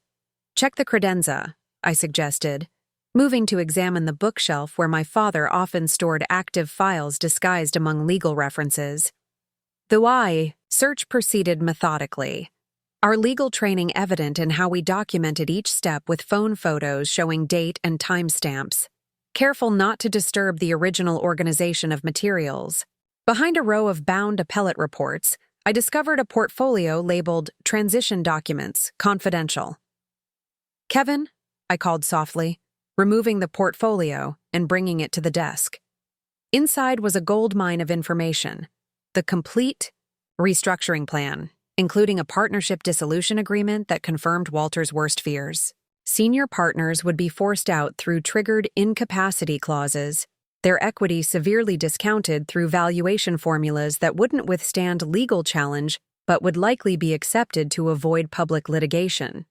Check the credenza, I suggested, moving to examine the bookshelf where my father often stored active files disguised among legal references. The search proceeded methodically, our legal training evident in how we documented each step with phone photos showing date and timestamps, careful not to disturb the original organization of materials. Behind a row of bound appellate reports, I discovered a portfolio labeled Transition Documents, Confidential. Kevin, I called softly, removing the portfolio and bringing it to the desk. Inside was a goldmine of information, the complete restructuring plan, including a partnership dissolution agreement that confirmed Walter's worst fears. Senior partners would be forced out through triggered incapacity clauses, their equity severely discounted through valuation formulas that wouldn't withstand legal challenge but would likely be accepted to avoid public litigation.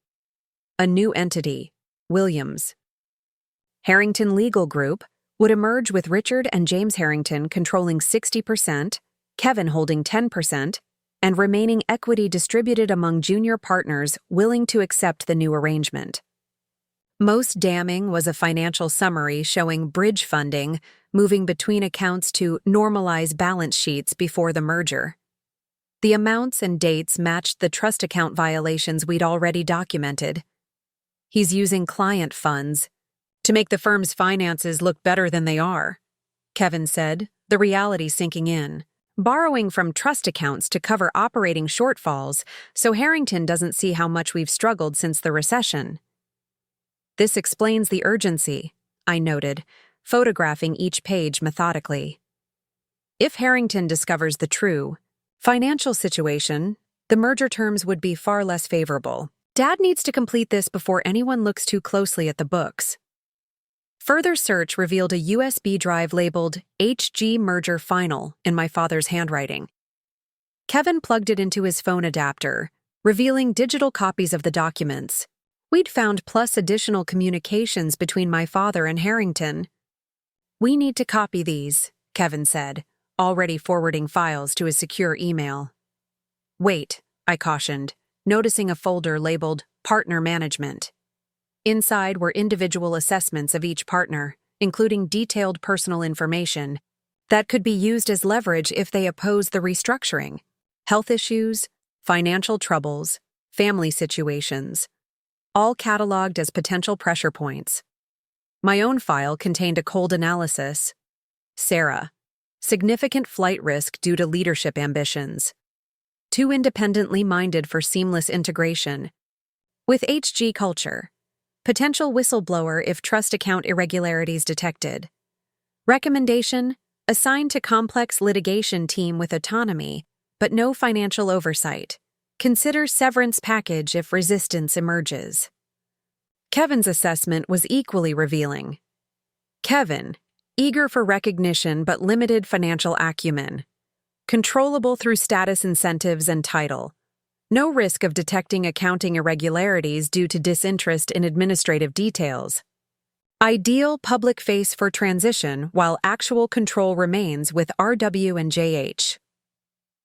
A new entity, Williams. Harrington Legal Group, would emerge with Richard and James Harrington controlling 60%, Kevin holding 10%, and remaining equity distributed among junior partners willing to accept the new arrangement. Most damning was a financial summary showing bridge funding moving between accounts to normalize balance sheets before the merger. The amounts and dates matched the trust account violations we'd already documented. He's using client funds to make the firm's finances look better than they are, Kevin said, the reality sinking in. Borrowing from trust accounts to cover operating shortfalls so Harrington doesn't see how much we've struggled since the recession. This explains the urgency, I noted, photographing each page methodically. If Harrington discovers the true financial situation, the merger terms would be far less favorable. Dad needs to complete this before anyone looks too closely at the books. Further search revealed a USB drive labeled HG Merger Final in my father's handwriting. Kevin plugged it into his phone adapter, revealing digital copies of the documents, We'd found plus additional communications between my father and Harrington. "We need to copy these," Kevin said, already forwarding files to his secure email. "Wait," I cautioned, noticing a folder labeled Partner Management. Inside were individual assessments of each partner, including detailed personal information that could be used as leverage if they oppose the restructuring. Health issues, financial troubles, family situations, all cataloged as potential pressure points. My own file contained a cold analysis. Sarah, significant flight risk due to leadership ambitions. Too independently minded for seamless integration. With HG culture. Potential whistleblower if trust account irregularities detected. Recommendation: assigned to complex litigation team with autonomy, but no financial oversight. Consider severance package if resistance emerges. Kevin's assessment was equally revealing. Kevin, eager for recognition but limited financial acumen. Controllable through status incentives and title. No risk of detecting accounting irregularities due to disinterest in administrative details. Ideal public face for transition while actual control remains with RW and JH.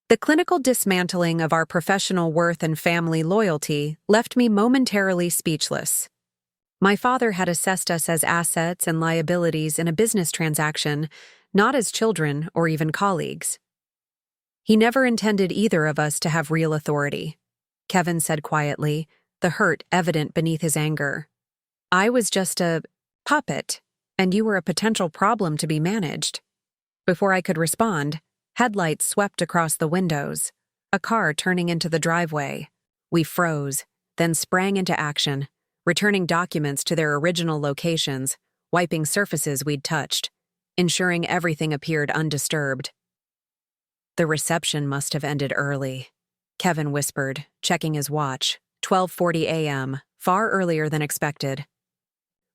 The clinical dismantling of our professional worth and family loyalty left me momentarily speechless. My father had assessed us as assets and liabilities in a business transaction, not as children or even colleagues. He never intended either of us to have real authority, Kevin said quietly, the hurt evident beneath his anger. I was just a puppet, and you were a potential problem to be managed. Before I could respond, headlights swept across the windows, a car turning into the driveway. We froze, then sprang into action, returning documents to their original locations, wiping surfaces we'd touched, ensuring everything appeared undisturbed. The reception must have ended early, Kevin whispered, checking his watch. 12:40 a.m., far earlier than expected.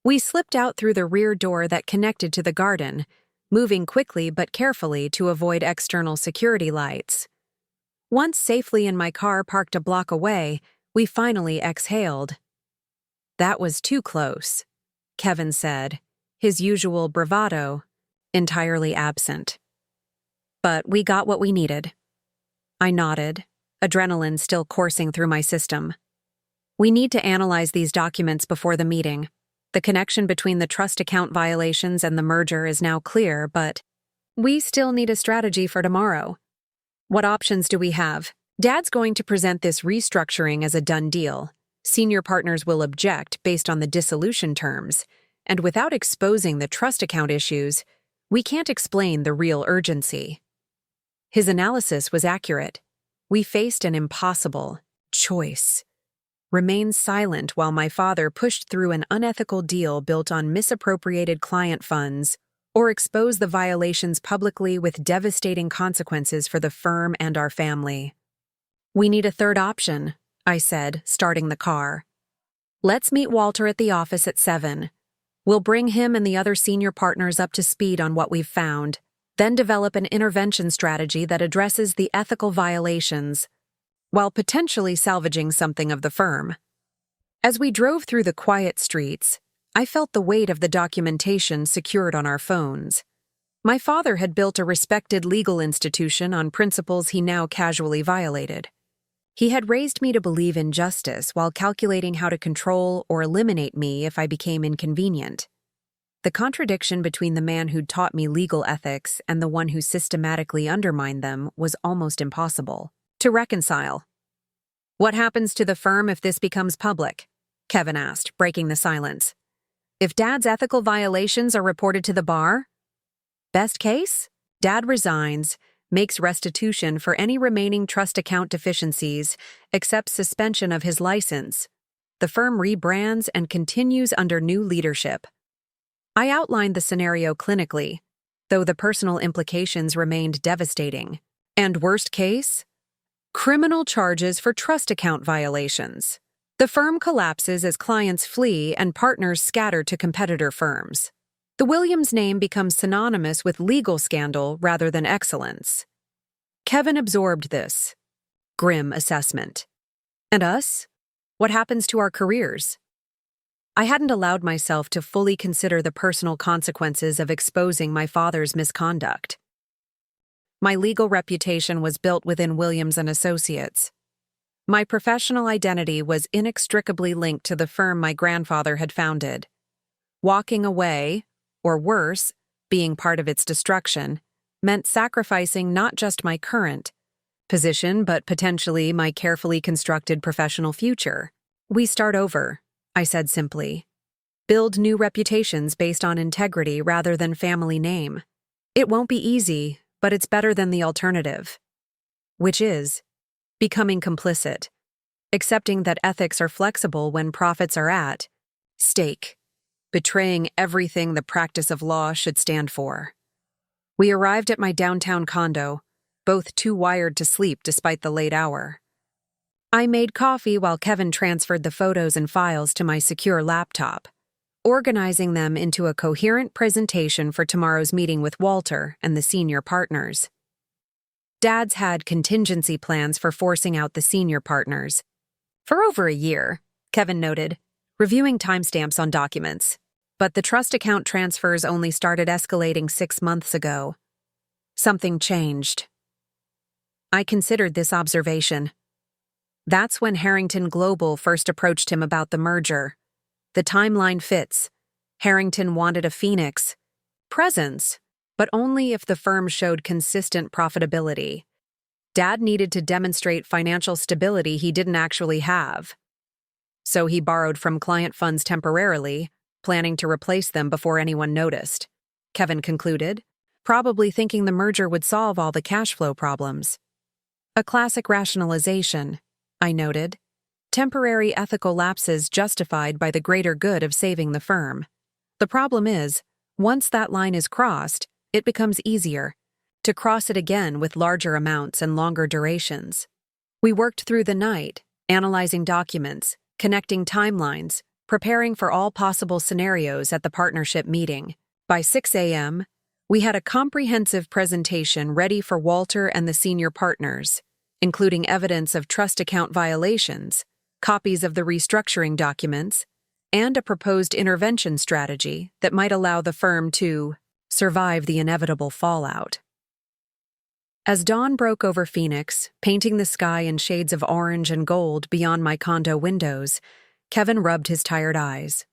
We slipped out through the rear door that connected to the garden, moving quickly but carefully to avoid external security lights. Once safely in my car parked a block away, we finally exhaled. That was too close, Kevin said, his usual bravado entirely absent. But we got what we needed. I nodded, adrenaline still coursing through my system. We need to analyze these documents before the meeting. The connection between the trust account violations and the merger is now clear, but we still need a strategy for tomorrow. What options do we have? Dad's going to present this restructuring as a done deal. Senior partners will object based on the dissolution terms, and without exposing the trust account issues, we can't explain the real urgency. His analysis was accurate. We faced an impossible choice. Remain silent while my father pushed through an unethical deal built on misappropriated client funds, or expose the violations publicly with devastating consequences for the firm and our family. We need a third option, I said, starting the car. Let's meet Walter at the office at 7. We'll bring him and the other senior partners up to speed on what we've found, then develop an intervention strategy that addresses the ethical violations, while potentially salvaging something of the firm. As we drove through the quiet streets, I felt the weight of the documentation secured on our phones. My father had built a respected legal institution on principles he now casually violated. He had raised me to believe in justice while calculating how to control or eliminate me if I became inconvenient. The contradiction between the man who'd taught me legal ethics and the one who systematically undermined them was almost impossible to reconcile. What happens to the firm if this becomes public? Kevin asked, breaking the silence. If Dad's ethical violations are reported to the bar? Best case? Dad resigns, makes restitution for any remaining trust account deficiencies, accepts suspension of his license. The firm rebrands and continues under new leadership. I outlined the scenario clinically, though the personal implications remained devastating. And worst case? Criminal charges for trust account violations. The firm collapses as clients flee and partners scatter to competitor firms. The Williams name becomes synonymous with legal scandal rather than excellence. Kevin absorbed this grim assessment. And us? What happens to our careers? I hadn't allowed myself to fully consider the personal consequences of exposing my father's misconduct. My legal reputation was built within Williams and Associates. My professional identity was inextricably linked to the firm my grandfather had founded. Walking away, or worse, being part of its destruction, meant sacrificing not just my current position but potentially my carefully constructed professional future. We start over, I said simply. Build new reputations based on integrity rather than family name. It won't be easy, but it's better than the alternative. Which is becoming complicit, accepting that ethics are flexible when profits are at stake, betraying everything the practice of law should stand for. We arrived at my downtown condo, both too wired to sleep despite the late hour. I made coffee while Kevin transferred the photos and files to my secure laptop, organizing them into a coherent presentation for tomorrow's meeting with Walter and the senior partners. Dad's had contingency plans for forcing out the senior partners. For over a year, Kevin noted, reviewing timestamps on documents. But the trust account transfers only started escalating 6 months ago. Something changed. I considered this observation. That's when Harrington Global first approached him about the merger. The timeline fits. Harrington wanted a Phoenix presence, but only if the firm showed consistent profitability. Dad needed to demonstrate financial stability he didn't actually have. So he borrowed from client funds temporarily, planning to replace them before anyone noticed. Kevin concluded, probably thinking the merger would solve all the cash flow problems. A classic rationalization, I noted. Temporary ethical lapses justified by the greater good of saving the firm. The problem is, once that line is crossed, it becomes easier to cross it again with larger amounts and longer durations. We worked through the night, analyzing documents, connecting timelines, preparing for all possible scenarios at the partnership meeting. By 6 a.m., we had a comprehensive presentation ready for Walter and the senior partners, including evidence of trust account violations, copies of the restructuring documents, and a proposed intervention strategy that might allow the firm to survive the inevitable fallout. As dawn broke over Phoenix, painting the sky in shades of orange and gold beyond my condo windows, Kevin rubbed his tired eyes.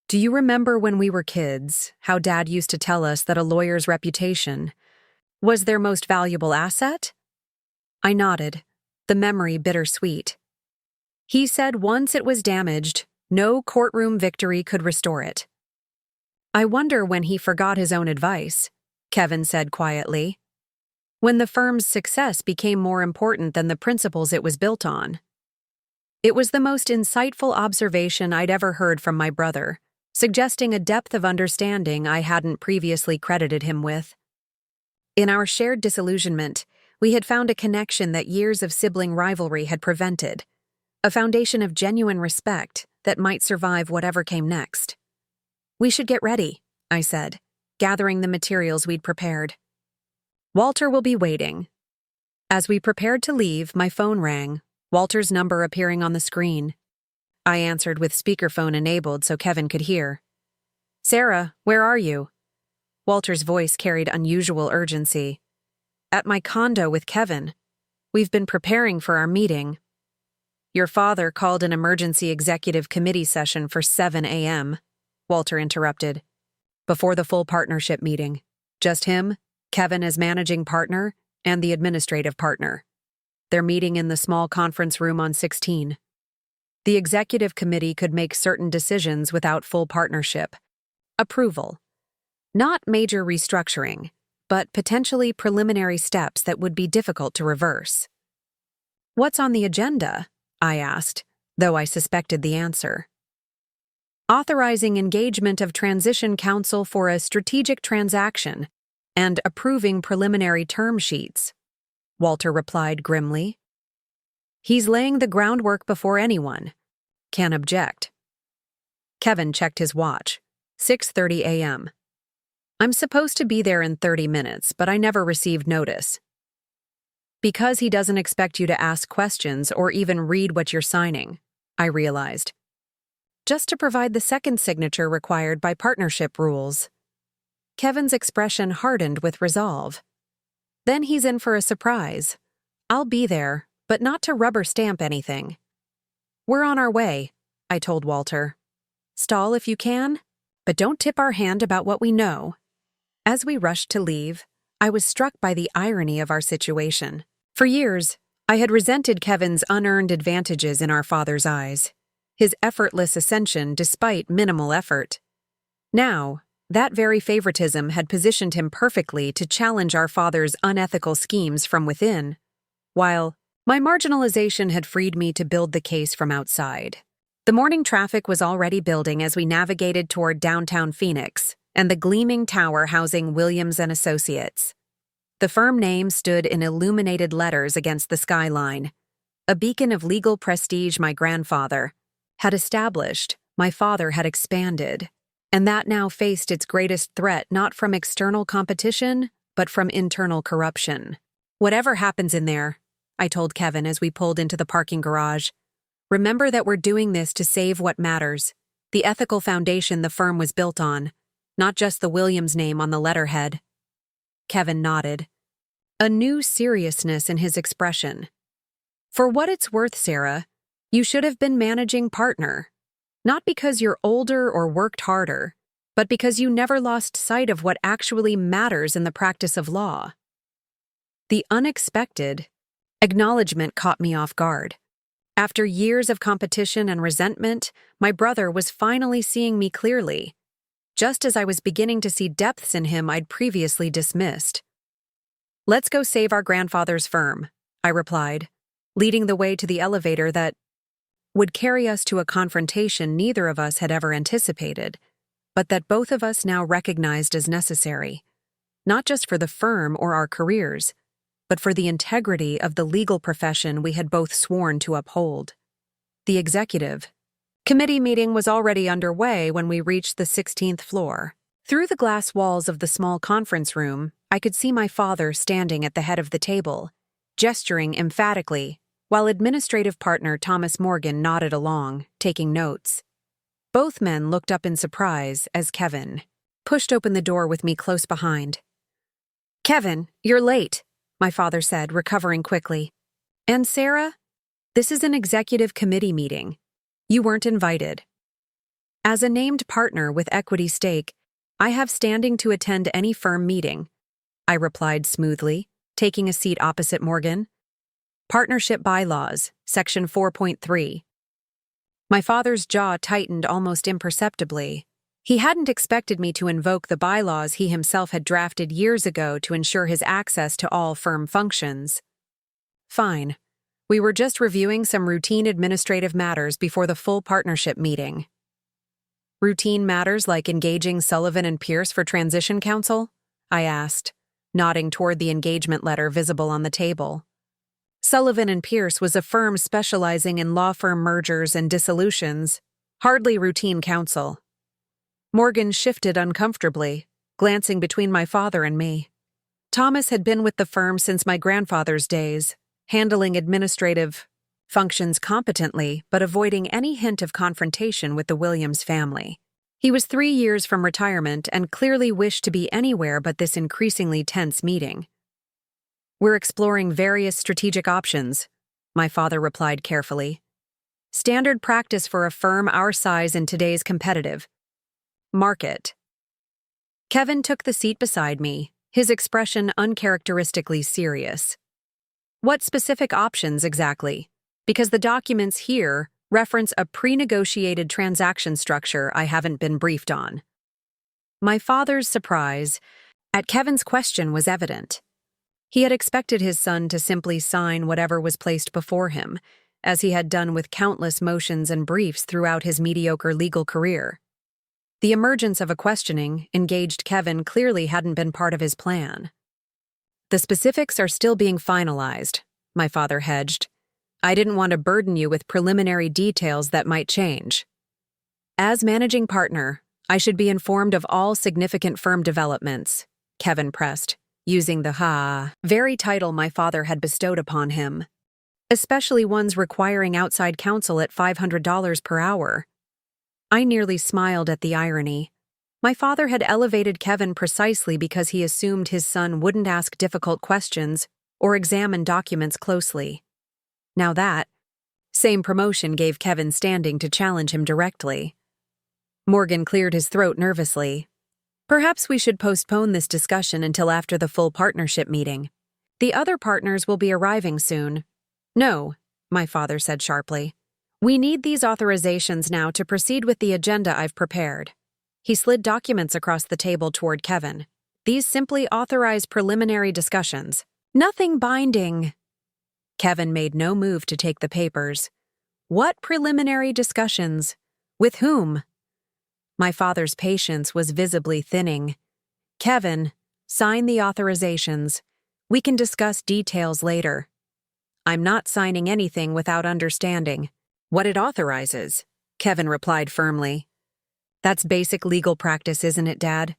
Do you remember when we were kids, how Dad used to tell us that a lawyer's reputation was their most valuable asset? I nodded, the memory bittersweet. He said once it was damaged, no courtroom victory could restore it. I wonder when he forgot his own advice, Kevin said quietly. When the firm's success became more important than the principles it was built on. It was the most insightful observation I'd ever heard from my brother, suggesting a depth of understanding I hadn't previously credited him with. In our shared disillusionment, we had found a connection that years of sibling rivalry had prevented, a foundation of genuine respect that might survive whatever came next. We should get ready, I said, gathering the materials we'd prepared. Walter will be waiting. As we prepared to leave, my phone rang, Walter's number appearing on the screen. I answered with speakerphone enabled so Kevin could hear. Sarah, where are you? Walter's voice carried unusual urgency. At my condo with Kevin. We've been preparing for our meeting. Your father called an emergency executive committee session for 7 a.m., Walter interrupted. Before the full partnership meeting. Just him, Kevin as managing partner, and the administrative partner. They're meeting in the small conference room on 16. The executive committee could make certain decisions without full partnership approval. Not major restructuring, but potentially preliminary steps that would be difficult to reverse. What's on the agenda? I asked, though I suspected the answer. Authorizing engagement of transition counsel for a strategic transaction and approving preliminary term sheets, Walter replied grimly. He's laying the groundwork before anyone can object. Kevin checked his watch. 6:30 a.m. I'm supposed to be there in 30 minutes, but I never received notice. Because he doesn't expect you to ask questions or even read what you're signing, I realized. just to provide the second signature required by partnership rules. Kevin's expression hardened with resolve. Then he's in for a surprise. I'll be there, but not to rubber stamp anything. We're on our way, I told Walter. Stall if you can, but don't tip our hand about what we know. As we rushed to leave, I was struck by the irony of our situation. For years, I had resented Kevin's unearned advantages in our father's eyes, his effortless ascension despite minimal effort. Now, that very favoritism had positioned him perfectly to challenge our father's unethical schemes from within, while my marginalization had freed me to build the case from outside. The morning traffic was already building as we navigated toward downtown Phoenix and the gleaming tower housing Williams & Associates. The firm name stood in illuminated letters against the skyline, a beacon of legal prestige my grandfather had established, my father had expanded, and that now faced its greatest threat not from external competition, but from internal corruption. Whatever happens in there, I told Kevin as we pulled into the parking garage, remember that we're doing this to save what matters, the ethical foundation the firm was built on, not just the Williams name on the letterhead. Kevin nodded, a new seriousness in his expression. For what it's worth, Sarah, you should have been managing partner. Not because you're older or worked harder, but because you never lost sight of what actually matters in the practice of law. The unexpected acknowledgement caught me off guard. After years of competition and resentment, my brother was finally seeing me clearly, just as I was beginning to see depths in him I'd previously dismissed. Let's go save our grandfather's firm, I replied, leading the way to the elevator that would carry us to a confrontation neither of us had ever anticipated, but that both of us now recognized as necessary, not just for the firm or our careers, but for the integrity of the legal profession we had both sworn to uphold. The executive committee meeting was already underway when we reached the 16th floor. Through the glass walls of the small conference room, I could see my father standing at the head of the table, gesturing emphatically, while administrative partner Thomas Morgan nodded along, taking notes. Both men looked up in surprise as Kevin pushed open the door with me close behind. Kevin, you're late, my father said, recovering quickly. And Sarah, this is an executive committee meeting. You weren't invited. As a named partner with equity stake, I have standing to attend any firm meeting, I replied smoothly, taking a seat opposite Morgan. Partnership Bylaws, Section 4.3. My father's jaw tightened almost imperceptibly. He hadn't expected me to invoke the bylaws he himself had drafted years ago to ensure his access to all firm functions. Fine. We were just reviewing some routine administrative matters before the full partnership meeting. Routine matters like engaging Sullivan and Pierce for transition counsel? I asked, nodding toward the engagement letter visible on the table. Sullivan and Pierce was a firm specializing in law firm mergers and dissolutions, hardly routine counsel. Morgan shifted uncomfortably, glancing between my father and me. Thomas had been with the firm since my grandfather's days, handling administrative functions competently but avoiding any hint of confrontation with the Williams family. He was 3 years from retirement and clearly wished to be anywhere but this increasingly tense meeting. We're exploring various strategic options, my father replied carefully. Standard practice for a firm our size in today's competitive market. Kevin took the seat beside me, his expression uncharacteristically serious. What specific options exactly? Because the documents here reference a pre-negotiated transaction structure I haven't been briefed on. My father's surprise at Kevin's question was evident. He had expected his son to simply sign whatever was placed before him, as he had done with countless motions and briefs throughout his mediocre legal career. The emergence of a questioning engaged Kevin clearly hadn't been part of his plan. The specifics are still being finalized, my father hedged. I didn't want to burden you with preliminary details that might change. As managing partner, I should be informed of all significant firm developments, Kevin pressed, using the very title my father had bestowed upon him, especially ones requiring outside counsel at $500 per hour. I nearly smiled at the irony. My father had elevated Kevin precisely because he assumed his son wouldn't ask difficult questions or examine documents closely. Now that same promotion gave Kevin standing to challenge him directly. Morgan cleared his throat nervously. Perhaps we should postpone this discussion until after the full partnership meeting. The other partners will be arriving soon. No, my father said sharply. We need these authorizations now to proceed with the agenda I've prepared. He slid documents across the table toward Kevin. These simply authorize preliminary discussions. Nothing binding. Kevin made no move to take the papers. What preliminary discussions? With whom? My father's patience was visibly thinning. Kevin, sign the authorizations. We can discuss details later. I'm not signing anything without understanding what it authorizes, Kevin replied firmly. That's basic legal practice, isn't it, Dad?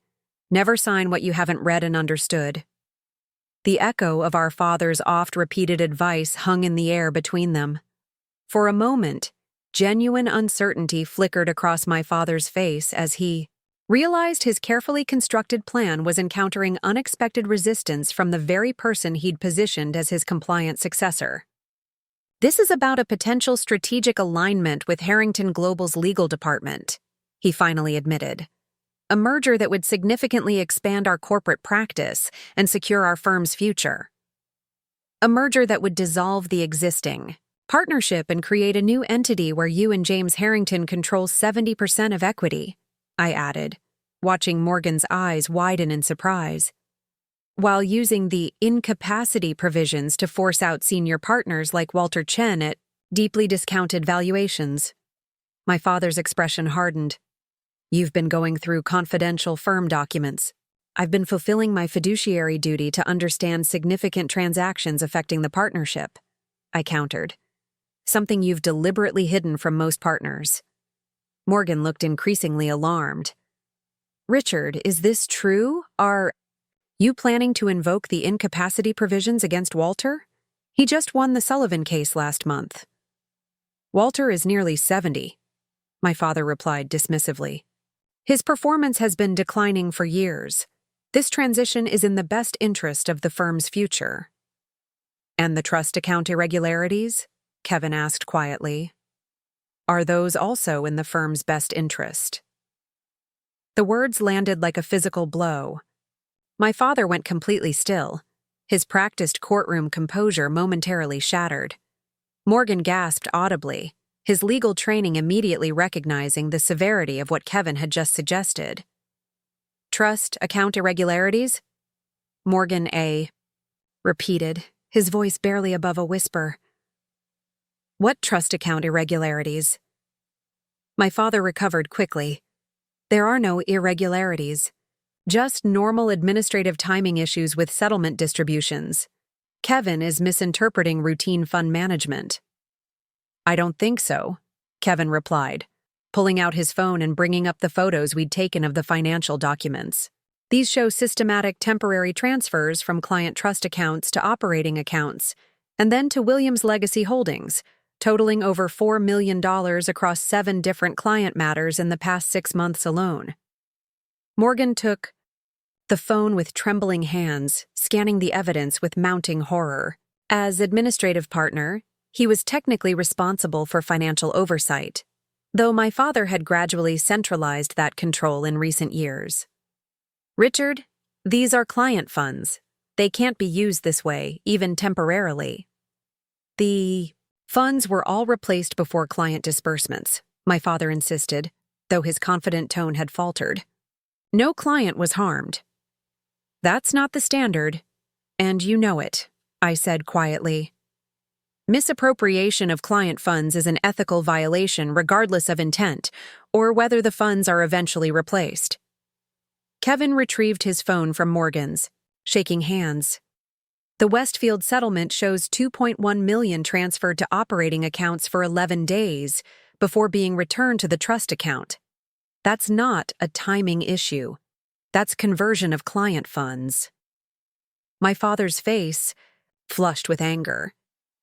Never sign what you haven't read and understood. The echo of our father's oft-repeated advice hung in the air between them. For a moment, genuine uncertainty flickered across my father's face as he realized his carefully constructed plan was encountering unexpected resistance from the very person he'd positioned as his compliant successor. This is about a potential strategic alignment with Harrington Global's legal department, he finally admitted. A merger that would significantly expand our corporate practice and secure our firm's future. A merger that would dissolve the existing partnership and create a new entity where you and James Harrington control 70% of equity, I added, watching Morgan's eyes widen in surprise. While using the incapacity provisions to force out senior partners like Walter Chen at deeply discounted valuations. My father's expression hardened. You've been going through confidential firm documents. I've been fulfilling my fiduciary duty to understand significant transactions affecting the partnership, I countered. Something you've deliberately hidden from most partners. Morgan looked increasingly alarmed. Richard, is this true? Are you planning to invoke the incapacity provisions against Walter? He just won the Sullivan case last month. Walter is nearly 70, my father replied dismissively. His performance has been declining for years. This transition is in the best interest of the firm's future. And the trust account irregularities? Kevin asked quietly. Are those also in the firm's best interest? The words landed like a physical blow. My father went completely still, his practiced courtroom composure momentarily shattered. Morgan gasped audibly, his legal training immediately recognizing the severity of what Kevin had just suggested. Trust account irregularities? Morgan repeated, his voice barely above a whisper. What trust account irregularities? My father recovered quickly. There are no irregularities. Just normal administrative timing issues with settlement distributions. Kevin is misinterpreting routine fund management. I don't think so, Kevin replied, pulling out his phone and bringing up the photos we'd taken of the financial documents. These show systematic temporary transfers from client trust accounts to operating accounts, and then to Williams Legacy Holdings, totaling over $4 million across 7 different client matters in the past 6 months alone. Morgan took the phone with trembling hands, scanning the evidence with mounting horror. As administrative partner, he was technically responsible for financial oversight, though my father had gradually centralized that control in recent years. Richard, these are client funds. They can't be used this way, even temporarily. The funds were all replaced before client disbursements, my father insisted, though his confident tone had faltered. No client was harmed. That's not the standard, and you know it, I said quietly. Misappropriation of client funds is an ethical violation regardless of intent, or whether the funds are eventually replaced. Kevin retrieved his phone from Morgan's, shaking hands. The Westfield settlement shows $2.1 million transferred to operating accounts for 11 days before being returned to the trust account. That's not a timing issue. That's conversion of client funds. My father's face flushed with anger.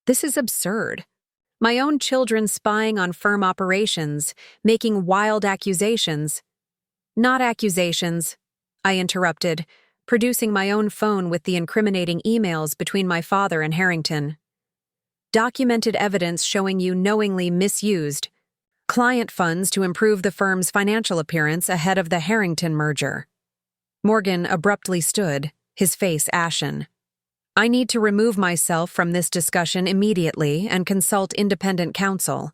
This is absurd. My own children spying on firm operations, making wild accusations. Not accusations, I interrupted, producing my own phone with the incriminating emails between my father and Harrington. Documented evidence showing you knowingly misused client funds to improve the firm's financial appearance ahead of the Harrington merger. Morgan abruptly stood, his face ashen. I need to remove myself from this discussion immediately and consult independent counsel.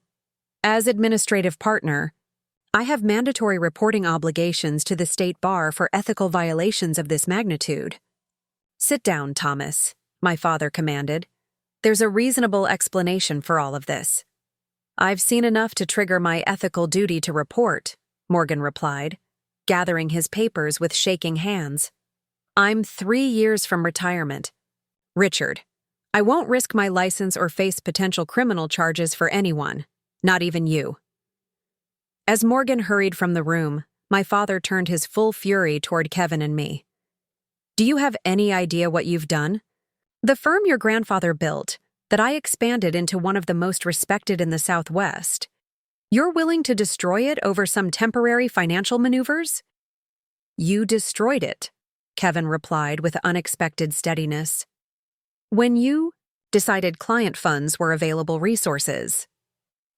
As administrative partner, I have mandatory reporting obligations to the state bar for ethical violations of this magnitude. Sit down, Thomas, my father commanded. There's a reasonable explanation for all of this. I've seen enough to trigger my ethical duty to report, Morgan replied, gathering his papers with shaking hands. I'm 3 years from retirement. Richard, I won't risk my license or face potential criminal charges for anyone, not even you. As Morgan hurried from the room, my father turned his full fury toward Kevin and me. Do you have any idea what you've done? The firm your grandfather built, that I expanded into one of the most respected in the Southwest, you're willing to destroy it over some temporary financial maneuvers? You destroyed it, Kevin replied with unexpected steadiness. When you decided client funds were available resources.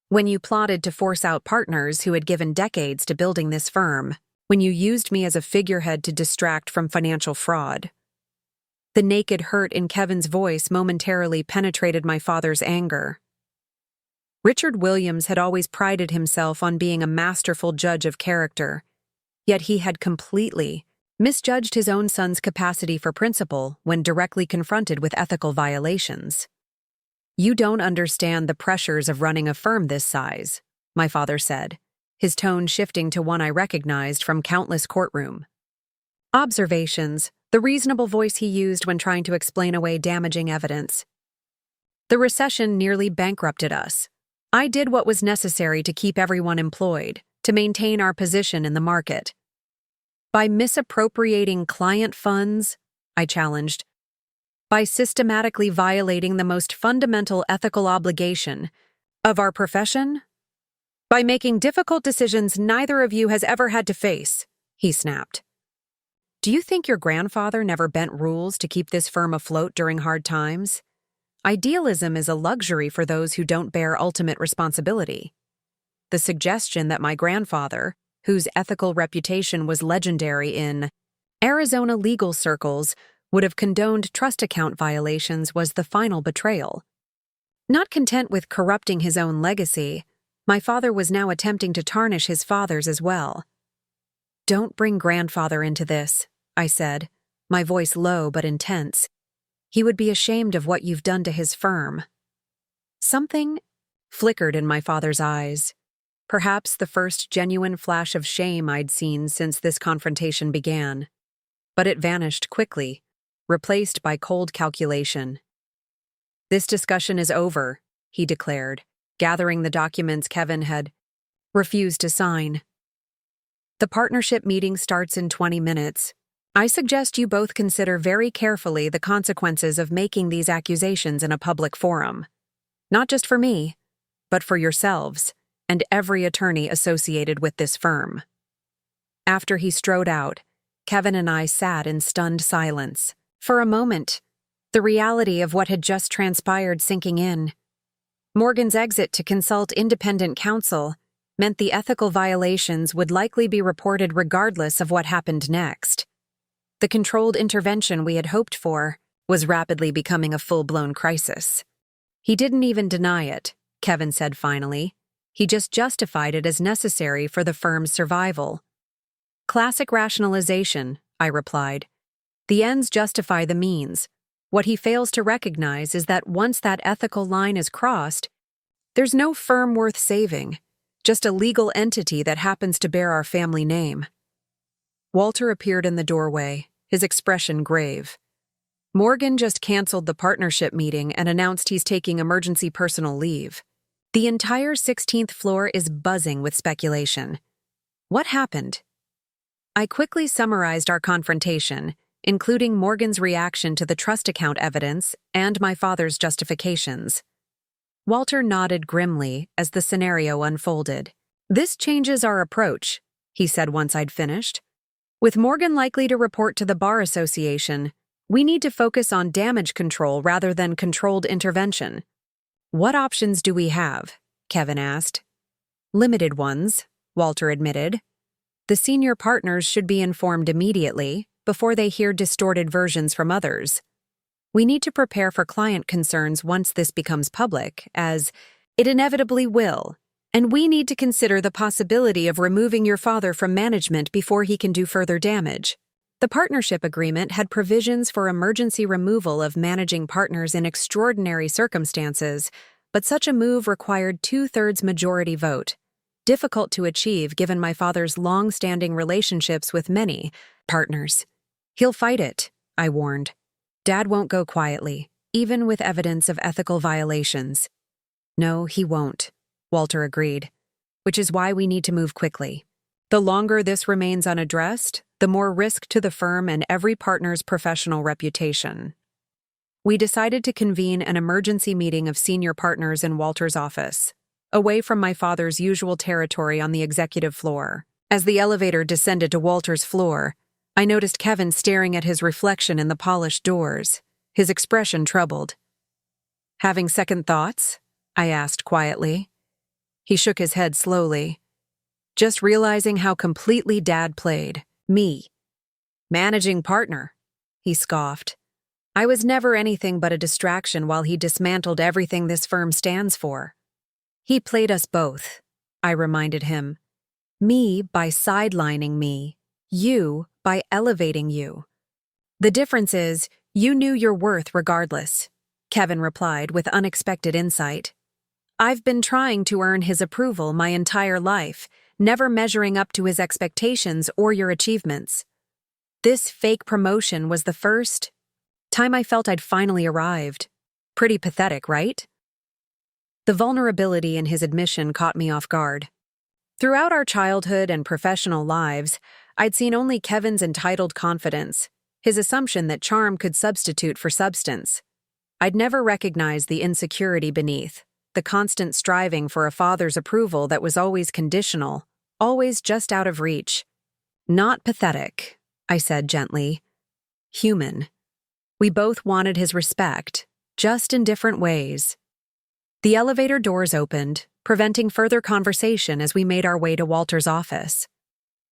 When you plotted to force out partners who had given decades to building this firm. When you used me as a figurehead to distract from financial fraud. The naked hurt in Kevin's voice momentarily penetrated my father's anger. Richard Williams had always prided himself on being a masterful judge of character, yet he had completely misjudged his own son's capacity for principle when directly confronted with ethical violations. You don't understand the pressures of running a firm this size, my father said, his tone shifting to one I recognized from countless courtroom observations, the reasonable voice he used when trying to explain away damaging evidence. The recession nearly bankrupted us. I did what was necessary to keep everyone employed, to maintain our position in the market. By misappropriating client funds, I challenged. By systematically violating the most fundamental ethical obligation of our profession? By making difficult decisions neither of you has ever had to face, he snapped. Do you think your grandfather never bent rules to keep this firm afloat during hard times? Idealism is a luxury for those who don't bear ultimate responsibility. The suggestion that my grandfather, whose ethical reputation was legendary in Arizona legal circles, would have condoned trust account violations was the final betrayal. Not content with corrupting his own legacy, my father was now attempting to tarnish his father's as well. Don't bring grandfather into this, I said, my voice low but intense. He would be ashamed of what you've done to his firm. Something flickered in my father's eyes, perhaps the first genuine flash of shame I'd seen since this confrontation began. But it vanished quickly, replaced by cold calculation. This discussion is over, he declared, gathering the documents Kevin had refused to sign. The partnership meeting starts in 20 minutes. I suggest you both consider very carefully the consequences of making these accusations in a public forum. Not just for me, but for yourselves and every attorney associated with this firm. After he strode out, Kevin and I sat in stunned silence. For a moment, the reality of what had just transpired sinking in. Morgan's exit to consult independent counsel meant the ethical violations would likely be reported regardless of what happened next. The controlled intervention we had hoped for was rapidly becoming a full-blown crisis. He didn't even deny it, Kevin said finally. He just justified it as necessary for the firm's survival. Classic rationalization, I replied. The ends justify the means. What he fails to recognize is that once that ethical line is crossed, there's no firm worth saving, just a legal entity that happens to bear our family name. Walter appeared in the doorway, his expression grave. Morgan just canceled the partnership meeting and announced he's taking emergency personal leave. The entire 16th floor is buzzing with speculation. What happened? I quickly summarized our confrontation, including Morgan's reaction to the trust account evidence and my father's justifications. Walter nodded grimly as the scenario unfolded. "This changes our approach," he said once I'd finished. "With Morgan likely to report to the Bar Association, we need to focus on damage control rather than controlled intervention." "What options do we have?" Kevin asked. "Limited ones," Walter admitted. "The senior partners should be informed immediately, before they hear distorted versions from others. We need to prepare for client concerns once this becomes public, as it inevitably will, and we need to consider the possibility of removing your father from management before he can do further damage." The partnership agreement had provisions for emergency removal of managing partners in extraordinary circumstances, but such a move required 2/3 majority vote. Difficult to achieve given my father's long-standing relationships with many partners. "He'll fight it," I warned. "Dad won't go quietly, even with evidence of ethical violations." "No, he won't," Walter agreed, "which is why we need to move quickly. The longer this remains unaddressed, the more risk to the firm and every partner's professional reputation." We decided to convene an emergency meeting of senior partners in Walter's office, away from my father's usual territory on the executive floor. As the elevator descended to Walter's floor, I noticed Kevin staring at his reflection in the polished doors, his expression troubled. "Having second thoughts?" I asked quietly. He shook his head slowly. "Just realizing how completely Dad played me. Managing partner," he scoffed. "I was never anything but a distraction while he dismantled everything this firm stands for." "He played us both," I reminded him. "Me by sidelining me, you by elevating you. The difference is, you knew your worth regardless," Kevin replied with unexpected insight. "I've been trying to earn his approval my entire life, never measuring up to his expectations or your achievements. This fake promotion was the first time I felt I'd finally arrived. Pretty pathetic, right?" The vulnerability in his admission caught me off guard. Throughout our childhood and professional lives, I'd seen only Kevin's entitled confidence, his assumption that charm could substitute for substance. I'd never recognized the insecurity beneath, the constant striving for a father's approval that was always conditional, always just out of reach. "Not pathetic," I said gently. "Human. We both wanted his respect, just in different ways." The elevator doors opened, preventing further conversation as we made our way to Walter's office.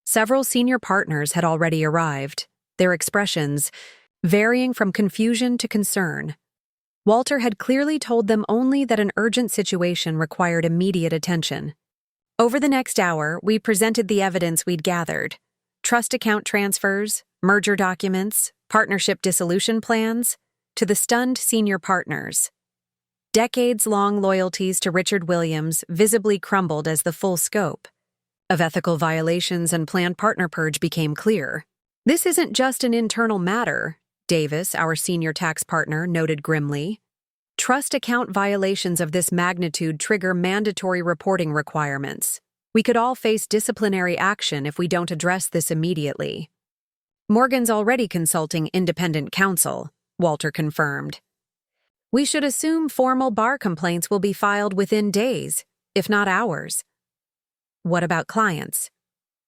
Several senior partners had already arrived, their expressions varying from confusion to concern. Walter had clearly told them only that an urgent situation required immediate attention. Over the next hour, we presented the evidence we'd gathered: trust account transfers, merger documents, partnership dissolution plans, to the stunned senior partners. Decades-long loyalties to Richard Williams visibly crumbled as the full scope of ethical violations and planned partner purge became clear. "This isn't just an internal matter," Davis, our senior tax partner, noted grimly. "Trust account violations of this magnitude trigger mandatory reporting requirements. We could all face disciplinary action if we don't address this immediately." "Morgan's already consulting independent counsel," Walter confirmed. "We should assume formal bar complaints will be filed within days, if not hours." "What about clients?"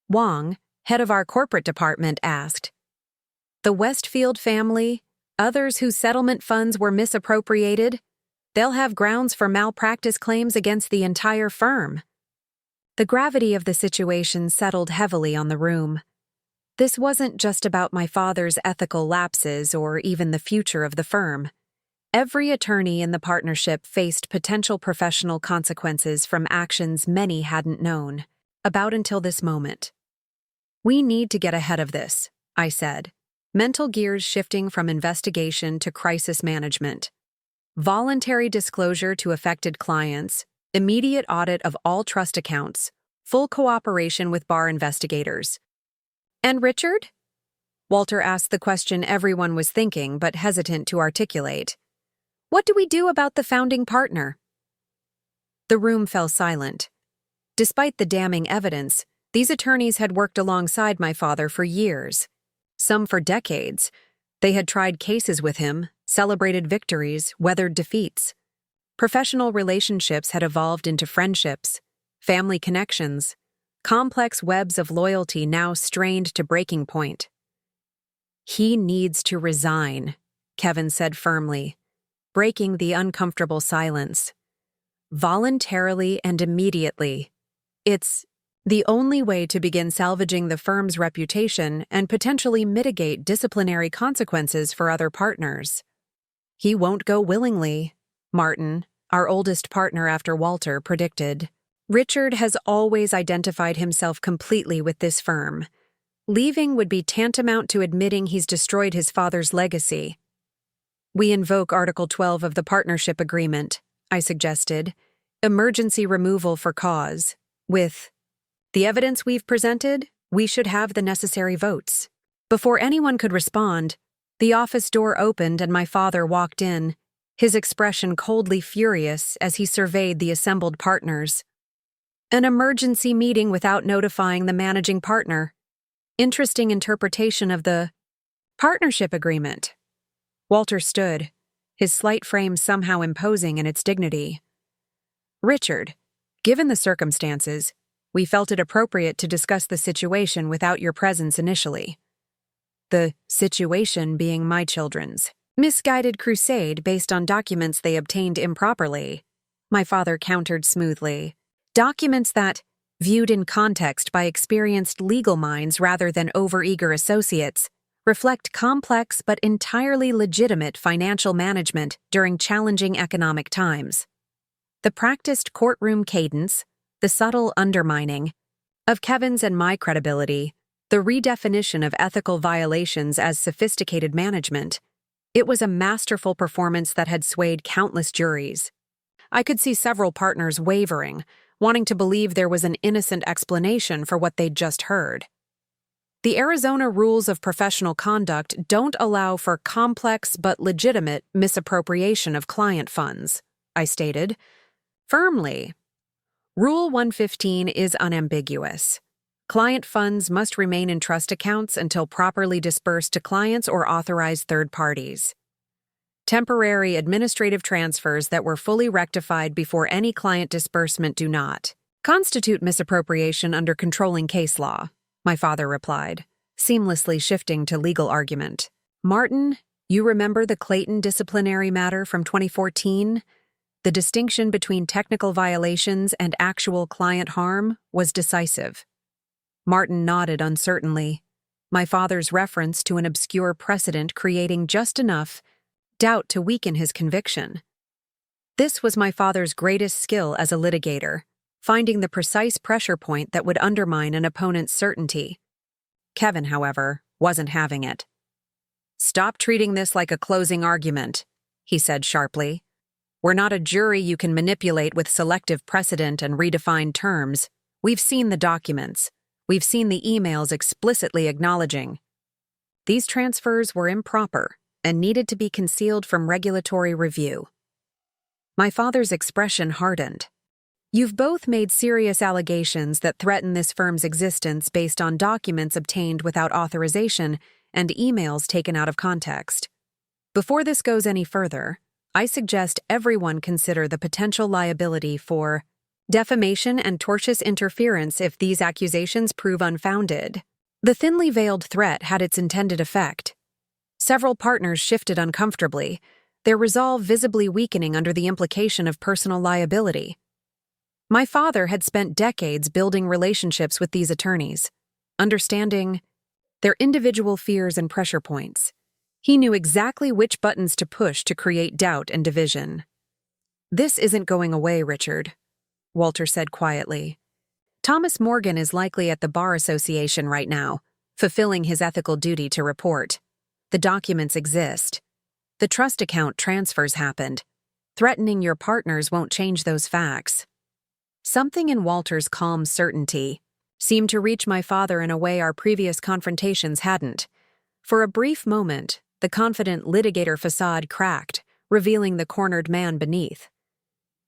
Wong, head of our corporate department, asked. "The Westfield family, others whose settlement funds were misappropriated, they'll have grounds for malpractice claims against the entire firm." The gravity of the situation settled heavily on the room. This wasn't just about my father's ethical lapses or even the future of the firm. Every attorney in the partnership faced potential professional consequences from actions many hadn't known about until this moment. "We need to get ahead of this," I said, mental gears shifting from investigation to crisis management. Voluntary disclosure to affected clients, immediate audit of all trust accounts, full cooperation with bar investigators. "And Richard?" Walter asked the question everyone was thinking but hesitant to articulate. "What do we do about the founding partner?" The room fell silent. Despite the damning evidence, these attorneys had worked alongside my father for years, some for decades. They had tried cases with him, celebrated victories, weathered defeats. Professional relationships had evolved into friendships, family connections, complex webs of loyalty now strained to breaking point. "He needs to resign," Kevin said firmly, breaking the uncomfortable silence. "Voluntarily and immediately. It's the only way to begin salvaging the firm's reputation and potentially mitigate disciplinary consequences for other partners." "He won't go willingly," Martin, our oldest partner after Walter, predicted. "Richard has always identified himself completely with this firm. Leaving would be tantamount to admitting he's destroyed his father's legacy." "We invoke Article 12 of the partnership agreement," I suggested. "Emergency removal for cause. With the evidence we've presented, we should have the necessary votes." Before anyone could respond, the office door opened and my father walked in, his expression coldly furious as he surveyed the assembled partners. "An emergency meeting without notifying the managing partner. Interesting interpretation of the partnership agreement." Walter stood, his slight frame somehow imposing in its dignity. "Richard, given the circumstances, we felt it appropriate to discuss the situation without your presence initially." "The situation being my children's misguided crusade based on documents they obtained improperly," my father countered smoothly. "Documents that, viewed in context by experienced legal minds rather than overeager associates, reflect complex but entirely legitimate financial management during challenging economic times. The practiced courtroom cadence, the subtle undermining of Kevin's and my credibility, the redefinition of ethical violations as sophisticated management. It was a masterful performance that had swayed countless juries. I could see several partners wavering, wanting to believe there was an innocent explanation for what they'd just heard. "The Arizona rules of professional conduct don't allow for complex but legitimate misappropriation of client funds," I stated firmly. "Rule 115 is unambiguous. Client funds must remain in trust accounts until properly dispersed to clients or authorized third parties. Temporary administrative transfers that were fully rectified before any client disbursement do not constitute misappropriation under controlling case law," my father replied, seamlessly shifting to legal argument. "Martin, you remember the Clayton disciplinary matter from 2014? The distinction between technical violations and actual client harm was decisive." Martin nodded uncertainly, my father's reference to an obscure precedent creating just enough doubt to weaken his conviction. This was my father's greatest skill as a litigator, finding the precise pressure point that would undermine an opponent's certainty. Kevin, however, wasn't having it. "Stop treating this like a closing argument," he said sharply. "We're not a jury you can manipulate with selective precedent and redefined terms. We've seen the documents. We've seen the emails explicitly acknowledging these transfers were improper and needed to be concealed from regulatory review." My father's expression hardened. "You've both made serious allegations that threaten this firm's existence based on documents obtained without authorization and emails taken out of context. Before this goes any further, I suggest everyone consider the potential liability for defamation and tortious interference if these accusations prove unfounded." The thinly veiled threat had its intended effect. Several partners shifted uncomfortably, their resolve visibly weakening under the implication of personal liability. My father had spent decades building relationships with these attorneys, understanding their individual fears and pressure points. He knew exactly which buttons to push to create doubt and division. "This isn't going away, Richard," Walter said quietly. "Thomas Morgan is likely at the Bar Association right now, fulfilling his ethical duty to report. The documents exist. The trust account transfers happened. Threatening your partners won't change those facts." Something in Walter's calm certainty seemed to reach my father in a way our previous confrontations hadn't. For a brief moment, the confident litigator facade cracked, revealing the cornered man beneath.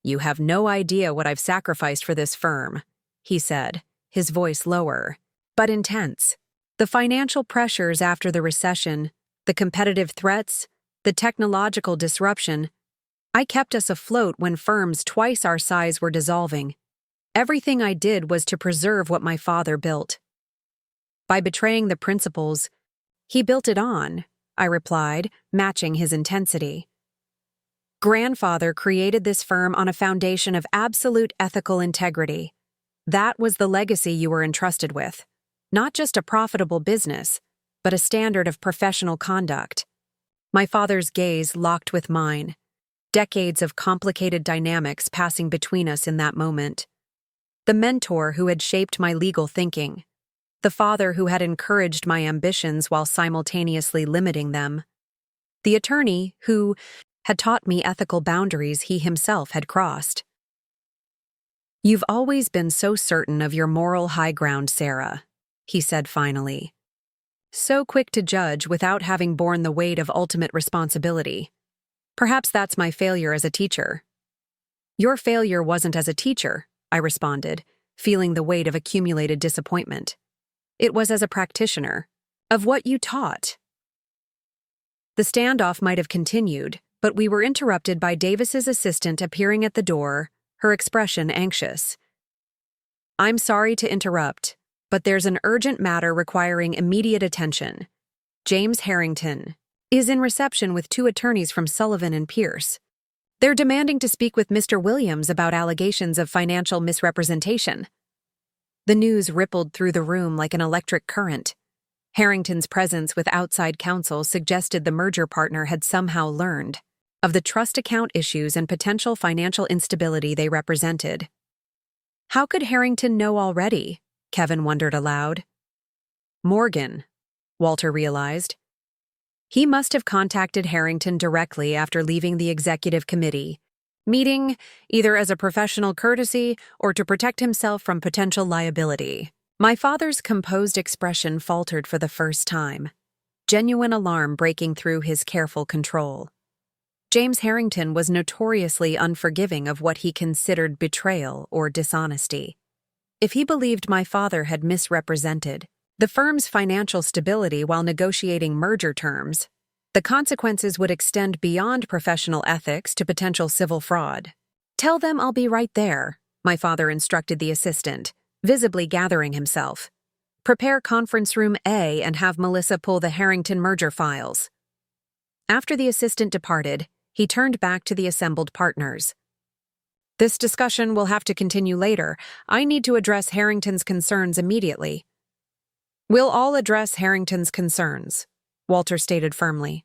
"You have no idea what I've sacrificed for this firm," he said, his voice lower, but intense. "The financial pressures after the recession, the competitive threats, the technological disruption, I kept us afloat when firms twice our size were dissolving. Everything I did was to preserve what my father built. By betraying the principles he built it on, I replied, matching his intensity. Grandfather created this firm on a foundation of absolute ethical integrity. That was the legacy you were entrusted with. Not just a profitable business, but a standard of professional conduct. My father's gaze locked with mine, decades of complicated dynamics passing between us in that moment. The mentor who had shaped my legal thinking, the father who had encouraged my ambitions while simultaneously limiting them, the attorney who had taught me ethical boundaries he himself had crossed. "You've always been so certain of your moral high ground, Sarah," he said finally. "So quick to judge without having borne the weight of ultimate responsibility. Perhaps that's my failure as a teacher." "Your failure wasn't as a teacher," I responded, feeling the weight of accumulated disappointment. "It was as a practitioner of what you taught." The standoff might have continued, but we were interrupted by Davis's assistant appearing at the door, her expression anxious. "I'm sorry to interrupt, but there's an urgent matter requiring immediate attention. James Harrington is in reception with 2 attorneys from Sullivan and Pierce. They're demanding to speak with Mr. Williams about allegations of financial misrepresentation." The news rippled through the room like an electric current. Harrington's presence with outside counsel suggested the merger partner had somehow learned of the trust account issues and potential financial instability they represented. How could Harrington know already? Kevin wondered aloud. Morgan, Walter realized. He must have contacted Harrington directly after leaving the executive committee, meeting either as a professional courtesy or to protect himself from potential liability. My father's composed expression faltered for the first time, genuine alarm breaking through his careful control. James Harrington was notoriously unforgiving of what he considered betrayal or dishonesty. If he believed my father had misrepresented the firm's financial stability while negotiating merger terms, the consequences would extend beyond professional ethics to potential civil fraud. "Tell them I'll be right there," my father instructed the assistant, visibly gathering himself. "Prepare conference room A and have Melissa pull the Harrington merger files." After the assistant departed, he turned back to the assembled partners. "This discussion will have to continue later. I need to address Harrington's concerns immediately." "We'll all address Harrington's concerns," Walter stated firmly.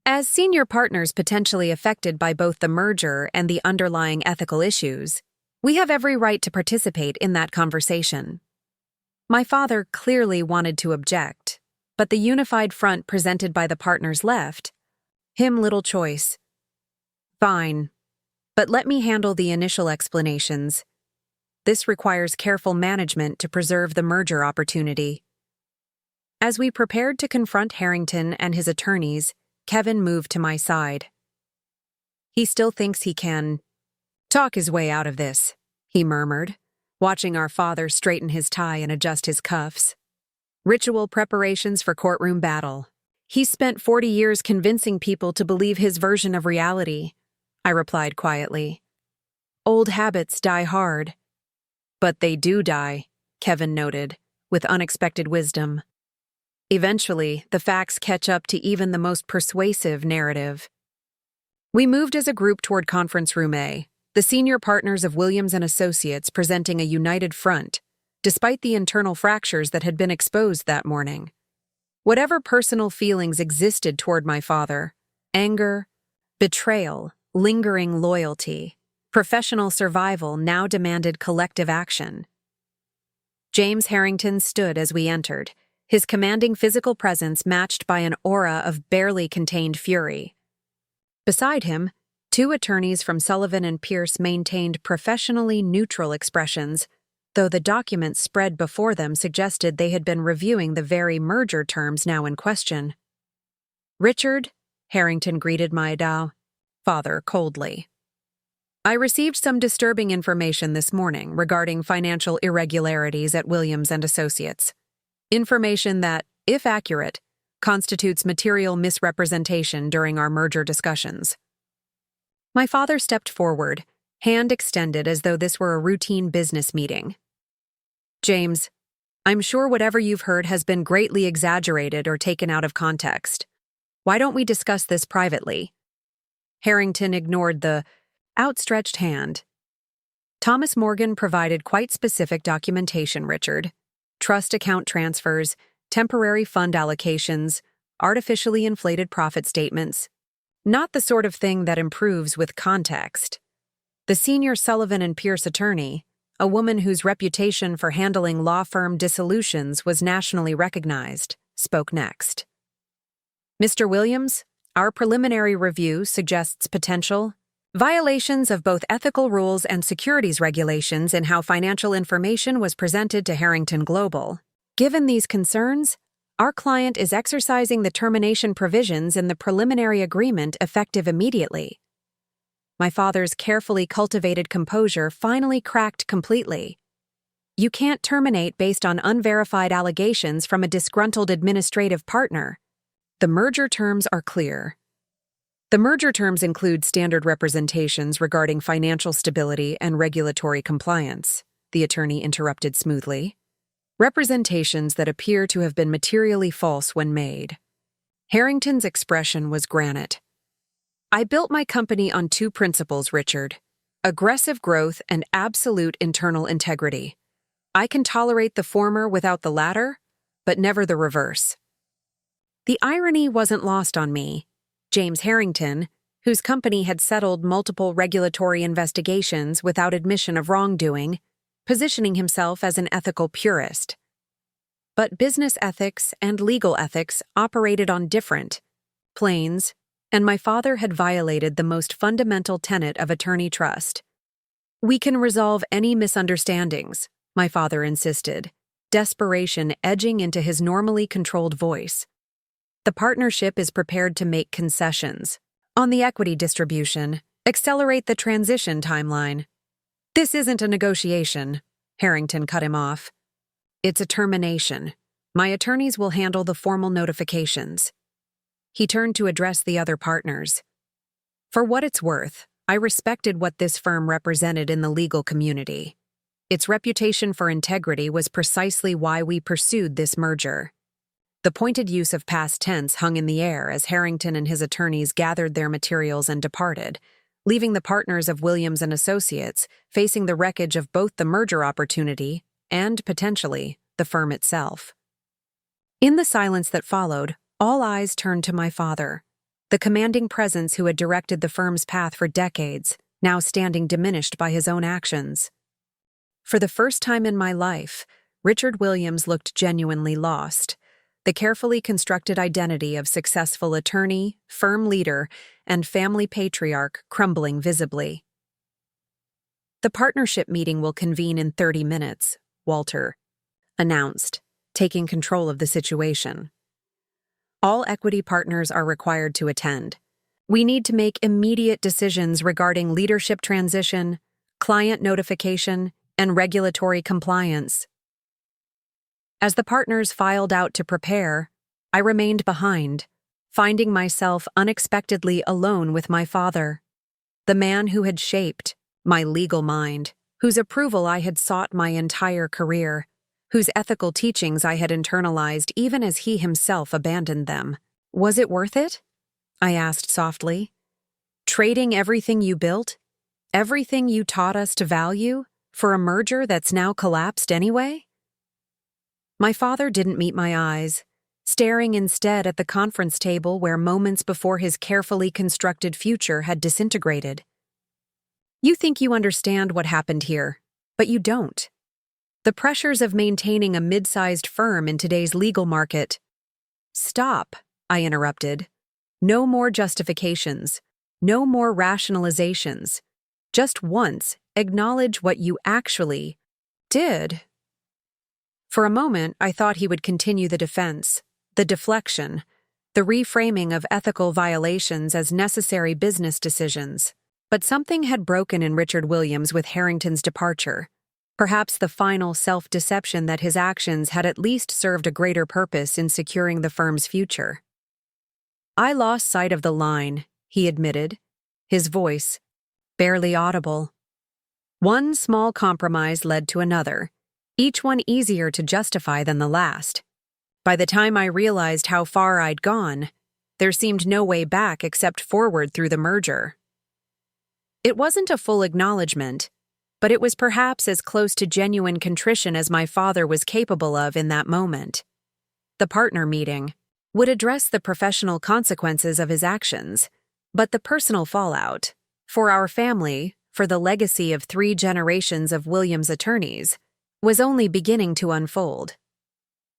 "As senior partners potentially affected by both the merger and the underlying ethical issues, we have every right to participate in that conversation." My father clearly wanted to object, but the unified front presented by the partners left him little choice. "Fine, but let me handle the initial explanations. This requires careful management to preserve the merger opportunity." As we prepared to confront Harrington and his attorneys, Kevin moved to my side. "He still thinks he can talk his way out of this," he murmured, watching our father straighten his tie and adjust his cuffs. "Ritual preparations for courtroom battle. He spent 40 years convincing people to believe his version of reality," I replied quietly. "Old habits die hard." "But they do die," Kevin noted, with unexpected wisdom. "Eventually, the facts catch up to even the most persuasive narrative." We moved as a group toward conference room A, the senior partners of Williams & Associates presenting a united front, despite the internal fractures that had been exposed that morning. Whatever personal feelings existed toward my father, anger, betrayal, lingering loyalty, professional survival now demanded collective action. James Harrington stood as we entered, his commanding physical presence matched by an aura of barely contained fury. Beside him, 2 attorneys from Sullivan and Pierce maintained professionally neutral expressions, though the documents spread before them suggested they had been reviewing the very merger terms now in question. "Richard," Harrington greeted my father coldly. "I received some disturbing information this morning regarding financial irregularities at Williams & Associates. Information that, if accurate, constitutes material misrepresentation during our merger discussions." My father stepped forward, hand extended as though this were a routine business meeting. James, I'm sure whatever you've heard has been greatly exaggerated or taken out of context. Why don't we discuss this privately? Harrington ignored the outstretched hand. Thomas Morgan provided quite specific documentation, Richard. Trust account transfers, temporary fund allocations, artificially inflated profit statements. Not the sort of thing that improves with context. The senior Sullivan and Pierce attorney, a woman whose reputation for handling law firm dissolutions was nationally recognized, spoke next. Mr. Williams, our preliminary review suggests potential violations of both ethical rules and securities regulations in how financial information was presented to Harrington Global. Given these concerns, our client is exercising the termination provisions in the preliminary agreement effective immediately. My father's carefully cultivated composure finally cracked completely. You can't terminate based on unverified allegations from a disgruntled administrative partner. The merger terms are clear. The merger terms include standard representations regarding financial stability and regulatory compliance, the attorney interrupted smoothly. Representations that appear to have been materially false when made. Harrington's expression was granite. I built my company on two principles, Richard: aggressive growth and absolute internal integrity. I can tolerate the former without the latter, but never the reverse. The irony wasn't lost on me. James Harrington, whose company had settled multiple regulatory investigations without admission of wrongdoing, positioning himself as an ethical purist. But business ethics and legal ethics operated on different planes, and my father had violated the most fundamental tenet of attorney trust. We can resolve any misunderstandings, my father insisted, desperation edging into his normally controlled voice. The partnership is prepared to make concessions on the equity distribution, accelerate the transition timeline. This isn't a negotiation, Harrington cut him off. It's a termination. My attorneys will handle the formal notifications. He turned to address the other partners. For what it's worth, I respected what this firm represented in the legal community. Its reputation for integrity was precisely why we pursued this merger. The pointed use of past tense hung in the air as Harrington and his attorneys gathered their materials and departed, leaving the partners of Williams and Associates facing the wreckage of both the merger opportunity and, potentially, the firm itself. In the silence that followed, all eyes turned to my father, the commanding presence who had directed the firm's path for decades, now standing diminished by his own actions. For the first time in my life, Richard Williams looked genuinely lost. The carefully constructed identity of successful attorney, firm leader, and family patriarch crumbling visibly. The partnership meeting will convene in 30 minutes, Walter announced, taking control of the situation. All equity partners are required to attend. We need to make immediate decisions regarding leadership transition, client notification, and regulatory compliance. As the partners filed out to prepare, I remained behind, finding myself unexpectedly alone with my father, the man who had shaped my legal mind, whose approval I had sought my entire career, whose ethical teachings I had internalized even as he himself abandoned them. Was it worth it? I asked softly. Trading everything you built, everything you taught us to value, for a merger that's now collapsed anyway? My father didn't meet my eyes, staring instead at the conference table where moments before his carefully constructed future had disintegrated. You think you understand what happened here, but you don't. The pressures of maintaining a mid-sized firm in today's legal market. Stop, I interrupted. No more justifications, no more rationalizations. Just once, acknowledge what you actually did. For a moment, I thought he would continue the defense, the deflection, the reframing of ethical violations as necessary business decisions. But something had broken in Richard Williams with Harrington's departure. Perhaps the final self-deception that his actions had at least served a greater purpose in securing the firm's future. I lost sight of the line, he admitted, his voice barely audible. One small compromise led to another, each one easier to justify than the last. By the time I realized how far I'd gone, there seemed no way back except forward through the merger. It wasn't a full acknowledgement, but it was perhaps as close to genuine contrition as my father was capable of in that moment. The partner meeting would address the professional consequences of his actions, but the personal fallout, for our family, for the legacy of 3 generations of Williams attorneys, was only beginning to unfold.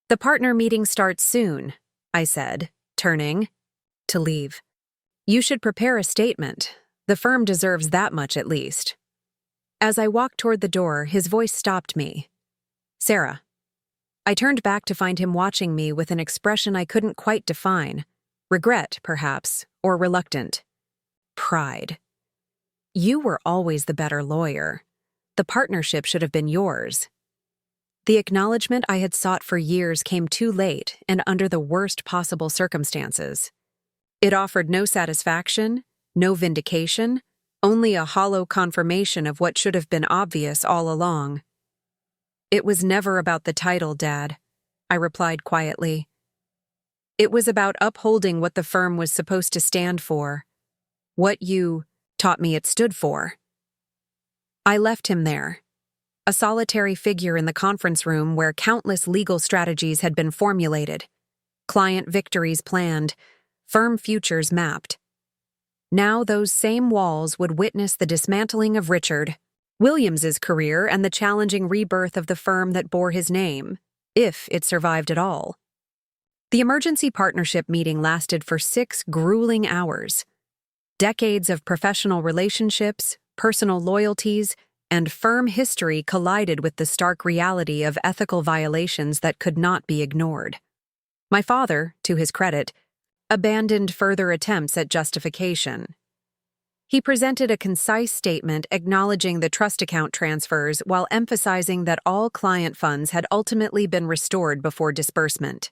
"The partner meeting starts soon," I said, turning to leave. "You should prepare a statement. The firm deserves that much at least." As I walked toward the door, his voice stopped me. "Sarah." I turned back to find him watching me with an expression I couldn't quite define. Regret, perhaps, or reluctant. Pride. "You were always the better lawyer. The partnership should have been yours." The acknowledgement I had sought for years came too late and under the worst possible circumstances. It offered no satisfaction, no vindication, only a hollow confirmation of what should have been obvious all along. "It was never about the title, Dad," I replied quietly. "It was about upholding what the firm was supposed to stand for, what you taught me it stood for." I left him there, a solitary figure in the conference room where countless legal strategies had been formulated, client victories planned, firm futures mapped. Now those same walls would witness the dismantling of Richard Williams's career and the challenging rebirth of the firm that bore his name, if it survived at all. The emergency partnership meeting lasted for 6 grueling hours. Decades of professional relationships, personal loyalties, and firm history collided with the stark reality of ethical violations that could not be ignored. My father, to his credit, abandoned further attempts at justification. He presented a concise statement acknowledging the trust account transfers while emphasizing that all client funds had ultimately been restored before disbursement.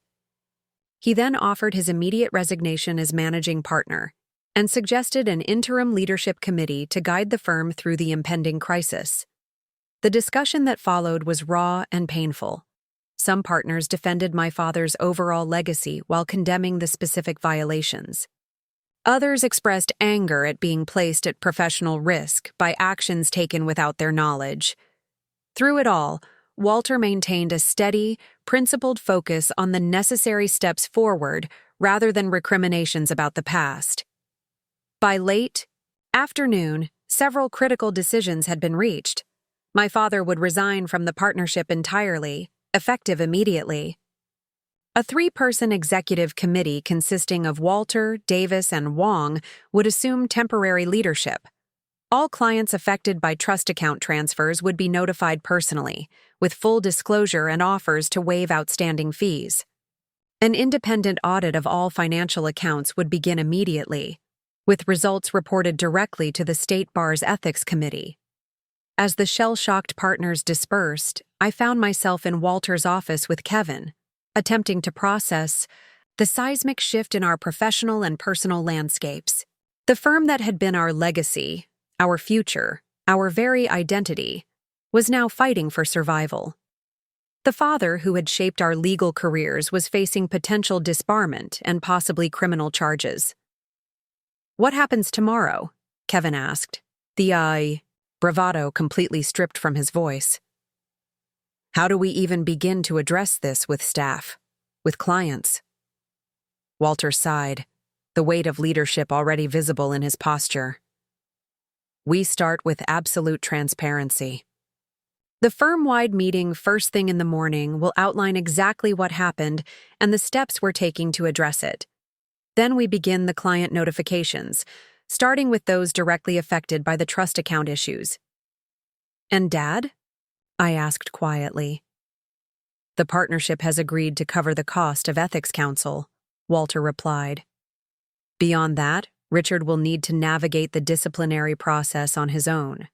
He then offered his immediate resignation as managing partner and suggested an interim leadership committee to guide the firm through the impending crisis. The discussion that followed was raw and painful. Some partners defended my father's overall legacy while condemning the specific violations. Others expressed anger at being placed at professional risk by actions taken without their knowledge. Through it all, Walter maintained a steady, principled focus on the necessary steps forward rather than recriminations about the past. By late afternoon, several critical decisions had been reached. My father would resign from the partnership entirely, effective immediately. A 3-person executive committee consisting of Walter, Davis, and Wong would assume temporary leadership. All clients affected by trust account transfers would be notified personally, with full disclosure and offers to waive outstanding fees. An independent audit of all financial accounts would begin immediately, with results reported directly to the State Bar's Ethics Committee. As the shell-shocked partners dispersed, I found myself in Walter's office with Kevin, attempting to process the seismic shift in our professional and personal landscapes. The firm that had been our legacy, our future, our very identity, was now fighting for survival. The father who had shaped our legal careers was facing potential disbarment and possibly criminal charges. "What happens tomorrow?" Kevin asked, the bravado completely stripped from his voice. "How do we even begin to address this with staff, with clients?" Walter sighed, the weight of leadership already visible in his posture. "We start with absolute transparency. The firm-wide meeting first thing in the morning will outline exactly what happened and the steps we're taking to address it. Then we begin the client notifications, starting with those directly affected by the trust account issues." "And Dad?" I asked quietly. "The partnership has agreed to cover the cost of ethics counsel," Walter replied. "Beyond that, Richard will need to navigate the disciplinary process on his own.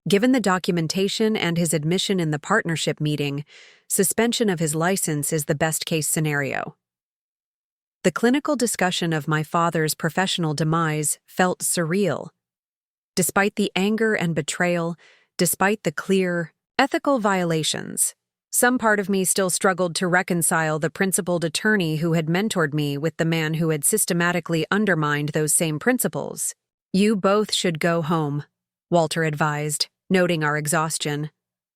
Given the documentation and his admission in the partnership meeting, suspension of his license is the best-case scenario." The clinical discussion of my father's professional demise felt surreal. despite the anger and betrayal, despite the clear, ethical violations. Some part of me still struggled to reconcile the principled attorney who had mentored me with the man who had systematically undermined those same principles. "You both should go home," Walter advised, noting our exhaustion.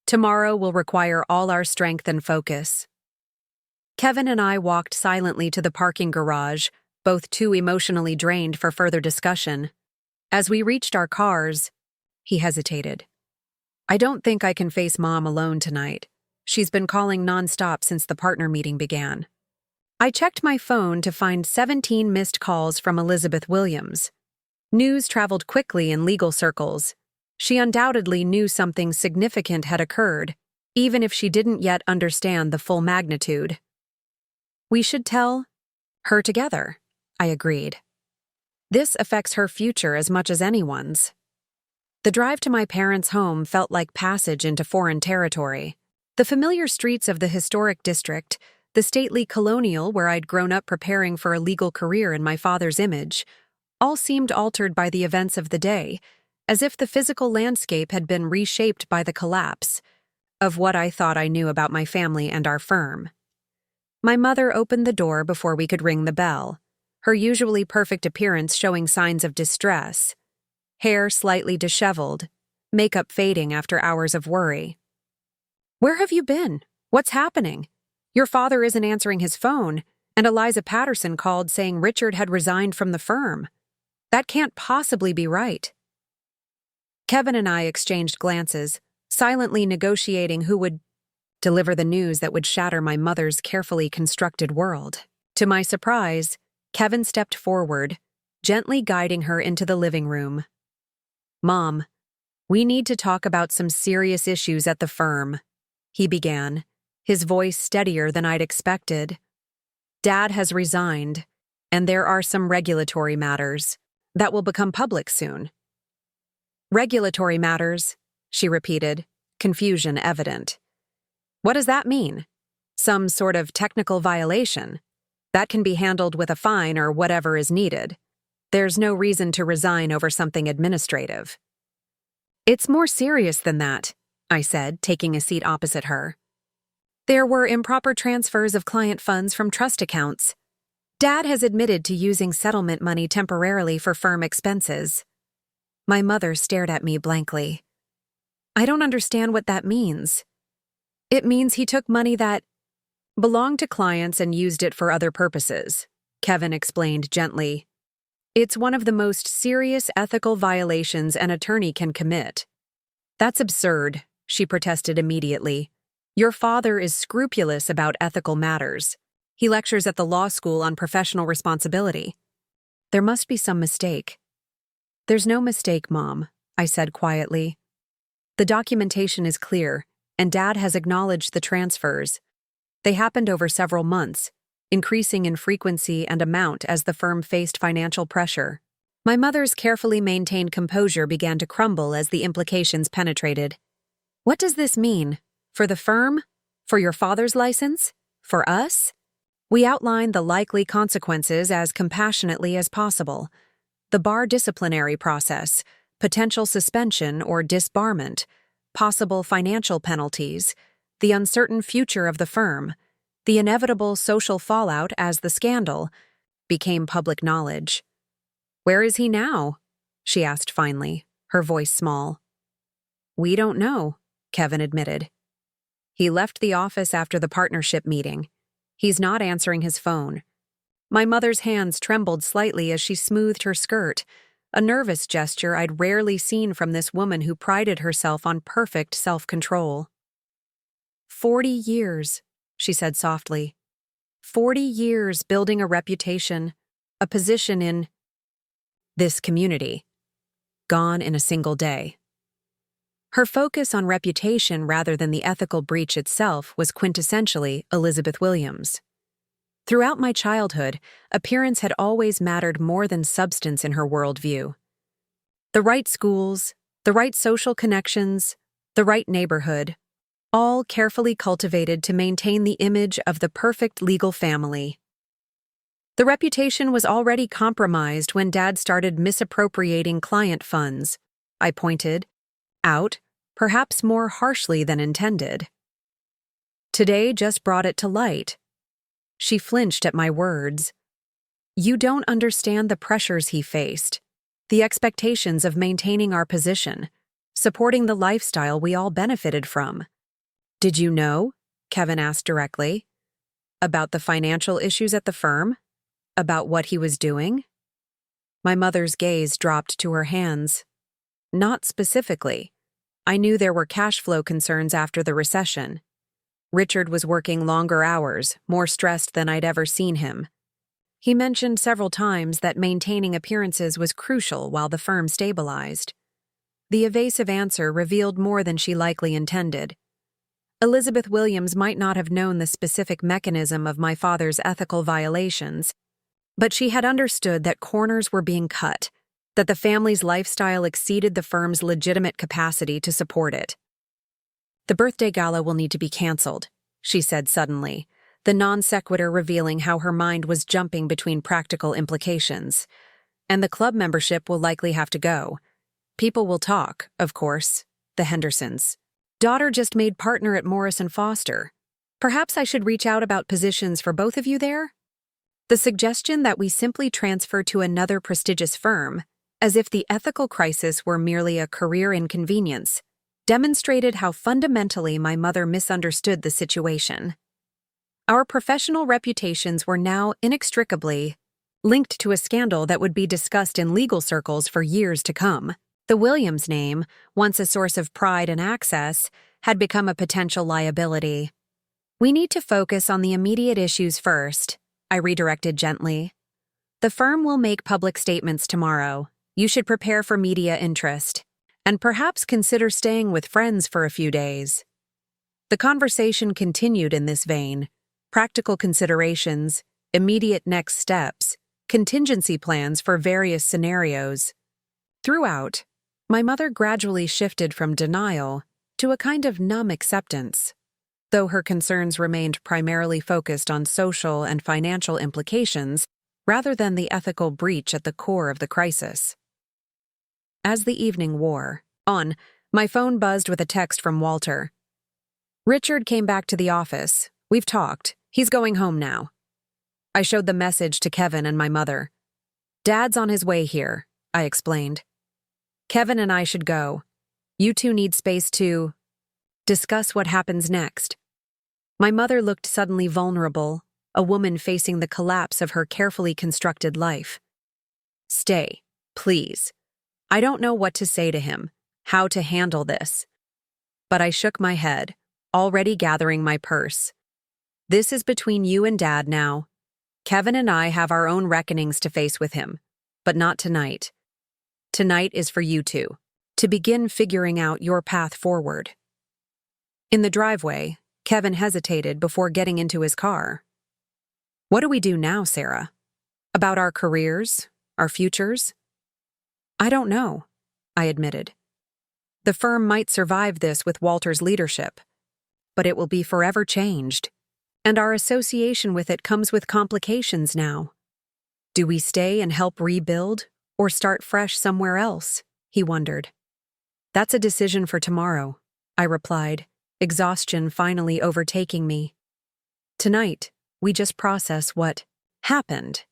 "Tomorrow will require all our strength and focus." Kevin and I walked silently to the parking garage, both too emotionally drained for further discussion. As we reached our cars, he hesitated. "I don't think I can face Mom alone tonight. She's been calling nonstop since the partner meeting began." I checked my phone to find 17 missed calls from Elizabeth Williams. News traveled quickly in legal circles. She undoubtedly knew something significant had occurred, even if she didn't yet understand the full magnitude. "We should tell her together," I agreed. "This affects her future as much as anyone's." The drive to my parents' home felt like passage into foreign territory. The familiar streets of the historic district, the stately colonial where I'd grown up preparing for a legal career in my father's image, all seemed altered by the events of the day, as if the physical landscape had been reshaped by the collapse of what I thought I knew about my family and our firm. My mother opened the door before we could ring the bell, her usually perfect appearance showing signs of distress, hair slightly disheveled, makeup fading after hours of worry. "Where have you been? What's happening? Your father isn't answering his phone, and Eliza Patterson called saying Richard had resigned from the firm. That can't possibly be right." Kevin and I exchanged glances, silently negotiating who would deliver the news that would shatter my mother's carefully constructed world. To my surprise, Kevin stepped forward, gently guiding her into the living room. "Mom, we need to talk about some serious issues at the firm," he began, his voice steadier than I'd expected. "Dad has resigned, and there are some regulatory matters that will become public soon." "Regulatory matters," she repeated, confusion evident. "What does that mean? Some sort of technical violation? That can be handled with a fine or whatever is needed. There's no reason to resign over something administrative." "It's more serious than that," I said, taking a seat opposite her. "There were improper transfers of client funds from trust accounts. Dad has admitted to using settlement money temporarily for firm expenses." My mother stared at me blankly. "I don't understand what that means." "It means he took money that belonged to clients and used it for other purposes," Kevin explained gently. "It's one of the most serious ethical violations an attorney can commit." "That's absurd," she protested immediately. "Your father is scrupulous about ethical matters. He lectures at the law school on professional responsibility." "There must be some mistake." "There's no mistake, Mom," I said quietly. "The documentation is clear, and Dad has acknowledged the transfers. They happened over several months, increasing in frequency and amount as the firm faced financial pressure." My mother's carefully maintained composure began to crumble as the implications penetrated. "What does this mean? For the firm? For your father's license? For us?" We outlined the likely consequences as compassionately as possible. The bar disciplinary process, potential suspension or disbarment, possible financial penalties, the uncertain future of the firm, the inevitable social fallout as the scandal became public knowledge. "Where is he now?" she asked finally, her voice small. "We don't know," Kevin admitted. "He left the office after the partnership meeting. He's not answering his phone." My mother's hands trembled slightly as she smoothed her skirt, a nervous gesture I'd rarely seen from this woman who prided herself on perfect self-control. 40 years, she said softly. 40 years building a reputation, a position in this community. Gone in a single day. Her focus on reputation rather than the ethical breach itself was quintessentially Elizabeth Williams. Throughout my childhood, appearance had always mattered more than substance in her worldview. The right schools, the right social connections, the right neighborhood, all carefully cultivated to maintain the image of the perfect legal family. The reputation was already compromised when Dad started misappropriating client funds, I pointed out, perhaps more harshly than intended. Today just brought it to light. She flinched at my words. You don't understand the pressures he faced, the expectations of maintaining our position, supporting the lifestyle we all benefited from. Did you know? Kevin asked directly. About the financial issues at the firm? About what he was doing? My mother's gaze dropped to her hands. Not specifically. I knew there were cash flow concerns after the recession. Richard was working longer hours, more stressed than I'd ever seen him. He mentioned several times that maintaining appearances was crucial while the firm stabilized. The evasive answer revealed more than she likely intended. Elizabeth Williams might not have known the specific mechanism of my father's ethical violations, but she had understood that corners were being cut, that the family's lifestyle exceeded the firm's legitimate capacity to support it. The birthday gala will need to be canceled, she said suddenly, the non sequitur revealing how her mind was jumping between practical implications. And the club membership will likely have to go. People will talk, of course, the Hendersons. Daughter just made partner at Morris & Foster. Perhaps I should reach out about positions for both of you there? The suggestion that we simply transfer to another prestigious firm, as if the ethical crisis were merely a career inconvenience, demonstrated how fundamentally my mother misunderstood the situation. Our professional reputations were now inextricably linked to a scandal that would be discussed in legal circles for years to come. The Williams name, once a source of pride and access, had become a potential liability. We need to focus on the immediate issues first, I redirected gently. The firm will make public statements tomorrow. You should prepare for media interest, and perhaps consider staying with friends for a few days. The conversation continued in this vein. Practical considerations, immediate next steps, contingency plans for various scenarios. Throughout, my mother gradually shifted from denial to a kind of numb acceptance, though her concerns remained primarily focused on social and financial implications rather than the ethical breach at the core of the crisis. As the evening wore on, my phone buzzed with a text from Walter. Richard came back to the office. We've talked. He's going home now. I showed the message to Kevin and my mother. Dad's on his way here, I explained. Kevin and I should go. You two need space to discuss what happens next. My mother looked suddenly vulnerable, a woman facing the collapse of her carefully constructed life. Stay, please. I don't know what to say to him, how to handle this. But I shook my head, already gathering my purse. This is between you and Dad now. Kevin and I have our own reckonings to face with him, but not tonight. Tonight is for you two, to begin figuring out your path forward. In the driveway, Kevin hesitated before getting into his car. What do we do now, Sarah? About our careers, our futures? I don't know, I admitted. The firm might survive this with Walter's leadership, but it will be forever changed, and our association with it comes with complications now. Do we stay and help rebuild, or start fresh somewhere else? He wondered. That's a decision for tomorrow, I replied, exhaustion finally overtaking me. Tonight, we just process what happened.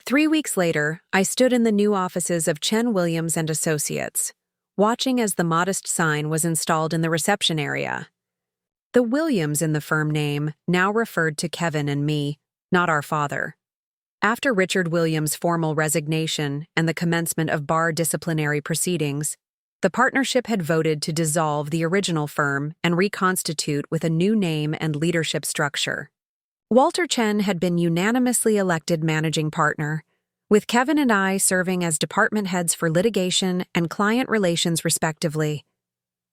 3 weeks later, I stood in the new offices of Chen Williams and Associates, watching as the modest sign was installed in the reception area. The Williams in the firm name now referred to Kevin and me, not our father. After Richard Williams' formal resignation and the commencement of bar disciplinary proceedings, the partnership had voted to dissolve the original firm and reconstitute with a new name and leadership structure. Walter Chen had been unanimously elected managing partner, with Kevin and I serving as department heads for litigation and client relations respectively.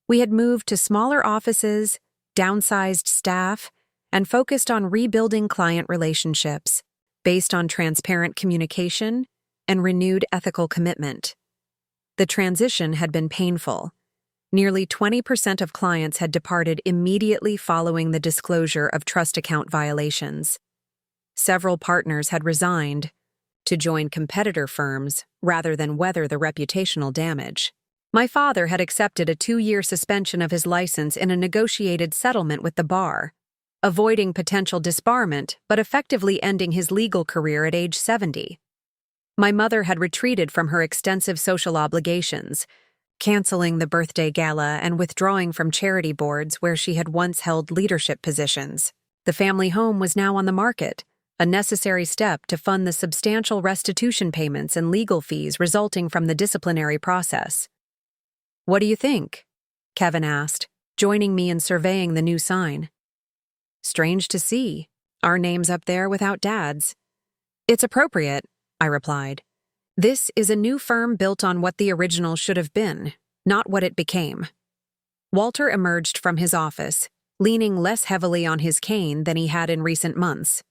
We had moved to smaller offices, downsized staff, and focused on rebuilding client relationships, based on transparent communication and renewed ethical commitment. The transition had been painful. Nearly 20% of clients had departed immediately following the disclosure of trust account violations. Several partners had resigned to join competitor firms rather than weather the reputational damage. My father had accepted a 2-year suspension of his license in a negotiated settlement with the bar, avoiding potential disbarment but effectively ending his legal career at age 70. My mother had retreated from her extensive social obligations, canceling the birthday gala and withdrawing from charity boards where she had once held leadership positions. The family home was now on the market, a necessary step to fund the substantial restitution payments and legal fees resulting from the disciplinary process. "What do you think?" Kevin asked, joining me in surveying the new sign. "Strange to see. Our name's up there without Dad's." "It's appropriate," I replied. "This is a new firm built on what the original should have been, not what it became." Walter emerged from his office, leaning less heavily on his cane than he had in recent months.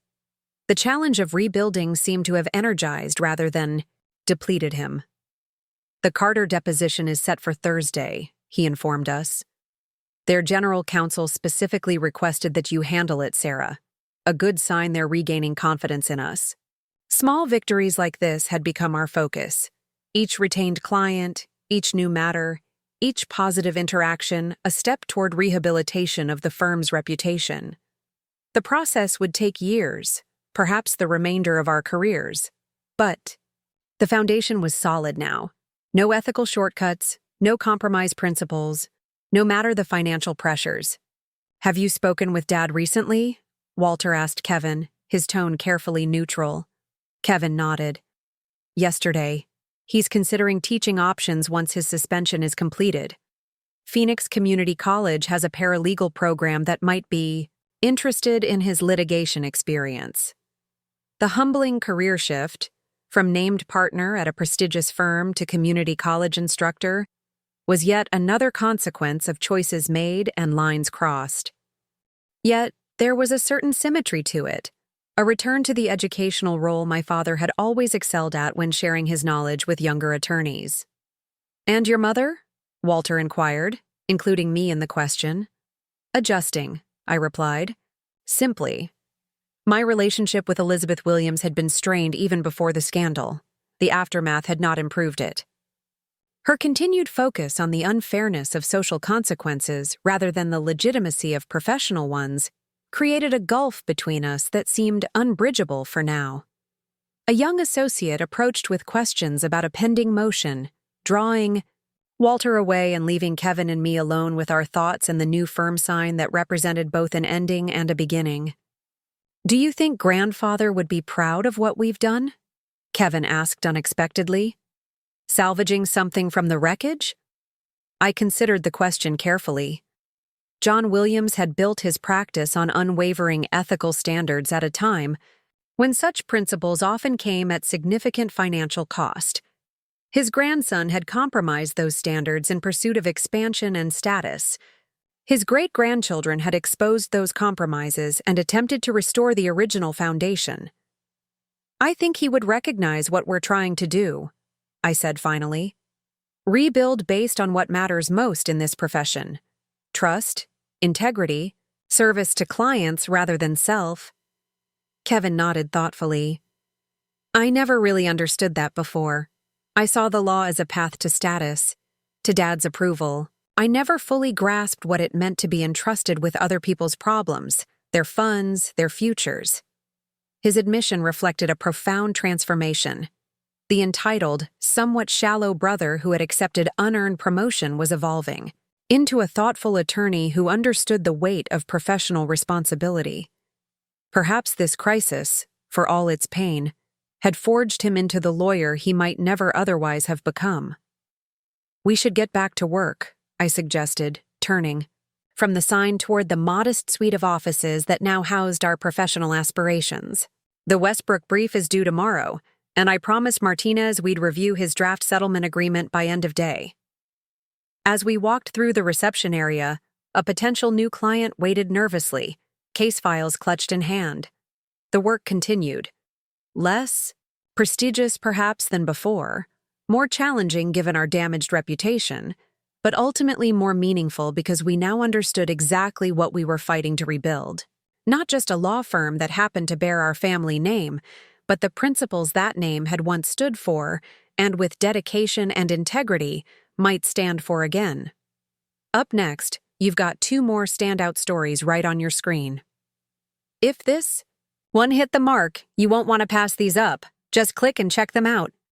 The challenge of rebuilding seemed to have energized rather than depleted him. "The Carter deposition is set for Thursday," he informed us. "Their general counsel specifically requested that you handle it, Sarah. A good sign they're regaining confidence in us." Small victories like this had become our focus. Each retained client, each new matter, each positive interaction, a step toward rehabilitation of the firm's reputation. The process would take years, perhaps the remainder of our careers. But the foundation was solid now. No ethical shortcuts, no compromise principles, no matter the financial pressures. "Have you spoken with Dad recently?" Walter asked Kevin, his tone carefully neutral. Kevin nodded. "Yesterday. He's considering teaching options once his suspension is completed. Phoenix Community College has a paralegal program that might be interested in his litigation experience." The humbling career shift, from named partner at a prestigious firm to community college instructor, was yet another consequence of choices made and lines crossed. Yet, there was a certain symmetry to it, a return to the educational role my father had always excelled at when sharing his knowledge with younger attorneys. "And your mother?" Walter inquired, including me in the question. "Adjusting," I replied. Simply. My relationship with Elizabeth Williams had been strained even before the scandal. The aftermath had not improved it. Her continued focus on the unfairness of social consequences rather than the legitimacy of professional ones created a gulf between us that seemed unbridgeable for now. A young associate approached with questions about a pending motion, drawing Walter away and leaving Kevin and me alone with our thoughts and the new firm sign that represented both an ending and a beginning. "Do you think Grandfather would be proud of what we've done?" Kevin asked unexpectedly. "Salvaging something from the wreckage?" I considered the question carefully. John Williams had built his practice on unwavering ethical standards at a time when such principles often came at significant financial cost. His grandson had compromised those standards in pursuit of expansion and status. His great-grandchildren had exposed those compromises and attempted to restore the original foundation. "I think he would recognize what we're trying to do," I said finally. "Rebuild based on what matters most in this profession. Trust, integrity, service to clients rather than self." Kevin nodded thoughtfully. "I never really understood that before. I saw the law as a path to status, to Dad's approval. I never fully grasped what it meant to be entrusted with other people's problems, their funds, their futures." His admission reflected a profound transformation. The entitled, somewhat shallow brother who had accepted unearned promotion was evolving into a thoughtful attorney who understood the weight of professional responsibility. Perhaps this crisis, for all its pain, had forged him into the lawyer he might never otherwise have become. "We should get back to work," I suggested, turning from the sign toward the modest suite of offices that now housed our professional aspirations. "The Westbrook brief is due tomorrow, and I promised Martinez we'd review his draft settlement agreement by end of day." As we walked through the reception area, a potential new client waited nervously, case files clutched in hand. The work continued. Less prestigious perhaps than before, more challenging given our damaged reputation, but ultimately more meaningful because we now understood exactly what we were fighting to rebuild. Not just a law firm that happened to bear our family name, but the principles that name had once stood for, and with dedication and integrity, might stand for again. Up next, you've got 2 more standout stories right on your screen. If this one hit the mark, you won't want to pass these up. Just click and check them out.